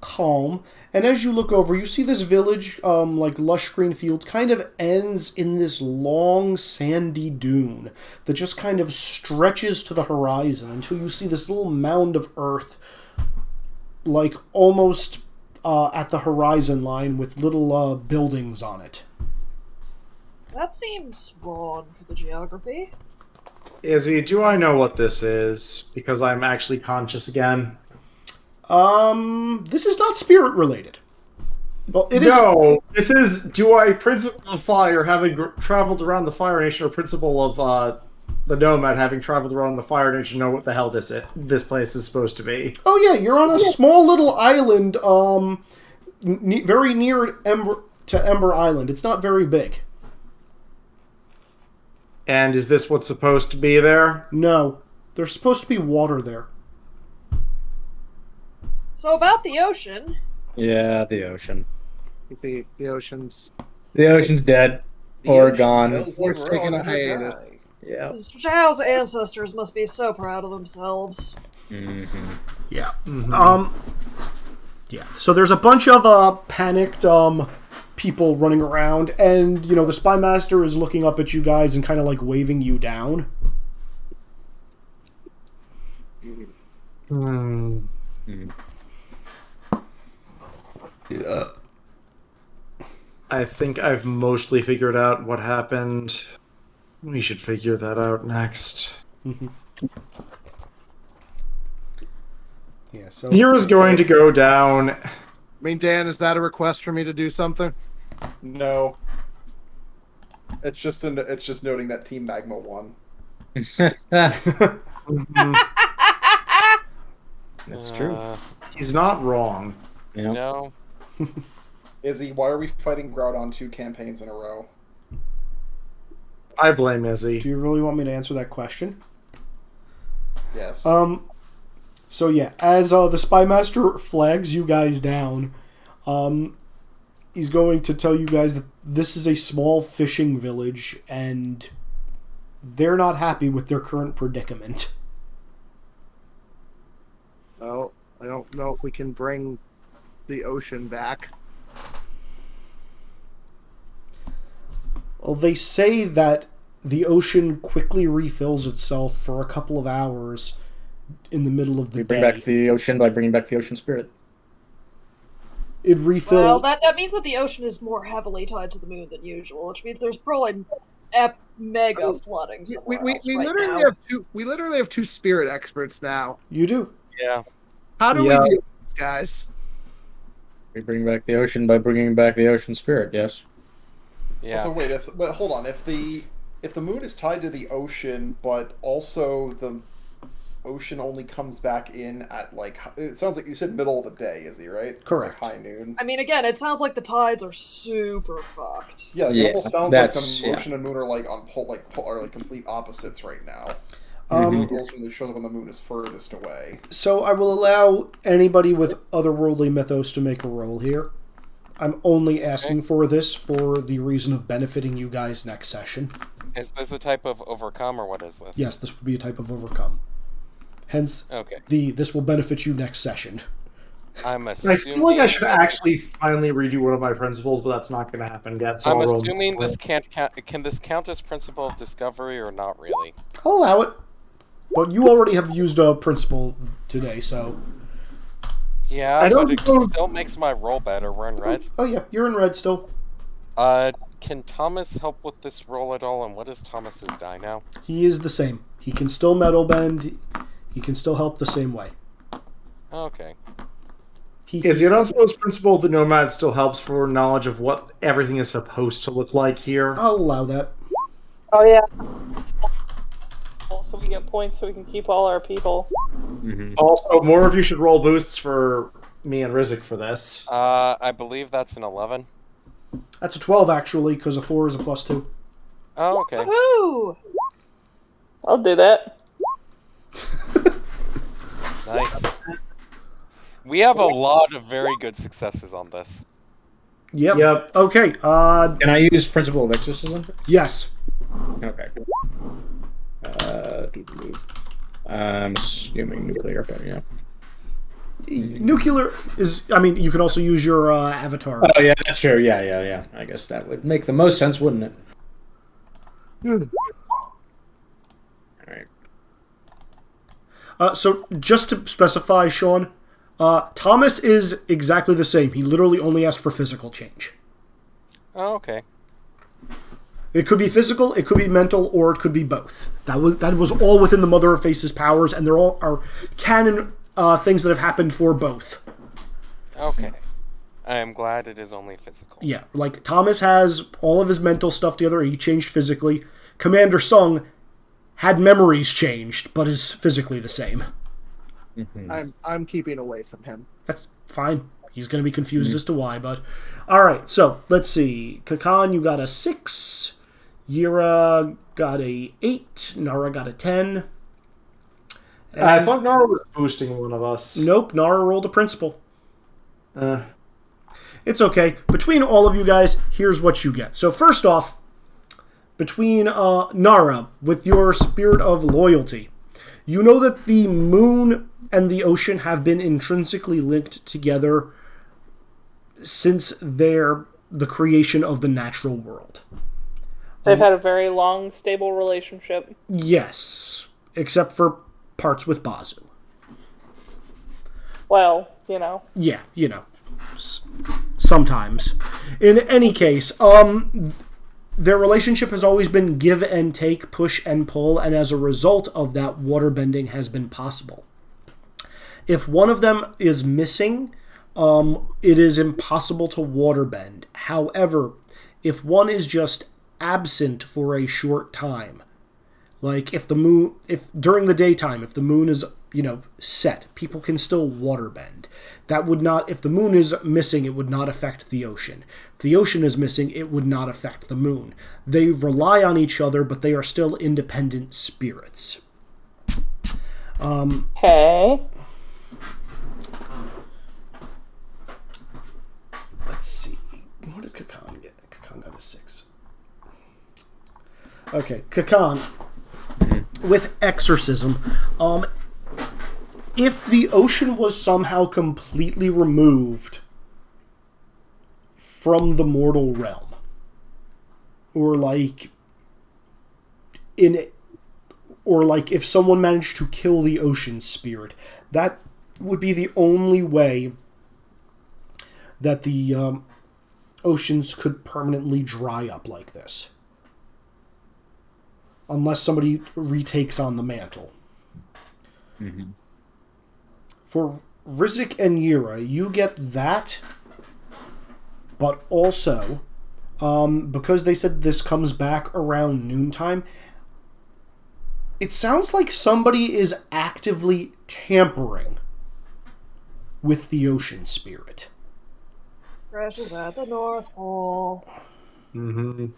calm. And as you look over, you see this village, like lush green fields, kind of ends in this long sandy dune that just kind of stretches to the horizon until you see this little mound of earth, like almost at the horizon line with little buildings on it. That seems wrong for the geography. Izzy, do I know what this is? Because I'm actually conscious again. This is not spirit related. Well, it is. No, this is. Do I principle of fire having traveled around the Fire Nation, or principle of the Nomad having traveled around the Fire Nation know what the hell this place is supposed to be? Oh yeah, you're on a small little island, very near to Ember Island. It's not very big. And is this what's supposed to be there? No, there's supposed to be water there. So about the ocean. Yeah, the ocean. The ocean's... The ocean's dead. Or gone. We're taking a hiatus. Yeah. Zhao's ancestors must be so proud of themselves. Mm-hmm. Yeah. Yeah. So there's a bunch of panicked people running around, and the spy master is looking up at you guys and kind of like waving you down. Yeah. I think I've mostly figured out what happened. We should figure that out next. Yeah, so Nira's going to go down. I mean, Dan, is that a request for me to do something? No. It's just noting that Team Magma won. That's true. He's not wrong. Yeah. No. Izzy, why are we fighting Groudon 2 campaigns in a row? I blame Izzy. do you really want me to answer that question? Yes. So yeah, as the spy master flags you guys down, he's going to tell you guys that this is a small fishing village, and they're not happy with their current predicament. Well, I don't know if we can bring the ocean back. Well, they say that the ocean quickly refills itself for a couple of hours in the middle of the We day. bring back the ocean by bringing back the ocean spirit. It refills. Well, that means that the ocean is more heavily tied to the moon than usual, which means there's probably mega flooding somewhere else right now. We literally have two spirit experts now. You do. Yeah. How do we deal with these guys? We bring back the ocean by bringing back the ocean spirit. Yes. Yeah. So wait, but hold on. If the moon is tied to the ocean, but also the ocean only comes back in at it sounds like you said middle of the day, Izzy, right? Correct. High noon. I mean, again, it sounds like the tides are super fucked. Yeah, it almost sounds like the ocean and moon are are complete opposites right now. The ocean really shows up when the moon is furthest away. So I will allow anybody with otherworldly mythos to make a roll here. I'm only asking for this for the reason of benefiting you guys next session. Is this a type of overcome, or what is this? Yes, this would be a type of overcome. Hence, this will benefit you next session. I'm assuming... I feel like I should actually finally redo one of my principles, but that's not going to happen yet. So I'm assuming this can't count. Can this count as principle of discovery or not really? I'll allow it. But you already have used a principle today, so... Yeah, but it still makes my roll better. We're in red. Oh yeah, you're in red still. Can Thomas help with this roll at all? And what is Thomas's die now? He is the same. He can still metal bend. He can still help the same way. Okay. Is the unsupposed principle of the Nomad still helps for knowledge of what everything is supposed to look like here? I'll allow that. Oh yeah. So we get points so we can keep all our people. Also, more of you should roll boosts for me and Rizzik for this. I believe that's an 11. That's a 12 actually, because a 4 is a +2. Oh, okay. Woohoo! I'll do that. Nice. We have a lot of very good successes on this. Yep. Okay. Can I use principle of exorcism? Yes. Okay. I'm assuming nuclear, but yeah. Nuclear is... I mean, you can also use your avatar. Oh, yeah, that's true. Yeah. I guess that would make the most sense, wouldn't it? Alright. So, just to specify, Sean, Thomas is exactly the same. He literally only asked for physical change. Oh, okay. It could be physical, it could be mental, or it could be both. That was all within the Mother of Faces' powers, and there all are canon things that have happened for both. Okay. I am glad it is only physical. Yeah, like Thomas has all of his mental stuff together. He changed physically. Commander Sung had memories changed, but is physically the same. Mm-hmm. I'm keeping away from him. That's fine. He's going to be confused as to why, but... Alright, so, let's see. Kakan, you got a 6. Yira got a 8. Nara got a 10. I thought Nara was boosting one of us. Nope, Nara rolled a principal. It's okay. Between all of you guys, here's what you get. So first off, between Nara, with your spirit of loyalty, you know that the moon and the ocean have been intrinsically linked together since the creation of the natural world. They've had a very long, stable relationship. Yes, except for parts with Bazu. Well, you know. Yeah, you know. Sometimes. In any case, their relationship has always been give and take, push and pull, and as a result of that, waterbending has been possible. If one of them is missing, it is impossible to waterbend. However, if one is just absent for a short time, like if during the daytime, if the moon is, set, people can still waterbend. That would not, if the moon is missing, it would not affect the ocean. If the ocean is missing, it would not affect the moon. They rely on each other, but they are still independent spirits. Okay. Let's see. What did Kakan get? Kakan got a 6. Okay, Kakan. With exorcism, if the ocean was somehow completely removed from the mortal realm, or if someone managed to kill the ocean spirit, that would be the only way that the oceans could permanently dry up like this. Unless somebody retakes on the mantle. Mm-hmm. For Rizik and Yira, you get that, but also, because they said this comes back around noontime, it sounds like somebody is actively tampering with the ocean spirit. Crashes at the North Pole. Mm-hmm.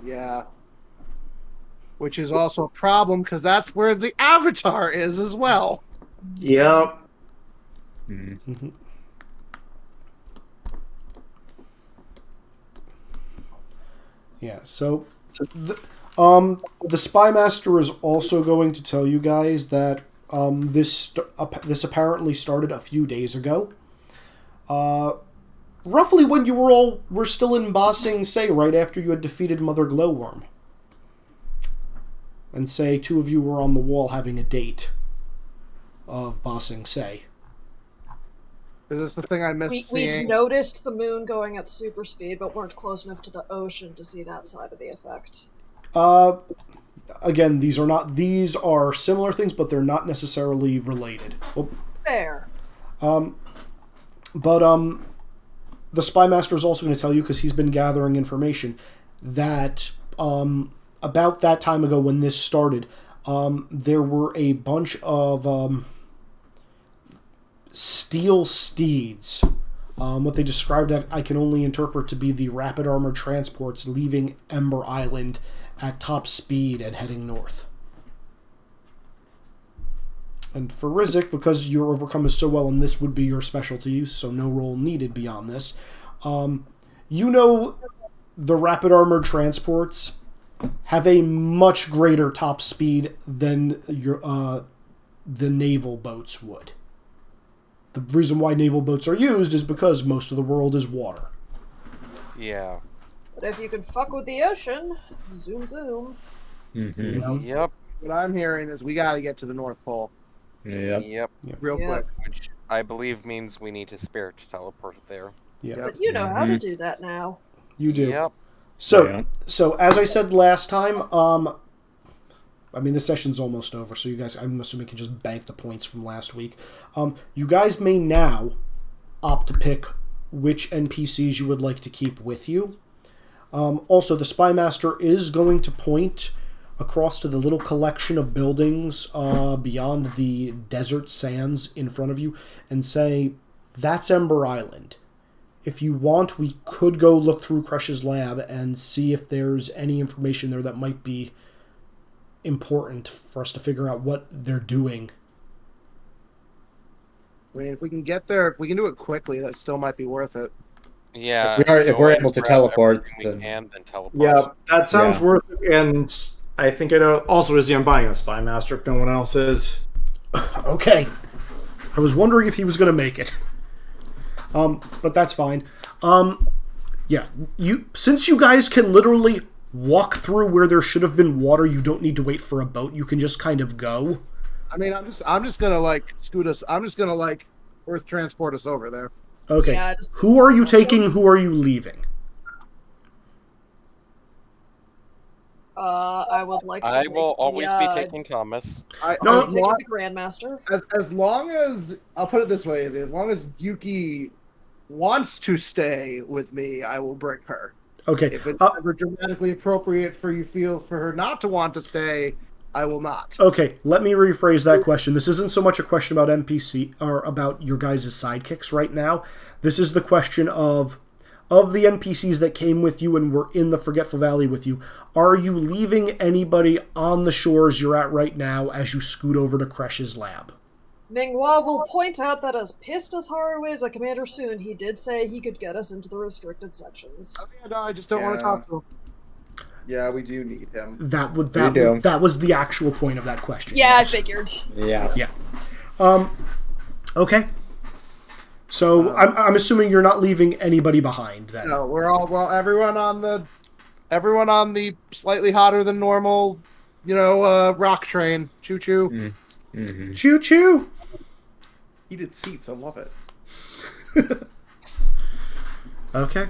Yeah. Which is also a problem because that's where the Avatar is as well. Yep. Mm-hmm. Yeah, so the Spy Master is also going to tell you guys that this apparently started a few days ago. Roughly when you were still in Ba Sing Se, right after you had defeated Mother Glowworm. And say 2 of you were on the wall having a date of Ba Sing Se. Is this the thing I missed seeing? We noticed the moon going at super speed, but weren't close enough to the ocean to see that side of the effect. Again, these are similar things, but they're not necessarily related. Well, fair. But the Spy Master is also going to tell you, because he's been gathering information, that about that time ago when this started, there were a bunch of steel steeds. What they described that I can only interpret to be the rapid armored transports leaving Ember Island at top speed and heading north. And for Rizik, because your Overcome is so well, and this would be your specialty, so no roll needed beyond this, you know the rapid armored transports have a much greater top speed than the naval boats would. The reason why naval boats are used is because most of the world is water. Yeah. But if you can fuck with the ocean, zoom zoom. Mm-hmm. You know? Yep. What I'm hearing is we got to get to the North Pole. Yep. Real quick. Which I believe means we need to spirit teleport there. Yeah. But you know how to do that now. You do. Yep. So as I said last time, I mean, this session's almost over, so you guys, I'm assuming, can just bank the points from last week. You guys may now opt to pick which NPCs you would like to keep with you. Also, the Spy Master is going to point across to the little collection of buildings beyond the desert sands in front of you and say, that's Ember Island. If you want, we could go look through Crush's lab and see if there's any information there that might be important for us to figure out what they're doing. I mean, if we can get there, if we can do it quickly, that still might be worth it. Yeah. If we're able to teleport, then teleport. Yeah, that sounds worth it. And I think it also is, I'm buying a Spy Master if no one else is. Okay. I was wondering if he was going to make it. But that's fine. Yeah, since you guys can literally walk through where there should have been water, you don't need to wait for a boat. You can just kind of go. I mean, I'm just gonna like scoot us. I'm just gonna like earth transport us over there. Okay. Yeah, who are you taking? Who are you leaving? I would like to I take will always be taking Thomas. No, take the Grandmaster. As long as, I'll put it this way, as long as Yuki wants to stay with me, I will bring her. Okay. If it's ever dramatically appropriate for her not to want to stay, I will not. Okay, let me rephrase that question. This isn't so much a question about NPC or about your guys' sidekicks right now. This is the question of the NPCs that came with you and were in the Forgetful Valley with you. Are you leaving anybody on the shores you're at right now as you scoot over to Kresh's lab? Minghua will point out that as pissed as Haru is at Commander Soon, he did say he could get us into the restricted sections. Okay, no, I just don't want to talk to him. Yeah, we do need him. That was the actual point of that question. Yeah, yes. I figured. Yeah. Okay. So I'm assuming you're not leaving anybody behind then. No, we're all everyone on the slightly hotter than normal, rock train. Choo choo. Mm-hmm. Choo choo. Heated seats, I love it. Okay.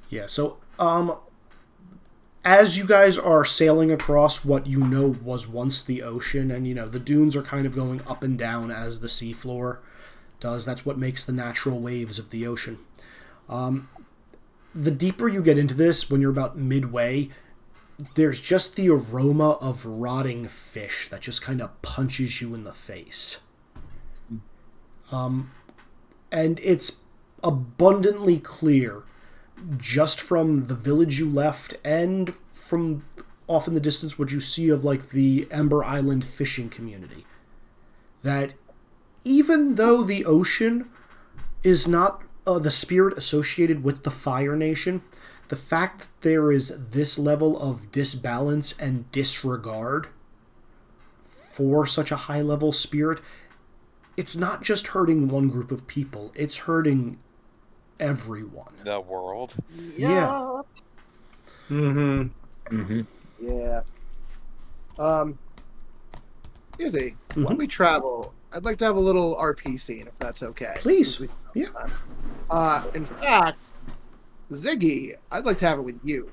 Yeah, so as you guys are sailing across what you know was once the ocean, and the dunes are kind of going up and down as the seafloor does. That's what makes the natural waves of the ocean. The deeper you get into this, when you're about midway, there's just the aroma of rotting fish that just kind of punches you in the face. And it's abundantly clear, just from the village you left and from off in the distance what you see of like the Ember Island fishing community, that even though the ocean is not the spirit associated with the Fire Nation, the fact that there is this level of disbalance and disregard for such a high-level spirit, it's not just hurting one group of people, it's hurting everyone. The world. Yeah. Yeah. Izzy, when we travel, I'd like to have a little RP scene, if that's okay. Please. Yeah. In fact, Ziggy, I'd like to have it with you.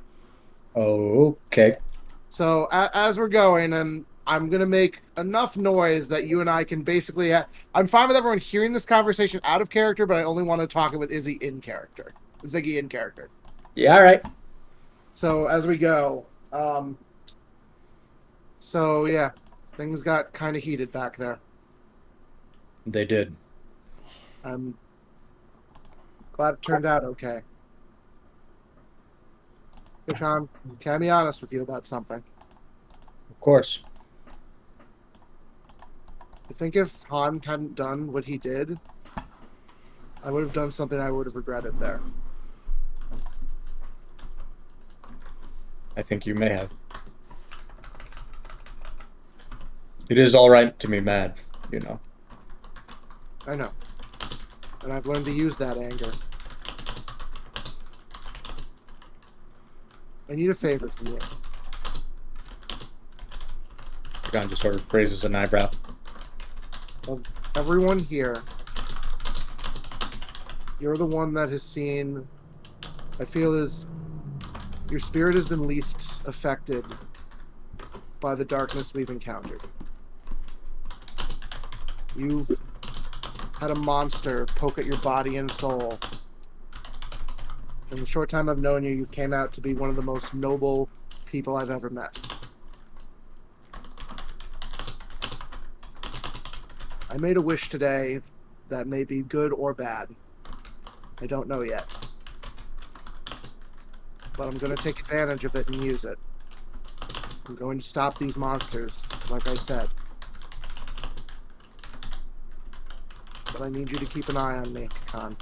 Oh, okay. So as we're going, and I'm going to make enough noise that you and I can basically I'm fine with everyone hearing this conversation out of character, but I only want to talk it with Izzy in character. Ziggy in character. Yeah, all right. So as we go, yeah, things got kind of heated back there. They did. I'm glad it turned out okay. Ishan, can I be honest with you about something? Of course. I think if Han hadn't done what he did, I would have done something I would have regretted there. I think you may have. It is all right to be mad, I know. And I've learned to use that anger. I need a favor from you. Kakan just sort of raises an eyebrow. Of everyone here, you're the one that has seen, I feel as your spirit has been least affected by the darkness we've encountered. You've had a monster poke at your body and soul. In the short time I've known you, you came out to be one of the most noble people I've ever met. I made a wish today that may be good or bad. I don't know yet. But I'm going to take advantage of it and use it. I'm going to stop these monsters, like I said. But I need you to keep an eye on me, Kakan.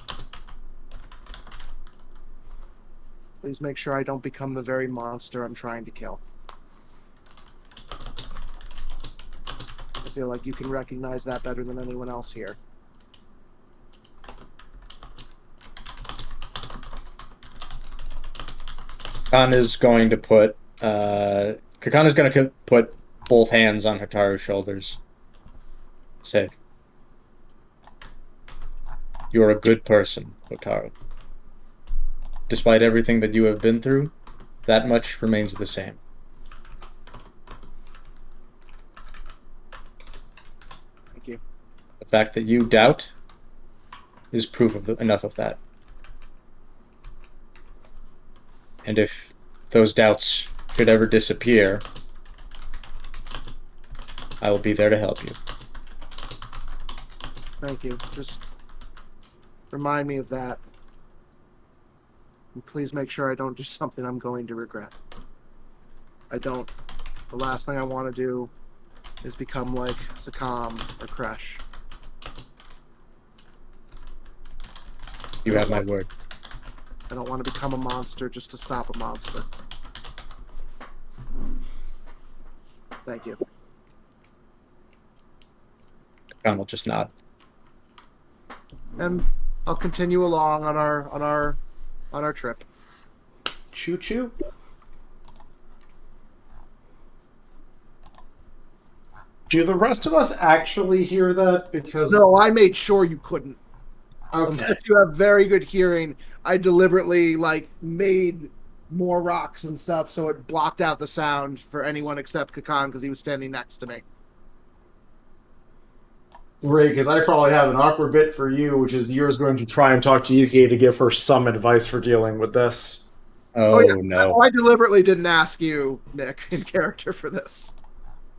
Please make sure I don't become the very monster I'm trying to kill. I feel like you can recognize that better than anyone else here. Kakan is going to put both hands on Hotaru's shoulders. Say, "You're a good person, Hotaru. Despite everything that you have been through, that much remains the same. Thank you. The fact that you doubt is proof of enough of that. And if those doubts should ever disappear, I will be there to help you." Thank you. Just remind me of that. And please make sure I don't do something I'm going to regret. I don't. The last thing I want to do is become like Sakam or Kresh. You have my word. I don't want to become a monster just to stop a monster. Thank you. Kakan will just nod. And I'll continue along on our trip. Choo choo. Do the rest of us actually hear that? Because No, I made sure you couldn't. Okay. Unless you have very good hearing, I deliberately made more rocks and stuff so it blocked out the sound for anyone except Kakan because he was standing next to me. Great, because I probably have an awkward bit for you, which is you're going to try and talk to Yuki to give her some advice for dealing with this. Oh, yeah. no. I deliberately didn't ask you, Nick, in character for this.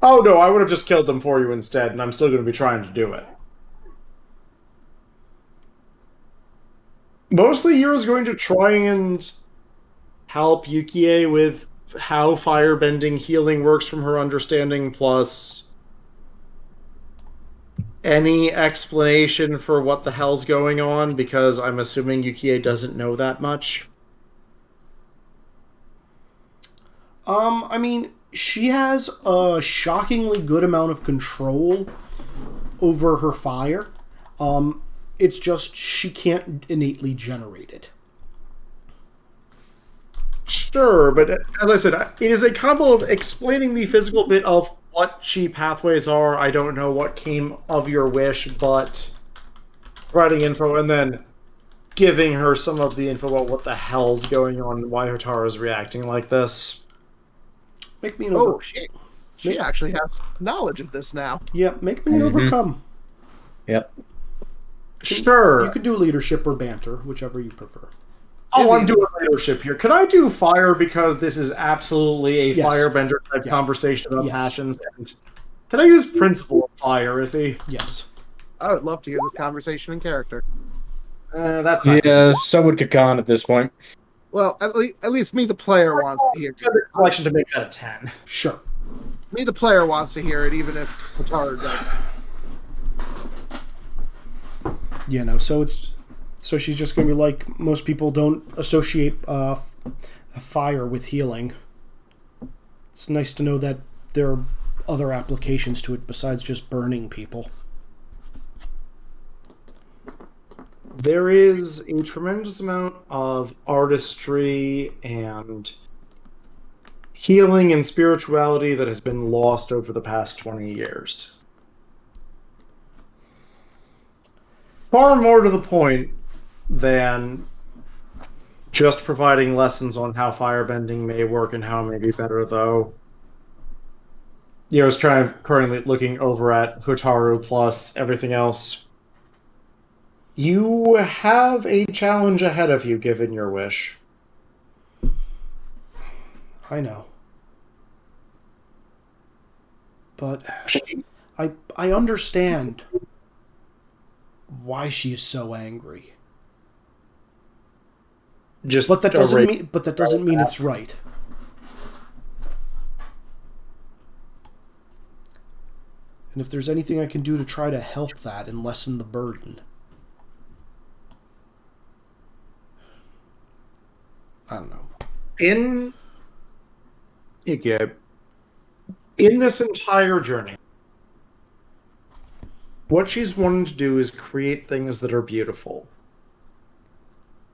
Oh no, I would have just killed them for you instead, and I'm still going to be trying to do it. Mostly Yura's going to try and help Yukie with how firebending healing works from her understanding, plus any explanation for what the hell's going on, because I'm assuming Yukie doesn't know that much. I mean, she has a shockingly good amount of control over her fire. It's just she can't innately generate it. Sure, but as I said, it is a combo of explaining the physical bit of what chi pathways are. I don't know what came of your wish, but providing info and then giving her some of the info about what the hell's going on and why Hotaru is reacting like this. Make me an over. Oh, shit. She actually has knowledge of this now. Yeah, make me an overcome. Yep. Sure. You can do leadership or banter, whichever you prefer. Oh, I'm doing leadership here. Can I do fire because this is absolutely a Yes. firebender type Yeah. conversation about Yes. passions? And can I use principle of fire, is he? Yes. I would love to hear this conversation in character. That's not Yeah, so would Kakan at this point. Well, at least me, the player, wants to hear a collection to make that a 10. Sure. Me, the player, wants to hear it, even if Hotaru doesn't. You know, so she's just going to be like, most people don't associate a fire with healing. It's nice to know that there are other applications to it besides just burning people. There is a tremendous amount of artistry and healing and spirituality that has been lost over the past 20 years. Far more to the point than just providing lessons on how firebending may work and how it may be better, though. I was currently looking over at Hotaru plus everything else. You have a challenge ahead of you, given your wish. I know. But I understand why she is so angry. But that doesn't mean it's right. And if there's anything I can do to try to help that and lessen the burden, I don't know. In this entire journey, what she's wanting to do is create things that are beautiful.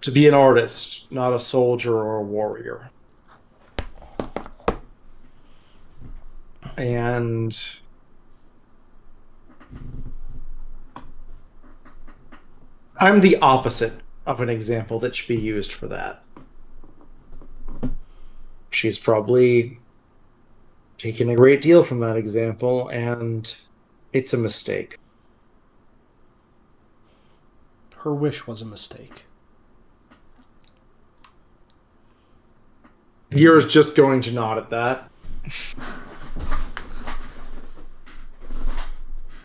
To be an artist, not a soldier or a warrior. And I'm the opposite of an example that should be used for that. She's probably taken a great deal from that example, and it's a mistake. Her wish was a mistake. You're just going to nod at that.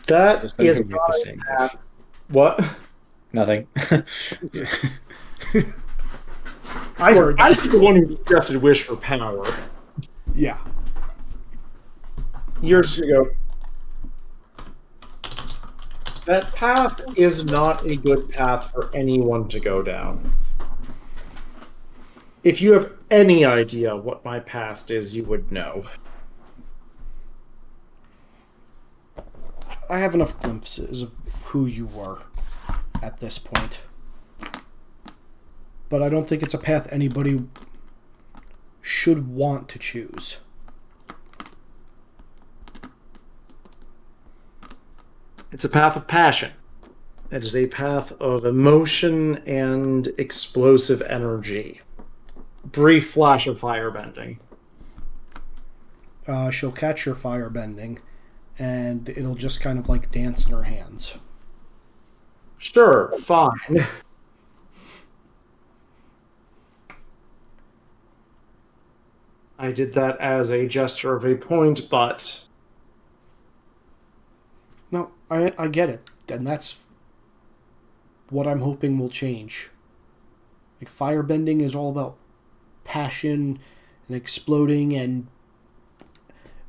That is not the same. What? Nothing. I heard that. I was the one who suggested wish for power. Yeah. Years ago. That path is not a good path for anyone to go down. If you have any idea what my past is, you would know. I have enough glimpses of who you were at this point. But I don't think it's a path anybody should want to choose. It's a path of passion. It is a path of emotion and explosive energy. Brief flash of firebending. She'll catch your firebending, and it'll just kind of like dance in her hands. Sure, fine. I did that as a gesture of a point, but... No, I get it. And that's what I'm hoping will change. Like, firebending is all about passion and exploding and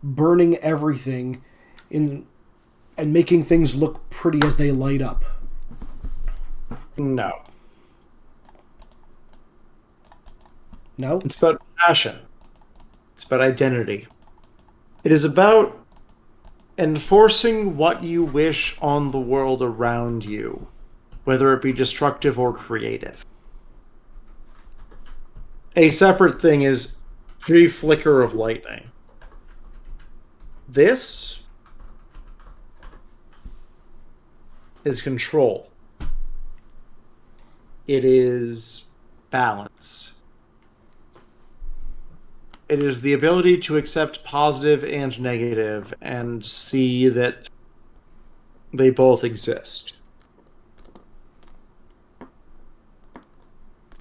burning everything and making things look pretty as they light up. No. No? It's about passion. It's about identity. It is about enforcing what you wish on the world around you, whether it be destructive or creative. A separate thing is pre-flicker of lightning. This is control. It is balance. It is the ability to accept positive and negative and see that they both exist.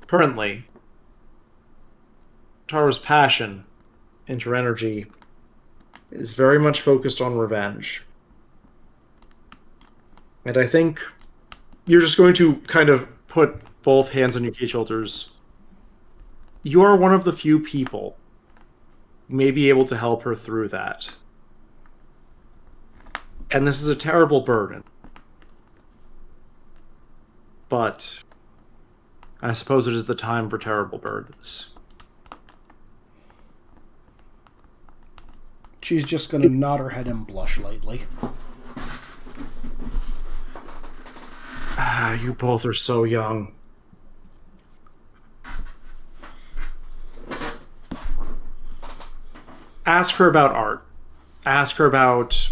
Currently, Tara's passion and her energy is very much focused on revenge. And I think you're just going to kind of put both hands on your key shoulders. You are one of the few people who may be able to help her through that. And this is a terrible burden. But I suppose it is the time for terrible burdens. She's just going to nod her head and blush lightly. You both are so young. ask her about art. Ask her about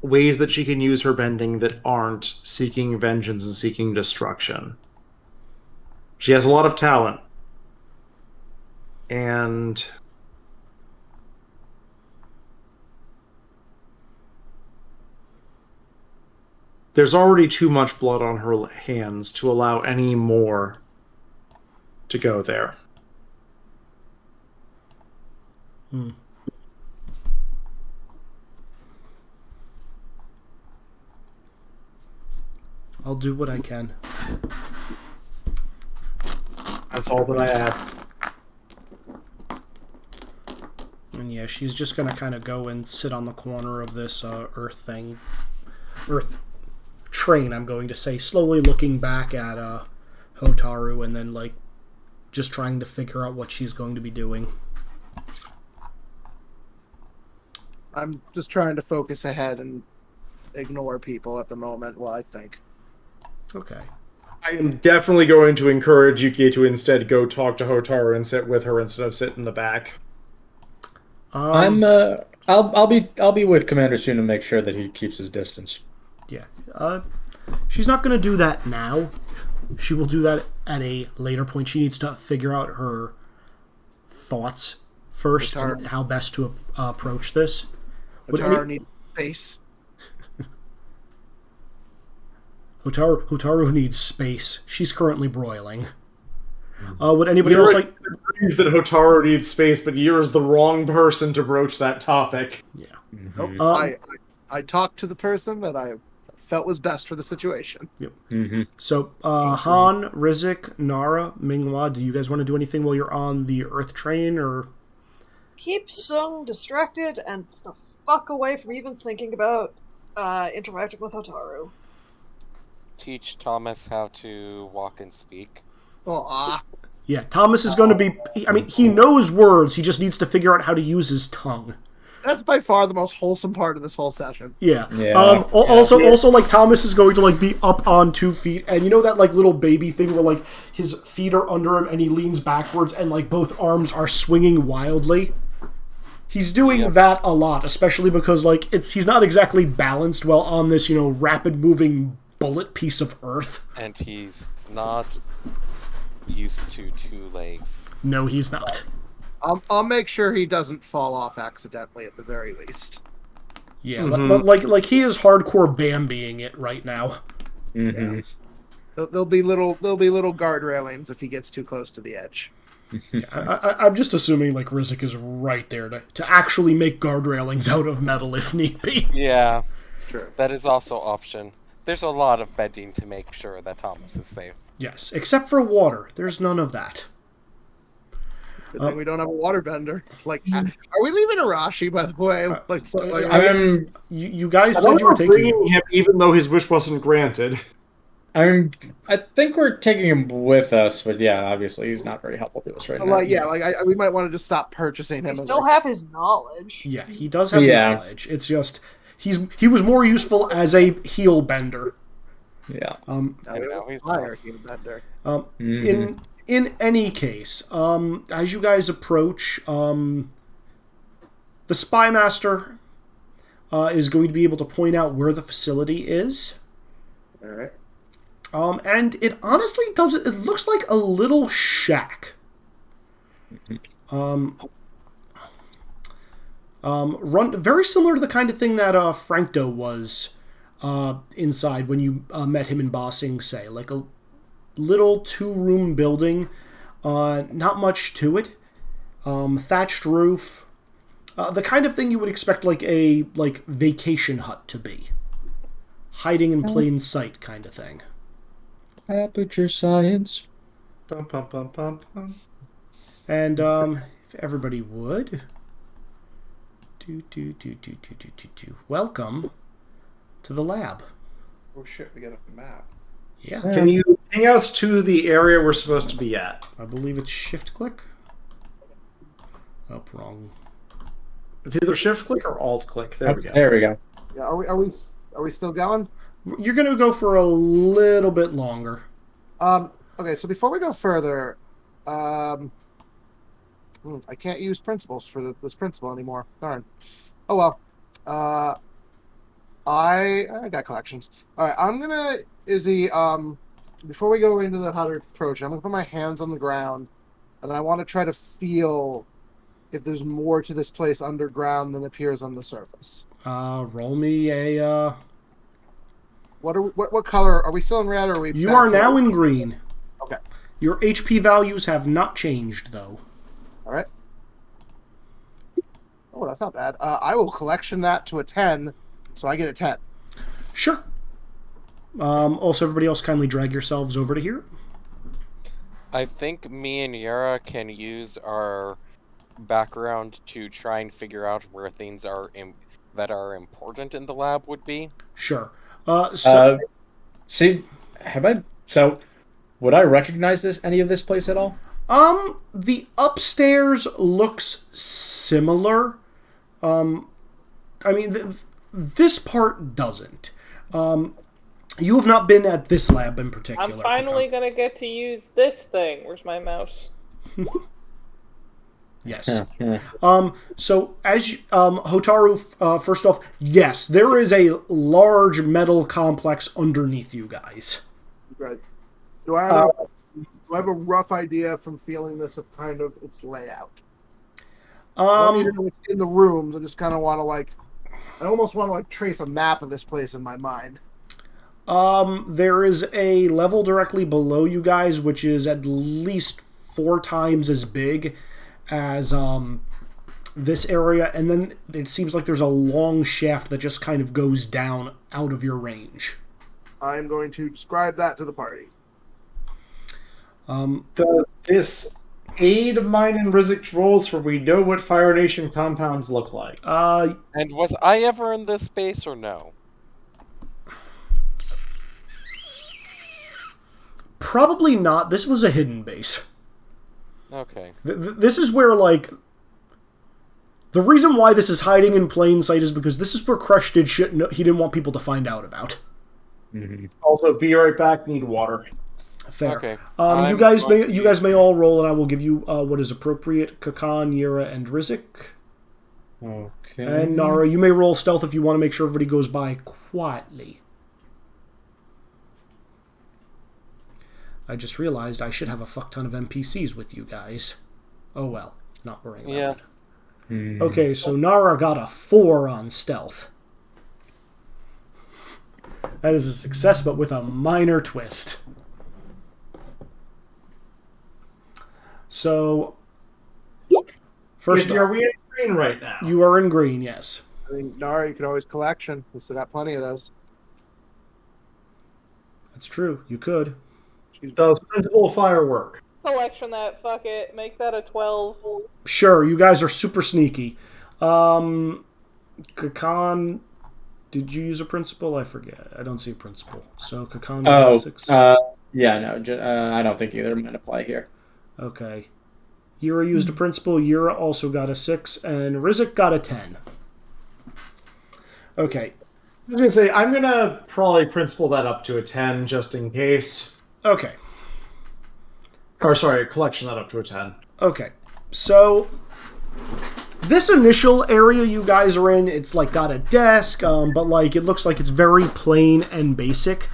ways that she can use her bending that aren't seeking vengeance and seeking destruction. She has a lot of talent. And there's already too much blood on her hands to allow any more to go there. I'll do what I can. That's all that I have. And yeah, she's just gonna kind of go and sit on the corner of this Earth train, I'm going to say, slowly looking back at Hotaru, and then like just trying to figure out what she's going to be doing. I'm just trying to focus ahead and ignore people at the moment while I think. Okay. I am definitely going to encourage Yuki to instead go talk to Hotaru and sit with her instead of sit in the back. I'll be with Commander soon to make sure that he keeps his distance. Yeah. She's not going to do that now. She will do that at a later point. She needs to figure out her thoughts first and how best to approach this. Hotaru needs space. Hotaru needs space. She's currently broiling. Would anybody else like... agrees that Hotaru needs space, but you're the wrong person to broach that topic. Yeah. Mm-hmm. I talked to the person that I felt was best for the situation. Yep. Mm-hmm. So, Han, Rizik, Nara, Minghua, do you guys want to do anything while you're on the Earth train, or... Keep Sung distracted and the fuck away from even thinking about interacting with Hotaru. Teach Thomas how to walk and speak. Yeah, Thomas is going to be... he knows words, he just needs to figure out how to use his tongue. That's by far the most wholesome part of this whole session. Yeah. Also, like, Thomas is going to, like, be up on 2 feet, and you know that, like, little baby thing where, like, his feet are under him and he leans backwards and, like, both arms are swinging wildly? He's doing that a lot, especially because, like, he's not exactly balanced well on this, rapid-moving bullet piece of earth. And he's not used to 2 legs. No, he's not. I'll make sure he doesn't fall off accidentally at the very least. Yeah, like he is hardcore Bambiing it right now. Mm-hmm. Yeah. There'll be little guard railings if he gets too close to the edge. Yeah, I'm just assuming like Rizik is right there to actually make guard railings out of metal if need be. Yeah, it's true. That is also option. There's a lot of bending to make sure that Thomas is safe. Yes, except for water. There's none of that. Good thing we don't have a waterbender. Like, are we leaving Arashi, by the way? You guys said you were taking him, even though his wish wasn't granted. I think we're taking him with us, but yeah, obviously he's not very helpful to us right now. We might want to just stop purchasing him. We still have his knowledge. Yeah, he does have knowledge. It's just he was more useful as a heel bender. Yeah. He's higher heel bender. In any case, as you guys approach, the Spy Master is going to be able to point out where the facility is. All right. And it honestly doesn't... It looks like a little shack. Very similar to the kind of thing that Frankdo was inside when you met him in Ba Sing Se. Like a little 2-room building. Not much to it. Thatched roof. The kind of thing you would expect like a vacation hut to be. Hiding in plain sight kind of thing. Aperture science. Bum, bum, bum, bum, bum. And if everybody would, welcome to the lab. Oh shit, we got a map. Yeah. Can you ping us to the area we're supposed to be at? I believe it's shift click. Oh, wrong. It's either shift click or alt click. There we go. There we go. Yeah, are we still going? You're going to go for a little bit longer. Okay, so before we go further, I can't use principles for this principle anymore. Darn. Oh well. I got collections. All right, I'm gonna Izzy. Before we go into the how to approach, I'm gonna put my hands on the ground, and I want to try to feel if there's more to this place underground than appears on the surface. Roll me a. What color are we still in red or are we? You are now in green. Okay. Your HP values have not changed though. All right. Oh, that's not bad. I will collection that to a 10, so I get a 10. Sure. Also, everybody else kindly drag yourselves over to here. I think me and Yara can use our background to try and figure out where things are that are important in the lab would be. Sure. See, so would I recognize any of this place at all? The upstairs looks similar. I mean, this part doesn't. You have not been at this lab in particular. I'm finally gonna get to use this thing. Where's my mouse? Yes. So as Hotaru, first off, yes, there is a large metal complex underneath you guys. Good. Do I have a rough idea from feeling this of kind of its layout? I don't need to know what's in the rooms. I just kind of want to I almost want to trace a map of this place in my mind. There is a level directly below you guys, which is at least 4 times as big as this area, and then it seems like there's a long shaft that just kind of goes down out of your range. I'm going to describe that to the party. Does this aid mine and Rizik's roles for we know what Fire Nation compounds look like? And was I ever in this space or no? Probably not. This was a hidden base. Okay. This is where, the reason why this is hiding in plain sight is because this is where Crush did shit he didn't want people to find out about. Mm-hmm. Also, be right back. Need water. Fair. Okay. You guys may all roll, and I will give you what is appropriate. Kakan, Yira, and Rizik. Okay. And Nara, you may roll stealth if you want to make sure everybody goes by quietly. I just realized I should have a fuck ton of NPCs with you guys. Oh well, not worrying about it. Mm. Okay, so Nara got a 4 on stealth. That is a success, but with a minor twist. So, first are we in green right now? You are in green, yes. I mean, Nara, you could always collection. We still got plenty of those. That's true. You could. Does principal firework? Collection that. Fuck it. Make that a 12. Sure, you guys are super sneaky. Kakan, did you use a principal? I forget. I don't see a principal. So Kakan got 6. Yeah, no, I don't think either might apply here. Okay. Yira used a principal. Yira also got a 6, and Rizik got a 10. Okay. I was gonna say I'm gonna probably principal that up to a 10 just in case. Okay. Or sorry, collection that up to a 10. Okay. So this initial area you guys are in, it's got a desk, but it looks like it's very plain and basic.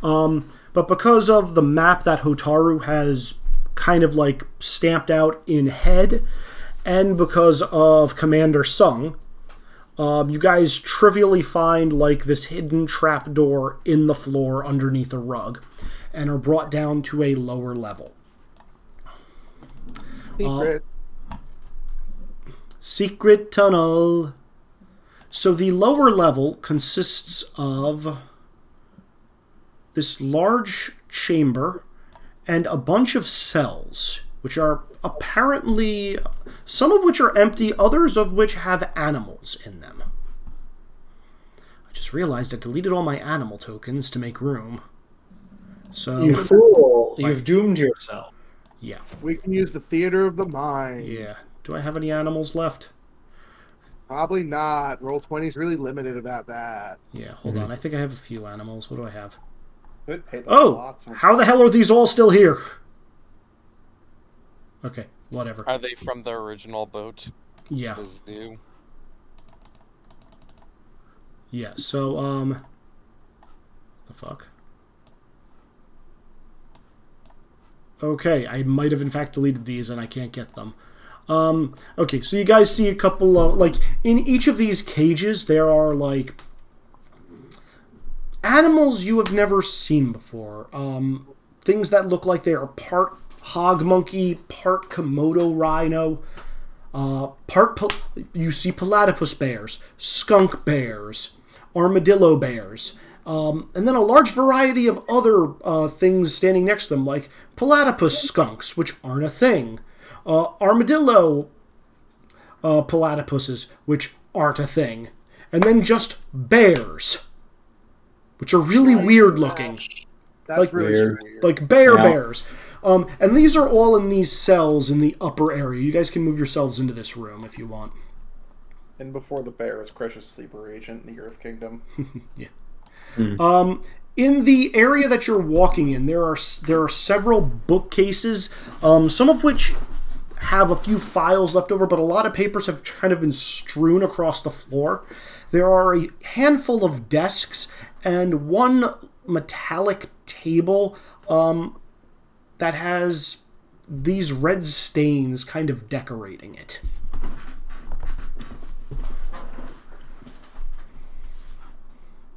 But because of the map that Hotaru has kind of stamped out in head, and because of Commander Sung, you guys trivially find this hidden trapdoor in the floor underneath a rug, and are brought down to a lower level. Secret tunnel. So the lower level consists of this large chamber and a bunch of cells, which are apparently, some of which are empty, others of which have animals in them. I just realized I deleted all my animal tokens to make room. So you fool! You've doomed yourself. Yeah. We can use the theater of the mind. Yeah. Do I have any animals left? Probably not. Roll20 is really limited about that. Yeah, hold on. I think I have a few animals. What do I have? Could pay Oh! How the hell are these all still here? Okay. whatever. Are they from the original boat? Yeah. The zoo? Yeah, so, the fuck? Okay, I might have in fact deleted these and I can't get them. Okay, so you guys see a couple of, like, in each of these cages there are, like, animals you have never seen before. Things that look like they are part hog monkey, part Komodo rhino, you see platypus bears, skunk bears, armadillo bears, and then a large variety of other things standing next to them, like platypus skunks, which aren't a thing, armadillo platypuses, which aren't a thing, and then just bears, which are really weird looking. That's like, really weird. Like bears. And these are all in these cells in the upper area. You guys can move yourselves into this room if you want. And before the bear is Crush's sleeper agent in the Earth Kingdom. Yeah. In the area that you're walking in, there are several bookcases, some of which have a few files left over, but a lot of papers have kind of been strewn across the floor. There are a handful of desks and one metallic table that has these red stains kind of decorating it.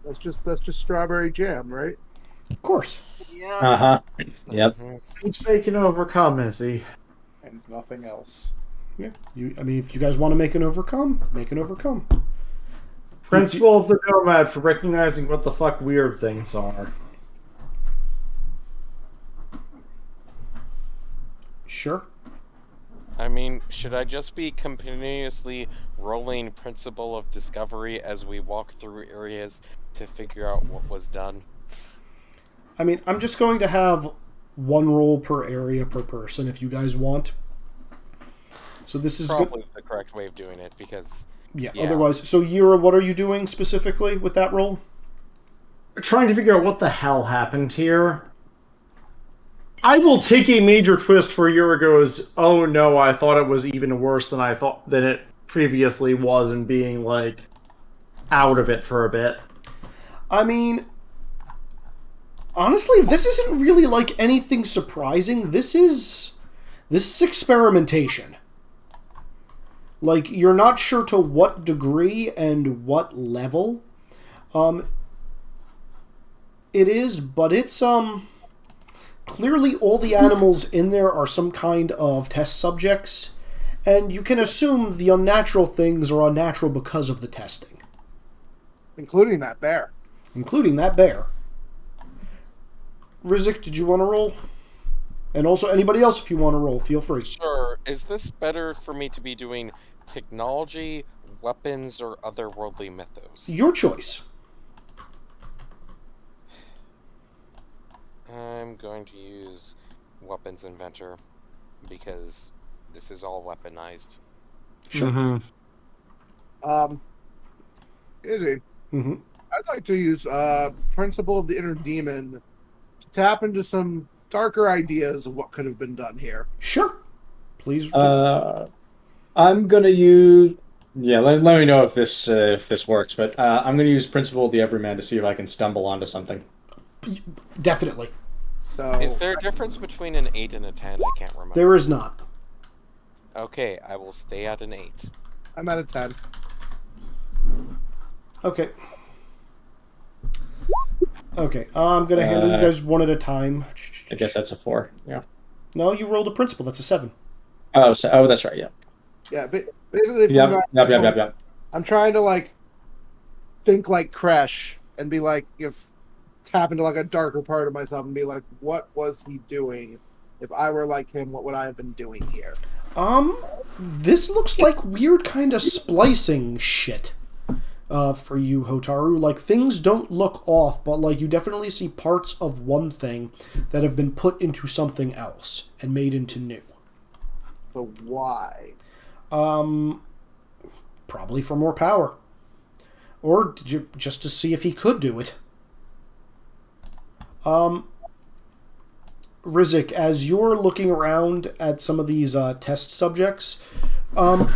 That's just strawberry jam, right? Of course. Yeah. Uh-huh. Yep. Each they can overcome, Izzy. And nothing else. Yeah. If you guys want to make an overcome, make an overcome. Principle of the Nomad for recognizing what the fuck weird things are. Sure. I mean, should I just be continuously rolling Principle of Discovery as we walk through areas to figure out what was done? I mean, I'm just going to have one roll per area per person if you guys want. So this is probably the correct way of doing it because... Yeah, otherwise... So, Yira, what are you doing specifically with that roll? Trying to figure out what the hell happened here. I will take a major twist for Yurigo's, oh no, I thought it was even worse than it previously was, and being, like, out of it for a bit. I mean... Honestly, this isn't really, like, anything surprising. This is experimentation. Like, you're not sure to what degree and what level it is, but it's, clearly all the animals in there are some kind of test subjects, and you can assume the unnatural things are unnatural because of the testing. Including that bear. Including that bear. Rizik, did you want to roll? And also anybody else, if you want to roll, feel free. Sure. Is this better for me to be doing technology, weapons, or otherworldly mythos? Your choice. I'm going to use Weapons Inventor because this is all weaponized. Sure. Izzy. Mm-hmm. I'd like to use Principle of the Inner Demon to tap into some darker ideas of what could have been done here. Sure. Please. I'm gonna use. Yeah, let me know if this works. But I'm gonna use Principle of the Everyman to see if I can stumble onto something. Definitely. So, Is there a difference between an 8 and a 10? I can't remember. There is not. Okay, I will stay at an 8. I'm at a 10. Okay. Okay, I'm going to handle you guys one at a time. I guess that's a 4. Yeah. No, you rolled a principal. That's a 7. Oh, that's right. Yeah. Yeah, but basically, Yep. I'm trying to, like, think like Crash and be like, tap into, like, a darker part of myself and be like, what was he doing? If I were like him, what would I have been doing here? This looks like weird kind of splicing shit. For you, Hotaru. Like, things don't look off, but, like, you definitely see parts of one thing that have been put into something else and made into new. So why? Probably for more power. Or just to see if he could do it. Rizik, as you're looking around at some of these test subjects, the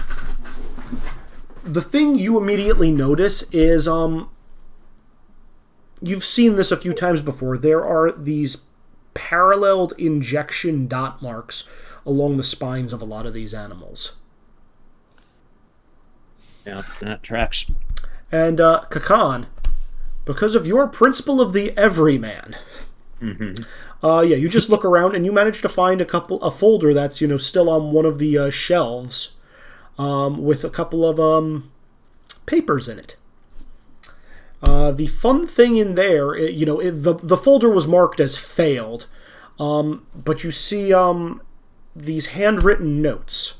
thing you immediately notice is, you've seen this a few times before. There are these paralleled injection dot marks along the spines of a lot of these animals. Yeah, that tracks. And, Kakan, because of your principle of the everyman, you just look around and you manage to find a folder that's, still on one of the shelves with a couple of papers in it. The fun thing in there, the folder was marked as failed, but you see these handwritten notes.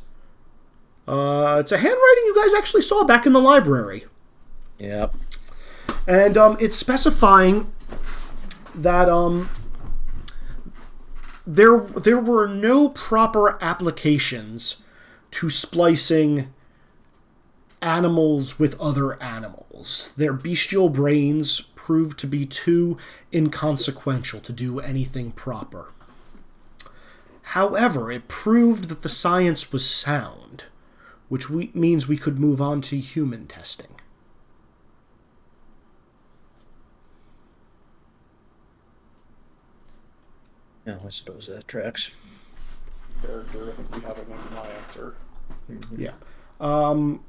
It's a handwriting you guys actually saw back in the library. Yep. And it's specifying that there were no proper applications to splicing animals with other animals. Their bestial brains proved to be too inconsequential to do anything proper. However, it proved that the science was sound, which means we could move on to human testing. Yeah, I suppose that tracks. Character, I think we have my answer. Yeah. Han,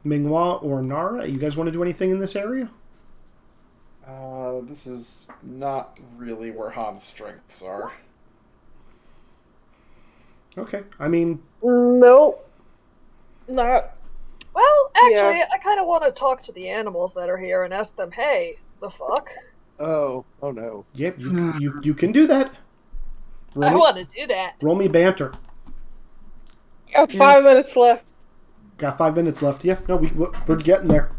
Minghua, or Nara, you guys want to do anything in this area? This is not really where Han's strengths are. Okay, I mean... Nope. Not... Well, actually, I kind of want to talk to the animals that are here and ask them, hey, the fuck? Oh no. Yep, you can do that. I want to do that. Roll me banter. Got 5 minutes left. Got 5 minutes left. Yeah, no, we're getting there.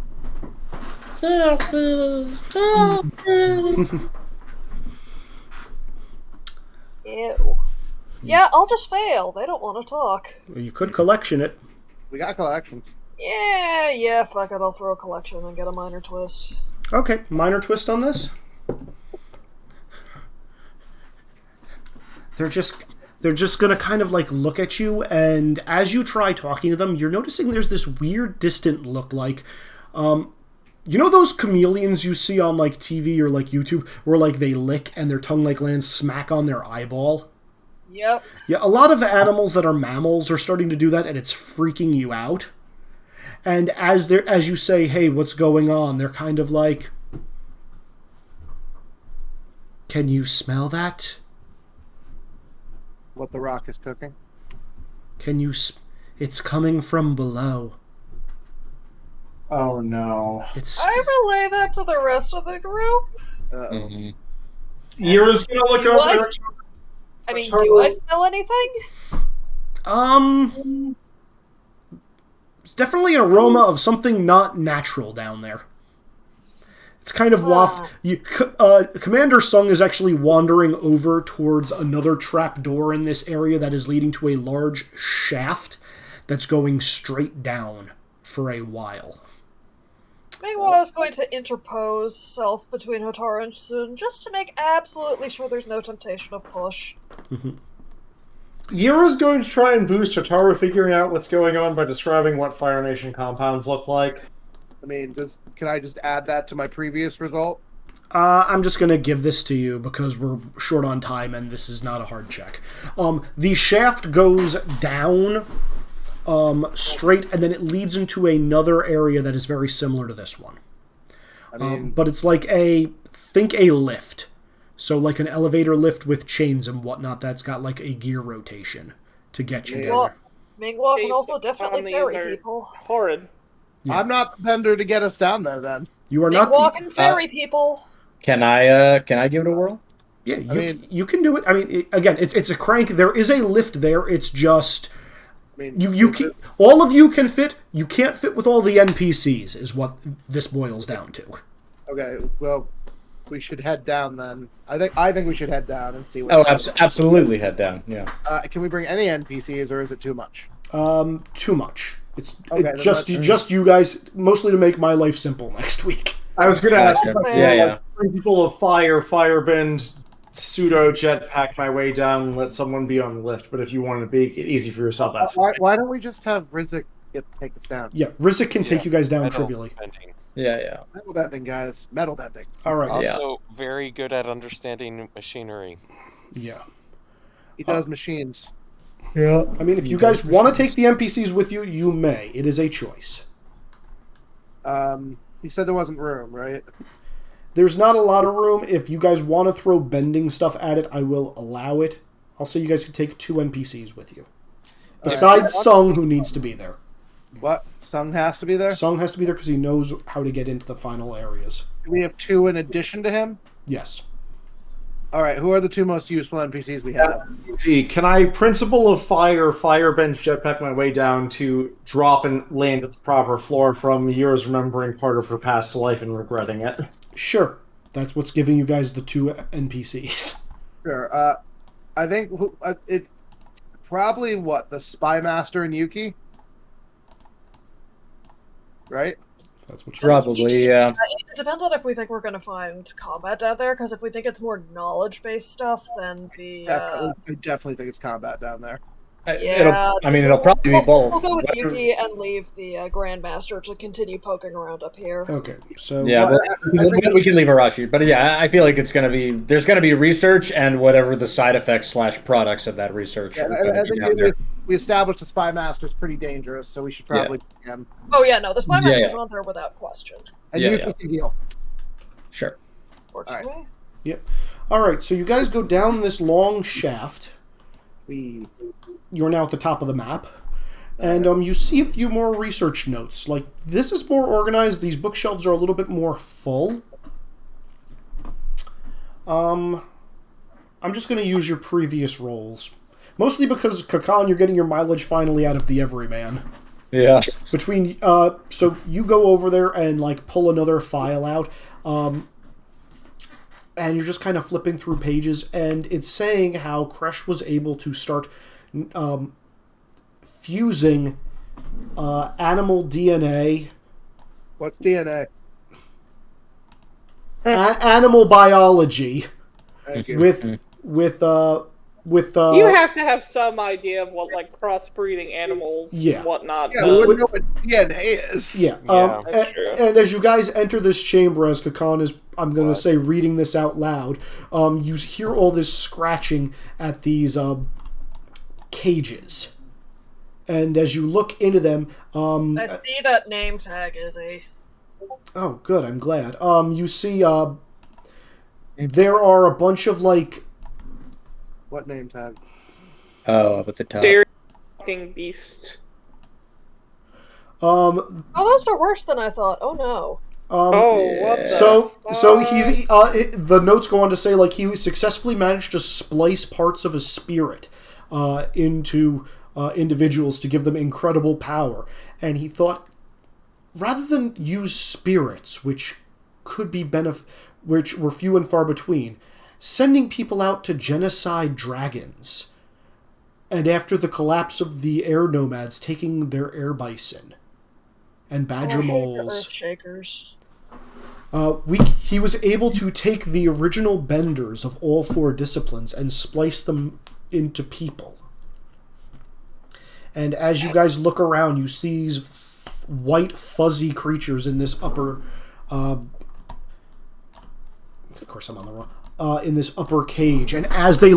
Ew. Yeah, I'll just fail. They don't want to talk. Well, you could collection it. We got collections. Yeah, fuck it. I'll throw a collection and get a minor twist. Okay, minor twist on this. They're just gonna kind of like look at you, and as you try talking to them, you're noticing there's this weird distant look like, those chameleons you see on like TV or like YouTube where like they lick and their tongue like lands smack on their eyeball? Yep. Yeah, a lot of animals that are mammals are starting to do that, and it's freaking you out. And as you say, hey, what's going on? They're kind of like, can you smell that? What the rock is cooking? Can you... It's coming from below. Oh no. I relay that to the rest of the group. Yura's gonna look over. Do I smell anything? It's definitely an aroma of something not natural down there. It's kind of waft. Commander Sung is actually wandering over towards another trap door in this area that is leading to a large shaft that's going straight down for a while. Mingwa is going to interpose self between Hotaru and Sun just to make absolutely sure there's no temptation of push. Yura's going to try and boost Hotaru figuring out what's going on by describing what Fire Nation compounds look like. I mean, can I just add that to my previous result? I'm just going to give this to you because we're short on time and this is not a hard check. The shaft goes down straight, and then it leads into another area that is very similar to this one. But it's like think a lift. So like an elevator lift with chains and whatnot that's got like a gear rotation to get you down there. Mingwa can also definitely ferry people. Horrid. Yeah. I'm not the vendor to get us down there then. You are not Mingwa can ferry people. Can I give it a whirl? Yeah, you can do it. I mean, again, it's a crank. There is a lift there. It's just all of you can fit. You can't fit with all the NPCs. Is what this boils down to. Okay, well, we should head down then. I think we should head down and see what's absolutely head down. Yeah. Can we bring any NPCs, or is it too much? Too much. It's Okay, just you guys, mostly to make my life simple next week. I was going to ask, Yeah. principle of firebend, pseudo jetpack my way down, let someone be on the lift. But if you want to make it easy for yourself, that's fine. Why don't we just have Rizzik take us down? Yeah, Rizzik can take you guys down trivially. Bending. Yeah. Metal bending, guys. Metal bending. All right. Also, very good at understanding machinery. Yeah. He does machines. Yeah. I mean, if you guys want to take the NPCs with you, you may. It is a choice. You said there wasn't room, right? There's not a lot of room. If you guys want to throw bending stuff at it, I will allow it. I'll say you guys can take 2 NPCs with you. Besides Sung, who needs to be there. What? Sung has to be there? Sung has to be there because he knows how to get into the final areas. Do we have 2 in addition to him? Yes. All right, who are the 2 most useful NPCs we have? Let's see, can I principle of firebend jetpack my way down to drop and land at the proper floor from years remembering part of her past life and regretting it? Sure. That's what's giving you guys the 2 NPCs. Sure. I think it probably the Spy Master and Yuki, right? That's what probably, yeah. It depends on if we think we're going to find combat down there, because if we think it's more knowledge-based stuff, then I definitely think it's combat down there. It'll probably be both. We'll go with Yuki and leave the Grandmaster to continue poking around up here. Okay, so... Yeah, we can leave Arashi. But yeah, I feel like there's going to be research and whatever the side effects / products of that research. Yeah, I think we established the Spy Master is pretty dangerous, so we should probably pick him. Oh yeah, no, the Spy Master's on there without question. And Yuki can deal. Sure. Works for me. Yep. Alright, so you guys go down this long shaft. You're now at the top of the map. And you see a few more research notes. Like, this is more organized. These bookshelves are a little bit more full. I'm just going to use your previous rolls. Mostly because, Kakan, you're getting your mileage finally out of the Everyman. Yeah. Between, so you go over there and, like, pull another file out. And you're just kind of flipping through pages. And it's saying how Kresh was able to start... fusing animal DNA. What's DNA? Animal biology. With you have to have some idea of what crossbreeding animals and whatnot. Yeah, we wouldn't know what DNA is. Yeah. And as you guys enter this chamber, as Kakan is, I'm going to say, reading this out loud, you hear all this scratching at these cages. And as you look into them... I see that name tag is a... Oh, good, I'm glad. You see, there are a bunch of, What name tag? Oh, up at the top. Scary fucking beast. Oh, those are worse than I thought. Oh, no. What the So he's... the notes go on to say, he successfully managed to splice parts of his spirit into... individuals to give them incredible power. And he thought, rather than use spirits, which could be which were few and far between, sending people out to genocide dragons. And after the collapse of the air nomads, taking their air bison and badger moles. Earthshakers. He was able to take the original benders of all 4 disciplines and splice them into people. And as you guys look around, you see these white, fuzzy creatures in this upper... of course, I'm on the wrong... in this upper cage. And as they,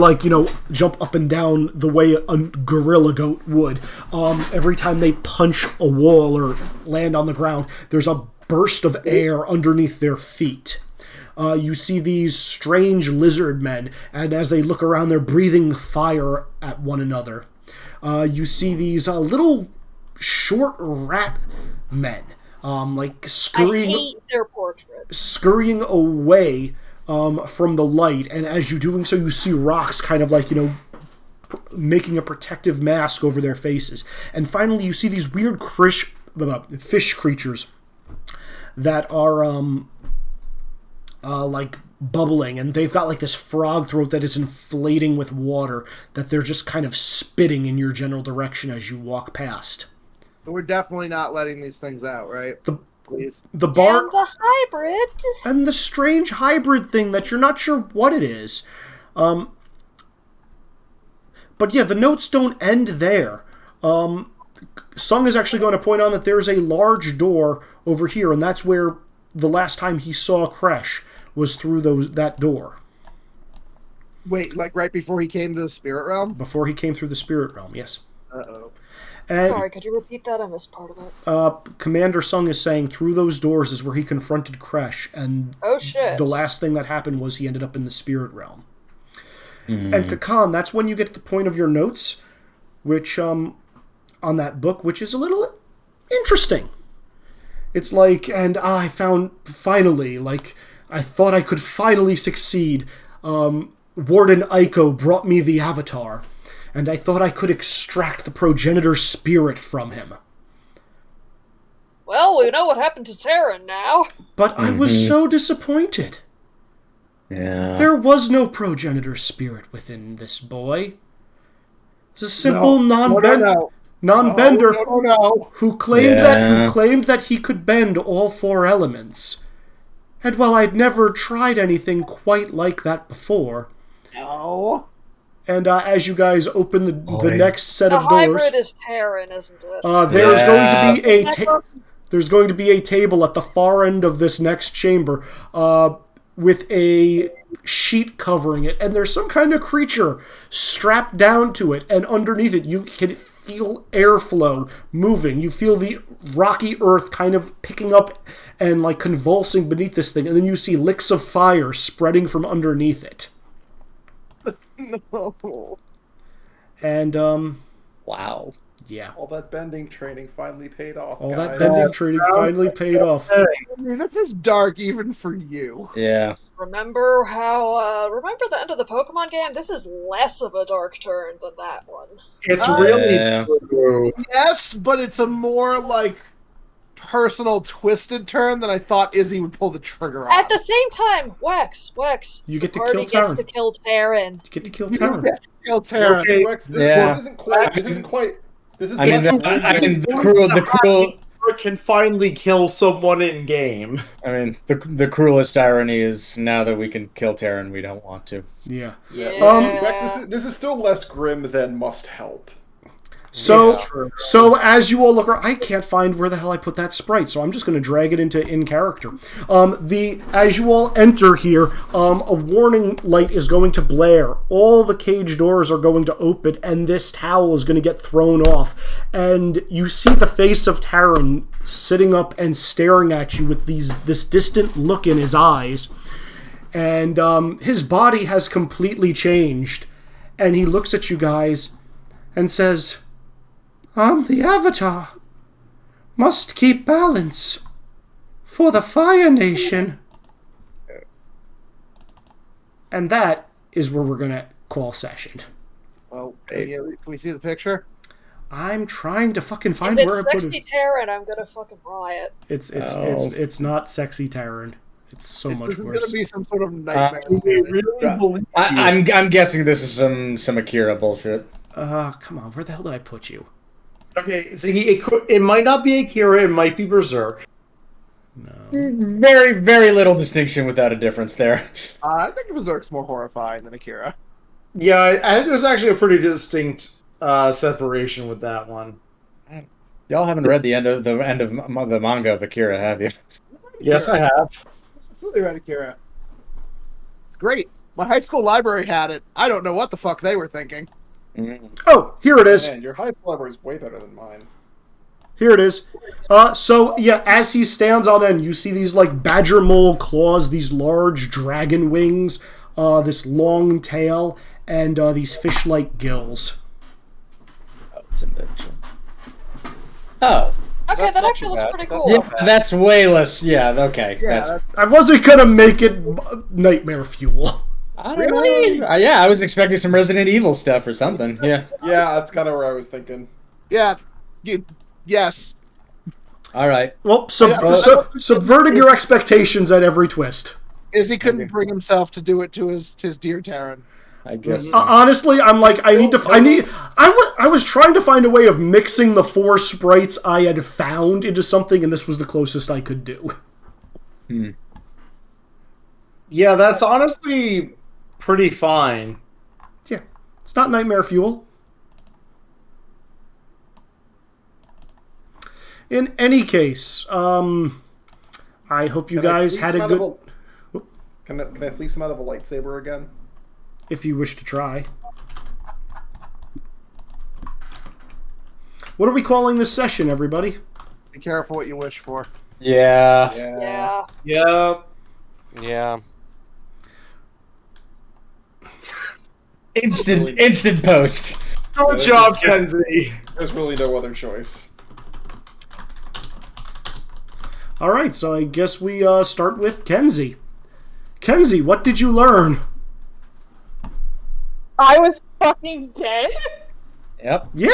jump up and down the way a gorilla goat would, every time they punch a wall or land on the ground, there's a burst of air underneath their feet. You see these strange lizard men, and as they look around, they're breathing fire at one another. You see these little short rat men, scurrying. I hate their portraits. Scurrying away from the light, and as you're doing so, you see rocks kind of making a protective mask over their faces. And finally, you see these weird fish creatures that are bubbling, and they've got this frog throat that is inflating with water that they're just kind of spitting in your general direction as you walk past. So we're definitely not letting these things out, right? please. The bar And the hybrid. and the strange hybrid thing that you're not sure what it is. But yeah, the notes don't end there. Sung is actually going to point out that there's a large door over here, and that's where the last time he saw Kresh was through that door. Wait, like right before he came to the spirit realm? Before he came through the spirit realm, yes. Uh-oh. And, Sorry, could you repeat that? I missed part of it. Commander Sung is saying through those doors is where he confronted Kresh, and Oh shit. the last thing that happened was he ended up in the spirit realm. And Kakan, that's when you get to the point of your notes, which, on that book, which is a little interesting. It's like, and I found, finally, like, I thought I could finally succeed. Warden Aiko brought me the Avatar, and I thought I could extract the progenitor spirit from him. Well, we know what happened to Terran now. But I was so disappointed. Yeah. There was no progenitor spirit within this boy. It's a simple non-bender who claimed that he could bend all four elements. And while I'd never tried anything quite like that before, and as you guys open the next set of The doors, hybrid is Terran, isn't it? there's going to be a table at the far end of this next chamber, with a sheet covering it, and there's some kind of creature strapped down to it, and underneath it you can feel airflow moving. You feel the rocky earth kind of picking up and like convulsing beneath this thing, and then you see licks of fire spreading from underneath it. No. And Wow. yeah. All that bending training finally paid off. All guys. that bending training finally paid off. I mean, this is dark even for you. Yeah. Remember the end of the Pokemon game? This is less of a dark turn than that one. It's really Yeah. true. Yes, but it's a more like personal twisted turn than I thought Izzy would pull the trigger on. At the same time, Wax, You get to the party kill Terran. gets to kill Terran. You get to kill Terran. Kill Terran. Okay. Rex, this isn't quite. This is. I mean, the cruel. Can finally kill someone in game. I mean, the cruelest irony is now that we can kill Terran, we don't want to. Yeah. Rex, this is still less grim than must help. So as you all look around, I can't find where the hell I put that sprite, so I'm just going to drag it into in character. As you all enter here, a warning light is going to blare. All the cage doors are going to open, and this towel is going to get thrown off. And you see the face of Taran sitting up and staring at you with this distant look in his eyes. And his body has completely changed. And he looks at you guys and says, I'm the Avatar. Must keep balance. For the Fire Nation. And that is where we're going to call session. Well, can we see the picture? I'm trying to fucking find If where I it's put sexy it. Terran, I'm gonna fucking riot. It's not sexy Terran. It's so much This is worse. going to be some sort of nightmare. I'm guessing this is some Akira bullshit. Come on, where the hell did I put you? Okay, so it might not be Akira, it might be Berserk. No. Very, very little distinction without a difference there. I think Berserk's more horrifying than Akira. Yeah, I think there's actually a pretty distinct separation with that one. Y'all haven't read the end of the manga of Akira, have you? Yes, I have. Absolutely right, Akira. It's great. My high school library had it. I don't know what the fuck they were thinking. Oh, here it is. Man, your high library is way better than mine. Here it is. So, yeah, as he stands on end, you see these, like, badger mole claws, these large dragon wings, this long tail, and these fish-like gills. Oh, it's invention. Oh. Okay, that actually looks pretty cool. Yeah, that's way less. Yeah, okay. Yeah, I wasn't gonna make it nightmare fuel. I don't know. Yeah, I was expecting some Resident Evil stuff or something. Yeah. Yeah, that's kind of where I was thinking. yeah. Yes. All right. Well, subverting your expectations at every twist. Izzy couldn't bring himself to do it to his dear Terran. I guess. Honestly, I'm like, I was trying to find a way of mixing the 4 sprites I had found into something, and this was the closest I could do. Yeah, that's honestly pretty fine. Yeah, it's not nightmare fuel. In any case, I hope you guys had a good... Can I fleece him out of a lightsaber again? If you wish to try. What are we calling this session, everybody? Be careful what you wish for. Yeah. Instant post. Good job, Kenzie. There's really no other choice. Alright, so I guess we start with Kenzie. Kenzie, what did you learn? I was fucking dead? Yep. Yeah!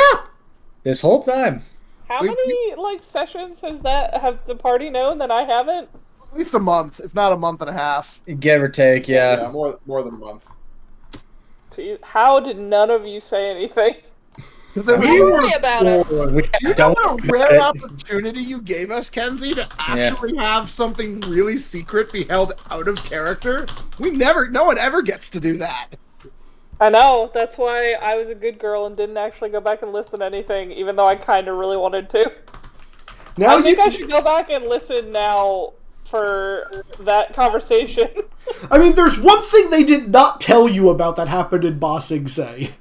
This whole time. How many, sessions have the party known that I haven't? At least a month, if not a month and a half. Give or take, yeah. Yeah, more than a month. Jeez, how did none of you say anything? Don't worry about it. You know what a rare opportunity you gave us, Kenzie, to actually have something really secret be held out of character? No one ever gets to do that. I know, that's why I was a good girl and didn't actually go back and listen to anything, even though I kind of really wanted to. I think I should go back and listen now for that conversation. I mean, there's one thing they did not tell you about that happened in Ba Sing Se.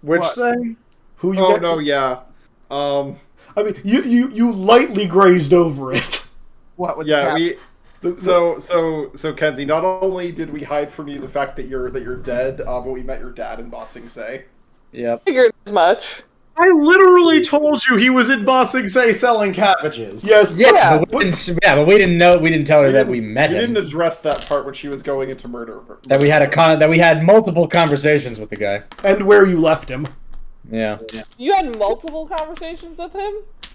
Which thing? Who you Oh, get? no, yeah. I mean, you lightly grazed over it. What? With Yeah, the So Kenzie, not only did we hide from you the fact that you're dead, but we met your dad in Ba Sing Se. Yep. Figured as much. I literally told you he was in Ba Sing Se selling cabbages. Yes, but we didn't tell her that we met him. You didn't address that part when she was going into murder. That we had multiple conversations with the guy. And where you left him. Yeah. You had multiple conversations with him?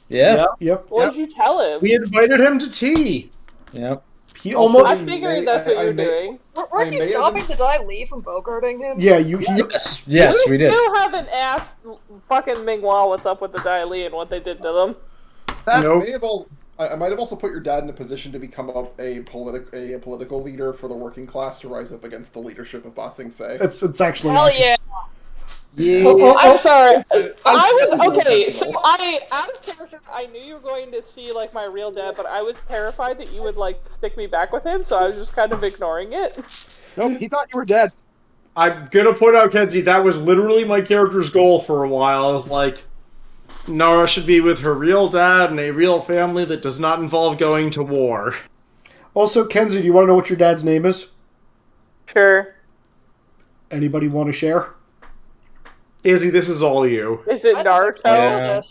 Yeah. Yep. What did you tell him? We invited him to tea. Yep. He almost. I figured that's what you were doing. Weren't you stopping to die Lee from bogarting him? Yeah, Yes, we did. You still haven't asked fucking Minghua what's up with the Dai Li and what they did to them. I might have also put your dad in a position to become a political leader for the working class to rise up against the leadership of Ba Sing Se. It's actually. Hell yeah. Yeah. I'm sorry. I was intentional. so out of character. I knew you were going to see my real dad, but I was terrified that you would stick me back with him, so I was just kind of ignoring it. Nope, he thought you were dead. I'm gonna point out, Kenzie, that was literally my character's goal for a while. I was like, Nara should be with her real dad and a real family that does not involve going to war. Also, Kenzie, do you want to know what your dad's name is? Sure. Anybody want to share? Izzy, this is all you. Is it Naruto?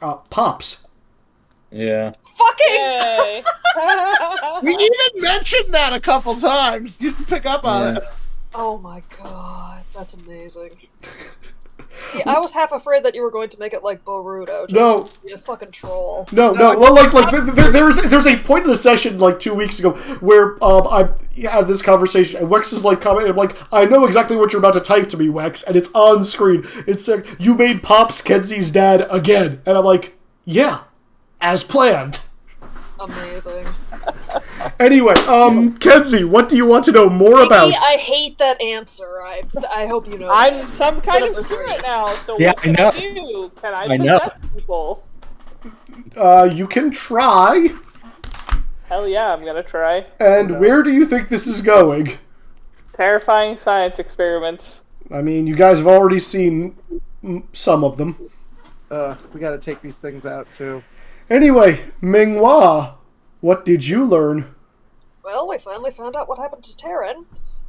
Yeah. Pops. Yeah. Fucking! We even mentioned that a couple times. You didn't pick up on it. Oh my god, that's amazing. See, I was half afraid that you were going to make it like Boruto, just to be a fucking troll. No. Well, there's a point in the session 2 weeks ago where I had this conversation and Wex is commenting. I'm like, I know exactly what you're about to type to me, Wex, and it's on screen. It's like, you made Pops Kenzie's dad again, and I'm like, yeah, as planned. Amazing. Anyway, Kenzie, what do you want to know more about? I hate that answer. I hope you know. I'm some kind of spirit now, so yeah, what can I know. I do? Can I possess people? You can try. Hell yeah, I'm gonna try. And where do you think this is going? Terrifying science experiments. I mean, you guys have already seen some of them. We gotta take these things out, too. Anyway, Minghua, what did you learn? Well, we finally found out what happened to Terran.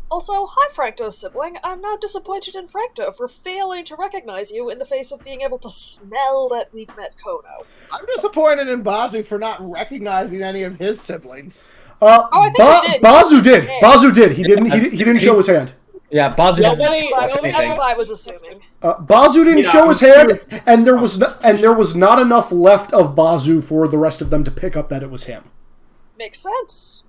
Also, hi Francto's sibling. I'm now disappointed in Francto for failing to recognize you in the face of being able to smell that we'd met Kono. I'm disappointed in Bazu for not recognizing any of his siblings. I think he did. Bazu did. Bazu did. He didn't show his hand. Yeah, Bazu That's what I was assuming. Bazu didn't show his hand, and there was not enough left of Bazu for the rest of them to pick up that it was him. Makes sense.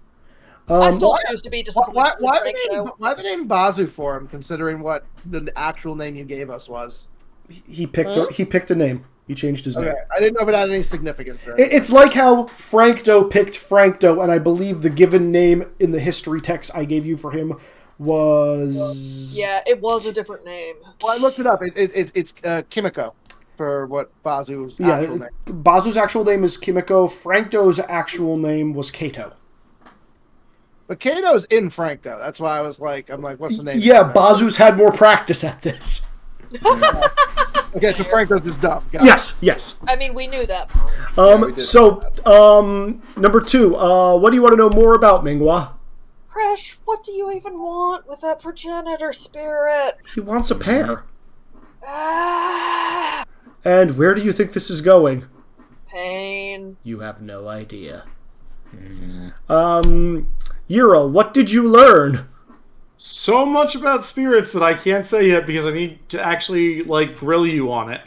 I still choose to be disappointed. Why the name Bazu for him, considering what the actual name you gave us was? He picked a name. He changed his name. Okay, I didn't know if it had any significance. It's like how Frankdo picked Frankdo, and I believe the given name in the history text I gave you for him was... Yeah, it was a different name. Well, I looked it up. It's Kimiko for what Bazu's actual name. Bazu's actual name is Kimiko. Frankdo's actual name was Kato. But Kato's in Frankdo. That's why I was like, what's the name? Yeah, Bazu's had more practice at this. Okay, so Frankdo's just dumb. Yes. I mean, we knew that. Number 2, what do you want to know more about, Minghua? Crash, what do you even want with that progenitor spirit? He wants a pair. Ah, And where do you think this is going? pain. You have no idea. Yura, what did you learn? So much about spirits that I can't say yet because I need to actually, grill you on it.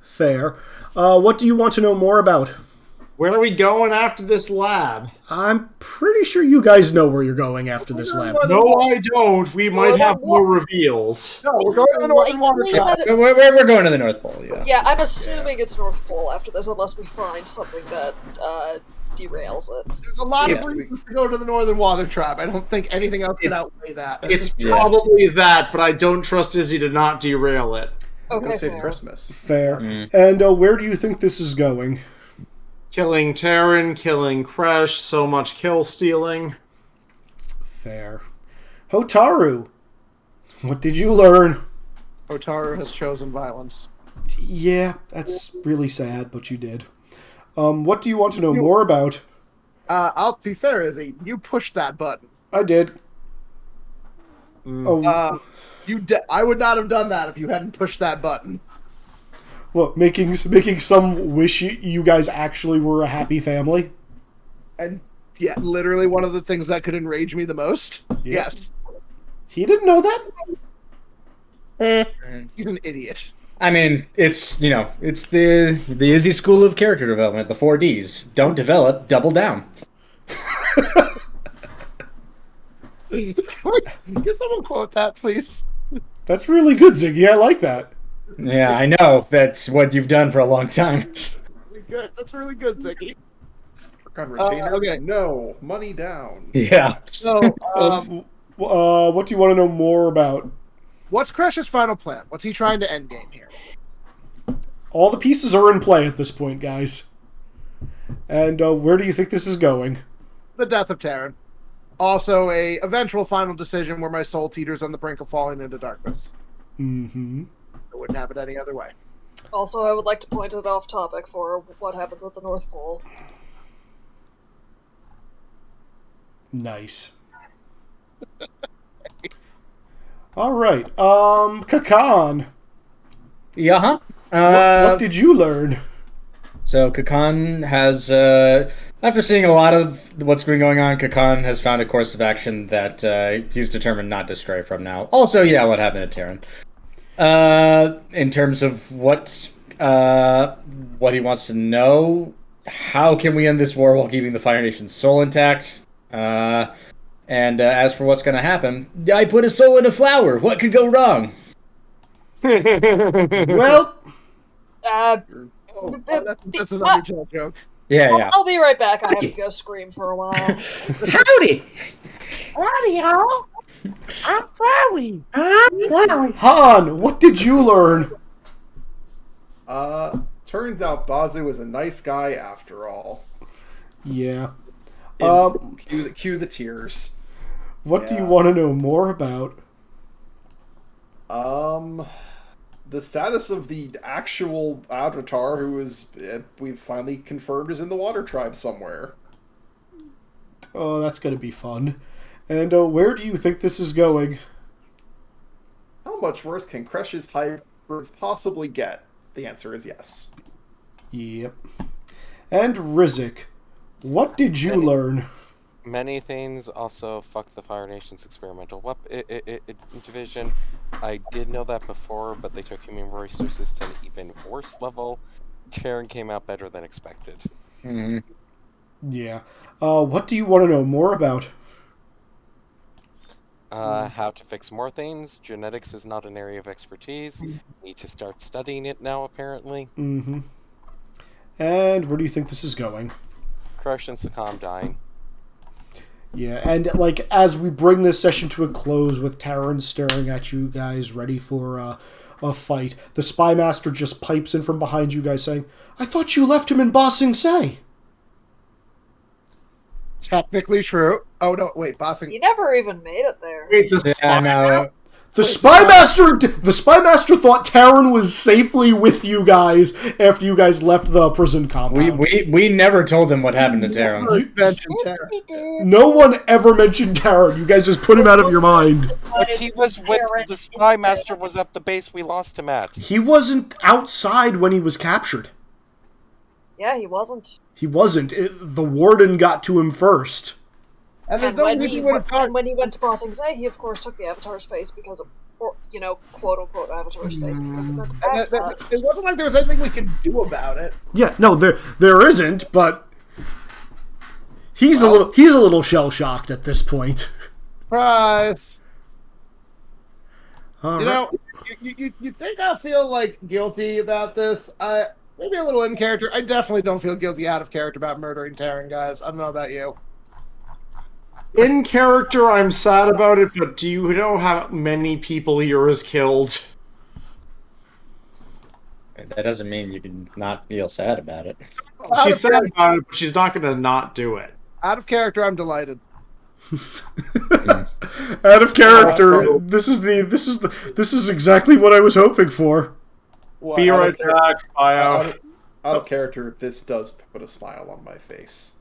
Fair. What do you want to know more about? Where are we going after this lab? I'm pretty sure you guys know where you're going after this lab. No, I don't. We might have more reveals. No, we're going to the Northern Water Tribe. We're going to the North Pole, yeah. Yeah, I'm assuming it's North Pole after this, unless we find something that derails it. There's a lot of reasons to go to the Northern Water Tribe. I don't think anything else can outweigh that. It's probably that, but I don't trust Izzy to not derail it. Okay, Save fair. Christmas. Fair. And where do you think this is going? Killing Terran, killing Kresh, so much kill stealing. Fair. Hotaru, what did you learn? Hotaru has chosen violence. Yeah, that's really sad, but you did. What do you want to know more about? I'll be fair, Izzy. You pushed that button. I did. I would not have done that if you hadn't pushed that button. What, making some wish you guys actually were a happy family? And yeah, literally one of the things that could enrage me the most. Yeah. Yes. He didn't know that? He's an idiot. I mean, it's the Izzy school of character development, the 4 Ds. Don't develop, double down. Can someone quote that, please? That's really good, Ziggy. I like that. Yeah, I know. That's what you've done for a long time. Good. That's really good, Ziggy. Work on retainer? Okay. No. Money down. Yeah. So, what do you want to know more about? what's Crash's final plan? What's he trying to endgame here? All the pieces are in play at this point, guys. And where do you think this is going? The death of Terran. Also, a eventual final decision where my soul teeters on the brink of falling into darkness. Mm-hmm. I wouldn't have it any other way. Also, I would like to point it off topic for what happens at the North Pole. Nice. All right. Kakan. Yeah. What did you learn? So Kakan has, after seeing a lot of what's been going on, Kakan has found a course of action that he's determined not to stray from now. Also, yeah, what happened to Terran. In terms of what he wants to know, how can we end this war while keeping the Fire Nation's soul intact? And as for what's going to happen, I put his soul in a flower. What could go wrong? Well, That's an Undertale joke. Yeah. I'll be right back. I have to go scream for a while. Howdy! Howdy, y'all! I'm Flowey! Han, what did you learn? Turns out Bazu was a nice guy after all. Yeah. Cue the tears. What do you want to know more about? The status of the actual Avatar, who is we've finally confirmed is in the Water Tribe somewhere. Oh, that's going to be fun. And where do you think this is going? How much worse can Kresh's hybrids possibly get? The answer is yes. Yep. And Rizik, what did you learn? Many things. Also, fuck the Fire Nation's experimental division. I did know that before, but they took human resources to an even worse level. Terran came out better than expected. Mm-hmm. Yeah. What do you want to know more about? How to fix more things. Genetics is not an area of expertise. Need to start studying it now, apparently. Mm-hmm. And where do you think this is going? Crush and Succumb dying. Yeah, and like as we bring this session to a close with Taryn staring at you guys, ready for a fight, the Spy Master just pipes in from behind you guys, saying, "I thought you left him in Ba Sing Se." Technically true. Oh no, wait, Bossing. You never even made it there. Wait, the spy. The Spy Master thought Taryn was safely with you guys after you guys left the prison compound. We never told them what happened to Taryn. No one ever mentioned Taryn. You guys just put him out of your mind. But he was with the Spy Master was at the base we lost him at. He wasn't outside when he was captured. Yeah, he wasn't. He wasn't. The warden got to him first. And there's no when reason he, he would have talked. when he went to Ba Sing Se, he of course took the Avatar's face because of, or quote unquote Avatar's face because of that access. It wasn't like there was anything we could do about it. Yeah, no, there isn't, but he's a little shell shocked at this point. Surprise! All You know, you think I'll feel like guilty about this? Maybe a little in character. I definitely don't feel guilty out of character about murdering Taryn, guys. I don't know about you. In character, I'm sad about it, but do you know how many people Yura's killed? That doesn't mean you can not feel sad about it. She's sad about it, but she's not going to not do it. Out of character, I'm delighted. Out of character. This is exactly what I was hoping for. Well, Be out right of character- back, Bio. Out of character, this does put a smile on my face.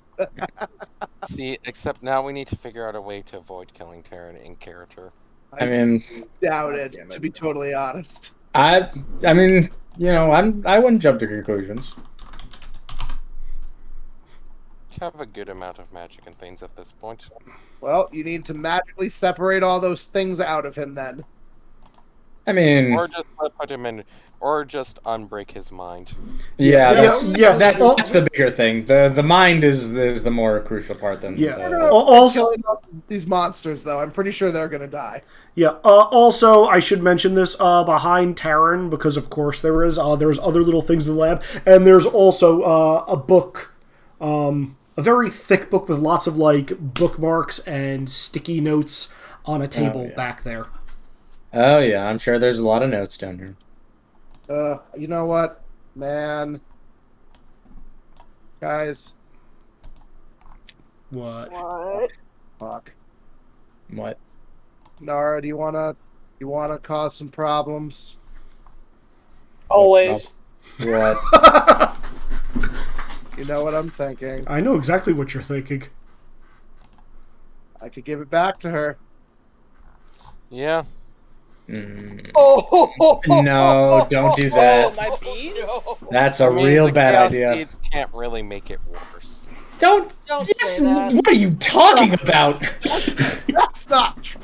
See, except now we need to figure out a way to avoid killing Taryn in character. I mean, Doubt it, to be totally honest. I mean, I wouldn't jump to conclusions. You have a good amount of magic and things at this point. Well, you need to magically separate all those things out of him then. I mean, Or just put him in, or just unbreak his mind. that's the bigger thing. The mind is the more crucial part than Also, Killing off these monsters, though, I'm pretty sure they're gonna die. yeah. Also, I should mention this behind Taryn because, of course, there's other little things in the lab, and there's also a book, a very thick book with lots of like bookmarks and sticky notes on a table back there. Oh yeah, I'm sure there's a lot of notes down here. You know what, man? Guys, What? fuck. What? Nara, do you wanna cause some problems? Always. What? You know what I'm thinking. I know exactly what you're thinking. I could give it back to her. Yeah. Oh No, don't do that. My bead? That's a I mean, real the bad Chaos idea. Seeds can't really make it worse. Don't say that. What are you talking about? That's not true.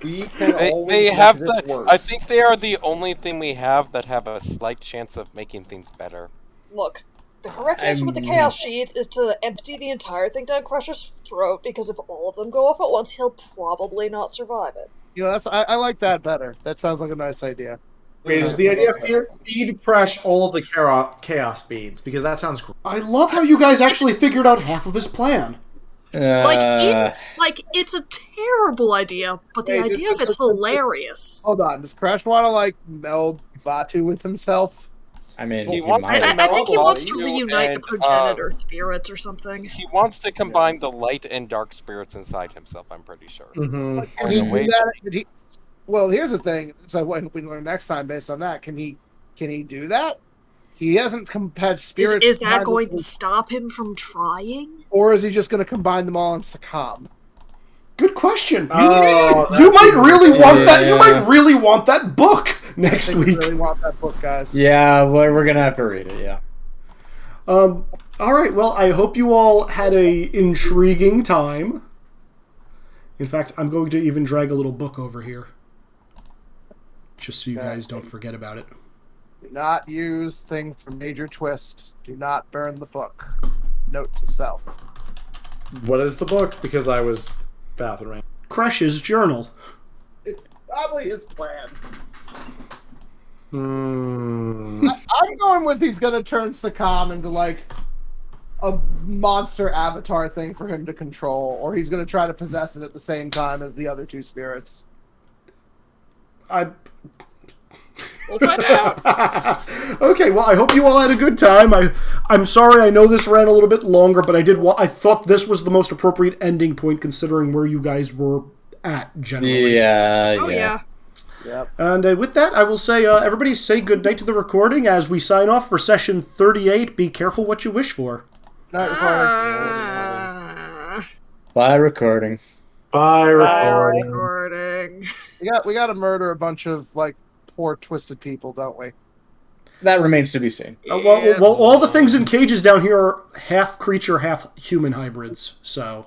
We can always They make have this the. worse. I think they are the only thing we have that have a slight chance of making things better. Look, the correct answer with the Chaos Sheets is to empty the entire thing down Crush's throat, because if all of them go off at once, he'll probably not survive it. You know, I like that better. That sounds like a nice idea. Wait, is the idea feed Crush all of the chaos beads? Because that sounds great. I love how you guys actually figured out half of his plan. It's a terrible idea, but the Wait, idea of it's hilarious. Hold on, does Crash want to like meld Vatu with himself? I mean, He wants might. to I think he wants to Vatu reunite the and, progenitor spirits or something. He wants to combine the light and dark spirits inside himself, I'm pretty sure. Mm-hmm. Can he do that? Well, here's the thing. So what we learn next time based on that, can he do that? He hasn't had spirits. Is that going to stop him from trying? Or is he just going to combine them all and succumb? Good question. Oh, You might really want that. You Yeah. might really want that book next I think we week. really want that book, guys. Yeah, well, we're gonna have to read it. Yeah. All right. Well, I hope you all had a intriguing time. In fact, I'm going to even drag a little book over here, just so you guys don't forget about it. Do not use thing for major twist. Do not burn the book. Note to self. What is the book? Because I was bathrooming. Crash's journal. Probably his plan. Hmm. I'm going with he's gonna turn Sakam into like a monster avatar thing for him to control, or he's gonna try to possess it at the same time as the other two spirits. We'll find out. Okay, well, I hope you all had a good time. I'm sorry, I know this ran a little bit longer, but I thought this was the most appropriate ending point considering where you guys were at generally. Yeah. Oh yeah. Yep. And with that, I will say, everybody say goodnight to the recording as we sign off for session 38. Be careful what you wish for. Night, Bye, recording. Bye, recording. Recording. we got to murder a bunch of like poor twisted people, don't we? That remains to be seen. Well, all the things in cages down here are half creature, half human hybrids, so...